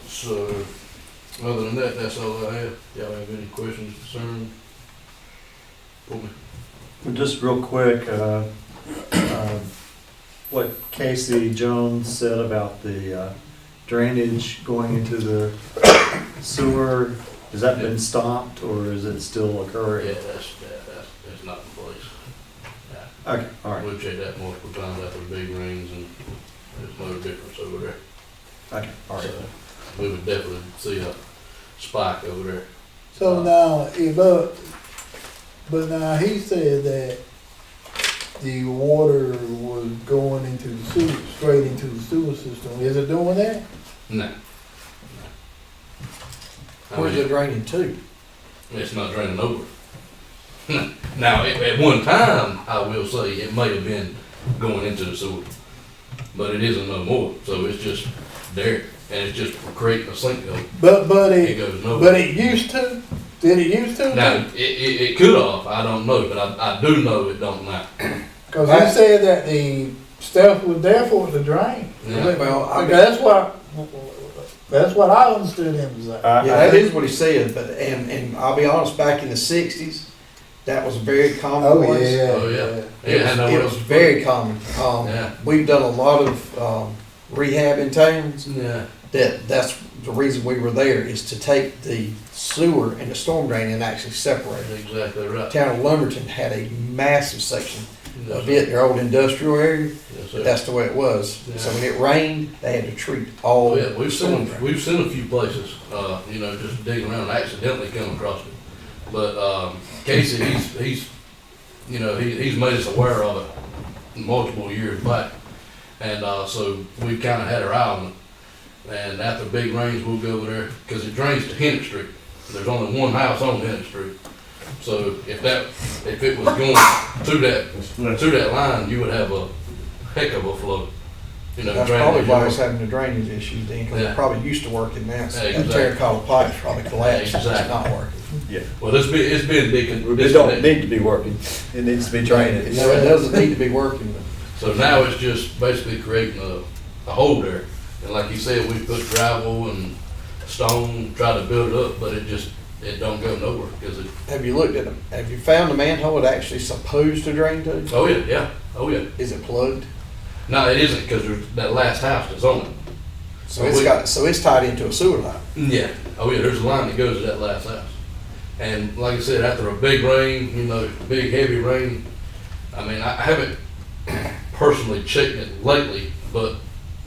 So other than that, that's all I have. Y'all have any questions, concerns for me?
Well, just real quick, what Casey Jones said about the drainage going into the sewer, has that been stopped, or is it still occurring?
Yeah, that's not in place.
Okay, all right.
We've checked that multiple times after the big rains, and there's no difference over there.
Okay, all right.
So we would definitely see a spike over there.
So now, but now he said that the water was going into the sewer, straight into the sewer system. Is it doing that?
No.
Where's it draining to?
It's not draining over. Now, at one time, I will say it may have been going into the sewer, but it isn't no more. So it's just there, and it's just creating a sinkhole.
But
It
it,
goes nowhere.
but it used to? Did it used to?
Now, it could have, I don't know, but I do know it don't now.
Cause you said that the stuff was there for it to drain.
Yeah.
Well, I mean,
That's what I understood him to say.
yeah, that is what he said, but, and I'll be honest, back in the sixties, that was very commonplace.
Oh, yeah.
It was very common.
Yeah.
We've done a lot of, rehab in towns.
Yeah.
That's the reason we were there, is to take the sewer and the storm drain and actually separate it.
Exactly right.
Town of Lumberton had a massive section of it, their old industrial area.
Yes, sir.
That's the way it was.
Yeah.
So when it rained, they had to treat all.
Oh, yeah, we've
storm
seen,
drain.
we've seen a few places, just digging around and accidentally come across it. But, Casey, he's made us aware of it multiple years back. And, so we kinda had our eye on it. And after big rains, we'll go over there, cause it drains to Hennet Street. There's only one house on Hennet Street. So if it was going to that line, you would have a heck of a flow.
That's
drainage.
probably why it's having the drainage issues then, because
Yeah.
it probably used to work in that.
Yeah,
That
exactly.
terracotta pipe's probably collapsed, it's
Exactly.
not working.
Yeah.
Well, it's been big.
It don't need to be working. It needs to be draining.
No, it doesn't need to be working.
So now it's just basically creating a hole there. And like you said, we put gravel and stone, try to build it up, but it don't go nowhere because it.
Have you looked at them? Have you found the manhole it actually supposed to drain to?
Oh yeah. Oh yeah.
Is it plugged?
No, it isn't because there's that last house that's on it.
So it's tied into a sewer line.
Yeah. Oh yeah. There's a line that goes to that last house. And like I said, after a big rain, big heavy rain, I mean, I haven't personally checked it lately, but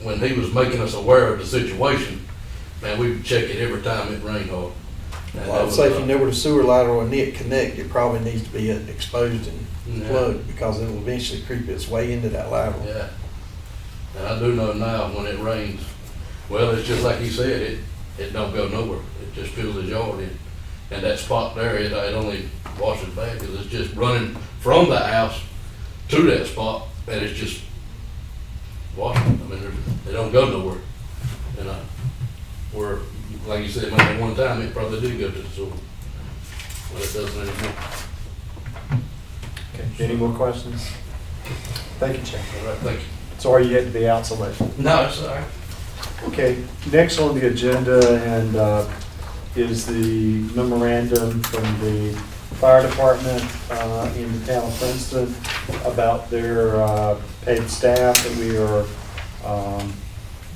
when he was making us aware of the situation, man, we would check it every time it rained hard. And
Well, I'd say if you know where the sewer line or a net connect, it probably needs to be exposed and
Yeah.
plugged, because it'll eventually creep its way into that lateral.
Yeah. And I do know now when it rains, well, it's just like he said, it don't go nowhere. It just fills the yard in. And that spot there, it only washes back because it's just running from that house to that spot, and it's just washing. I mean, they don't go nowhere. And where, like you said, maybe at one time it probably did go to the sewer, but it doesn't anymore.
Okay. Any more questions? Thank you, Chad.
All right, thank you.
Sorry you had to be out so late.
No, it's all right.
Okay, next on the agenda is the memorandum from the fire department in the town of Princeton about their paid staff, that we are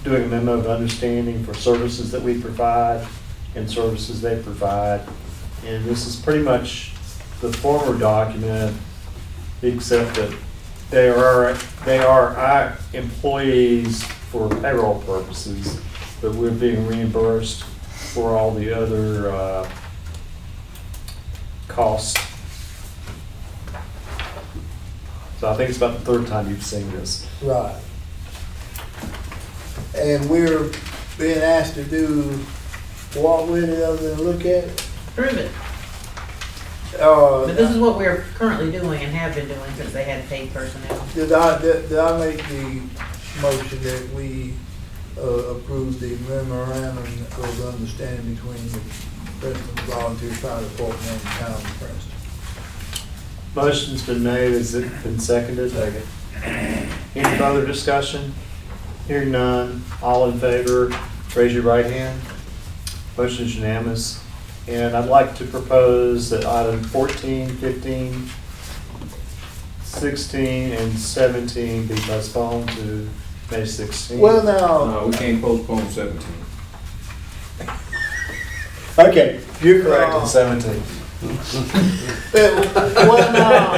doing a memo of understanding for services that we provide and services they provide. And this is pretty much the former document, except that they are our employees for payroll purposes, but we're being reimbursed for all the other costs. So I think it's about the third time you've seen this.
Right. And we're being asked to do what with it other than look at it?
Prove it. But this is what we're currently doing and have been doing since they had paid personnel.
Did I make the motion that we approve the memorandum of understanding between the Princeton Volunteer Fire Department and the Town of Princeton?
Motion's been made, has it been seconded? Second. Any further discussion? Hearing none, all in favor, raise your right hand. Motion is unanimous. And I'd like to propose that item 14, 15, 16, and 17 be postponed to May 16th.
Well, now.
No, we can't postpone 17.
Okay, you're correct on 17.
Well, now,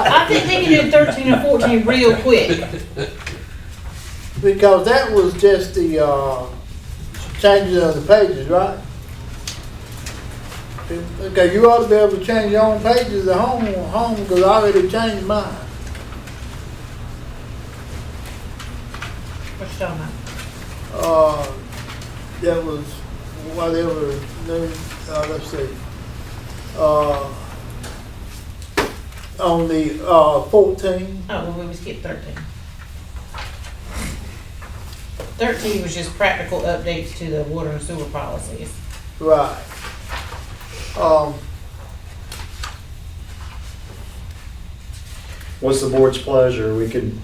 I think they can do 13 and 14 real quick.
because that was just the changes of the pages, right? Okay, you ought to be able to change your own pages at home, because I already changed mine.
what you talking about?
That was whatever, let's see. On the 14,
Oh, well, we skipped 13. 13 was just practical updates to the water and sewer policies.
right.
What's the board's pleasure? We could,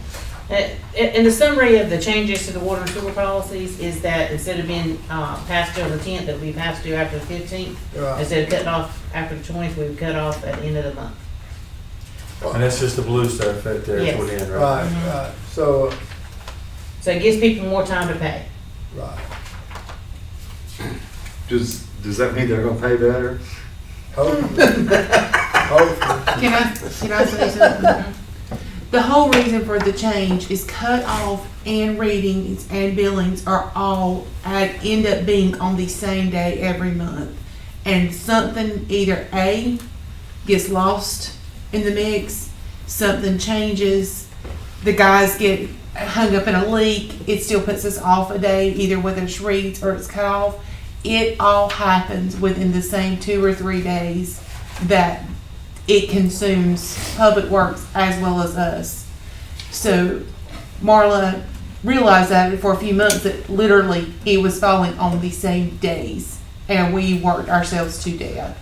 In the summary of the changes to the water and sewer policies is that instead of being passed due on the 10th, it'll be passed due after the 15th.
Right.
Instead of cutting off after the 20th, we would cut off at the end of the month.
And that's just the blue stuff right there
Yes.
toward the end, right?
Right,
Mhm.
right. So,
So it gives people more time to pay.
right.
does that mean they're gonna pay better?
Hopefully. Hopefully.
Can I say something? The whole reason for the change is cut off and readings and billings are all end up being on the same day every month. And something either A gets lost in the mix, something changes, the guys get hung up in a leak, it still puts us off a day, either whether it's reads or it's cut off. It all happens within the same 2 or 3 days that it consumes Public Works as well as us. So Marla realized that for a few months that literally it was falling on the same days and we worked ourselves to death.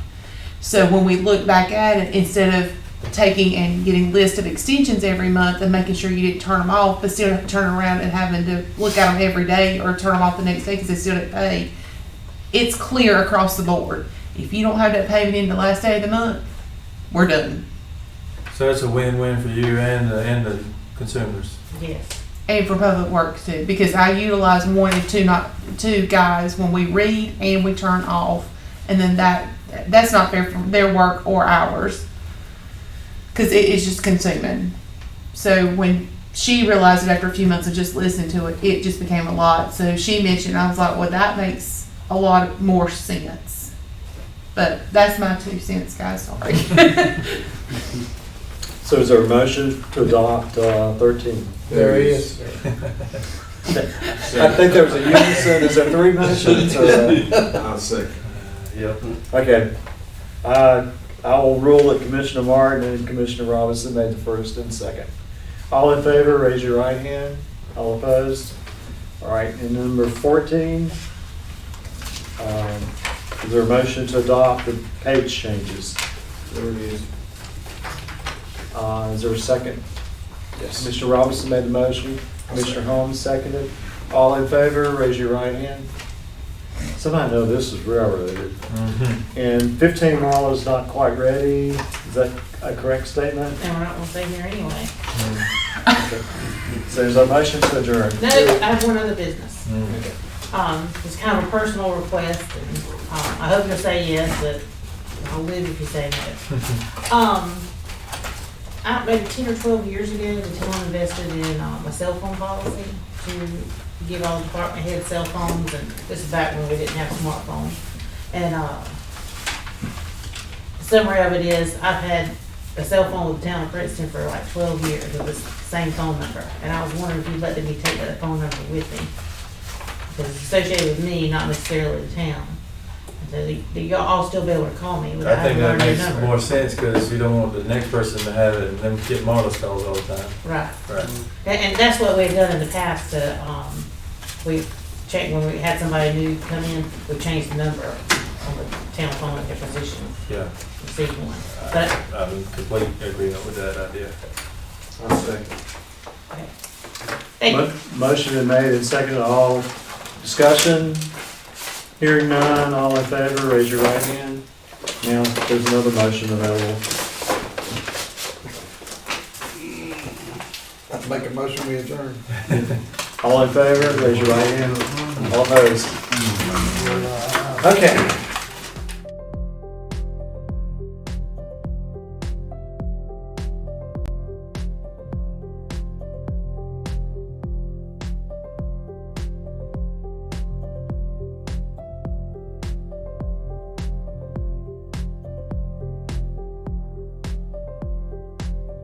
So when we look back at it, instead of taking and getting lists of extensions every month and making sure you didn't turn them off, but still turn around and having to look at them every day or turn them off the next day because they still didn't pay, it's clear across the board. If you don't have that payment in the last day of the month, we're done.
So it's a win-win for you and the consumers.
Yes.
And for Public Works too, because I utilize one and two guys when we read and we turn off, and then that's not fair for their work or ours, because it is just consuming. So when she realized it after a few months of just listening to it, it just became a lot. So she mentioned, I was like, well, that makes a lot more sense. But that's my 2 cents, guys. Sorry.
So is there a motion to adopt 13?
There is.
I think there was a unison. Is there 3 motions? Or,
I'll second.
Yep.
okay. I will rule that Commissioner Martin and Commissioner Robinson made the first and second. All in favor, raise your right hand. All opposed? All right, and number 14, is there a motion to adopt the page changes?
There it is.
Is there a second?
Yes.
Mr. Robinson made the motion. Mr. Holmes seconded. All in favor, raise your right hand. Somehow I know this is railroaded.
Mm-hmm.
And 15, Marla's not quite ready. Is that a correct statement?
And we're not gonna stay here anyway.
Okay. So there's a motion to adjourn.
No, I have one other business.
Okay.
It's kind of a personal request, and I hope you'll say yes, but I'll live if you say no. Maybe 10 or 12 years ago, the town invested in a cell phone policy to give all department heads cell phones, and this is back when we didn't have smartphones. And the summary of it is, I've had a cell phone with the Town of Princeton for like 12 years with the same phone number, and I was wondering if you'd let me take that phone number with me, because it's associated with me, not necessarily the town. So you'll all still be able to call me
I
without
think
having to
that
learn their
makes
number.
more sense because you don't want the next person to have it and them get Marla's calls all the time.
Right.
Right.
And that's what we've done in the past we've checked when we had somebody new come in, we changed the number on the town phone at their position,
Yeah.
received one. But,
I'm in complete agreement with that idea.
I'll second.
okay. Thank you.
Motion been made and seconded. All discussion? Hearing none, all in favor, raise your right hand. Now, there's another motion available.
I'd make a motion, we adjourn.
All in favor, raise your right hand. All opposed? Okay.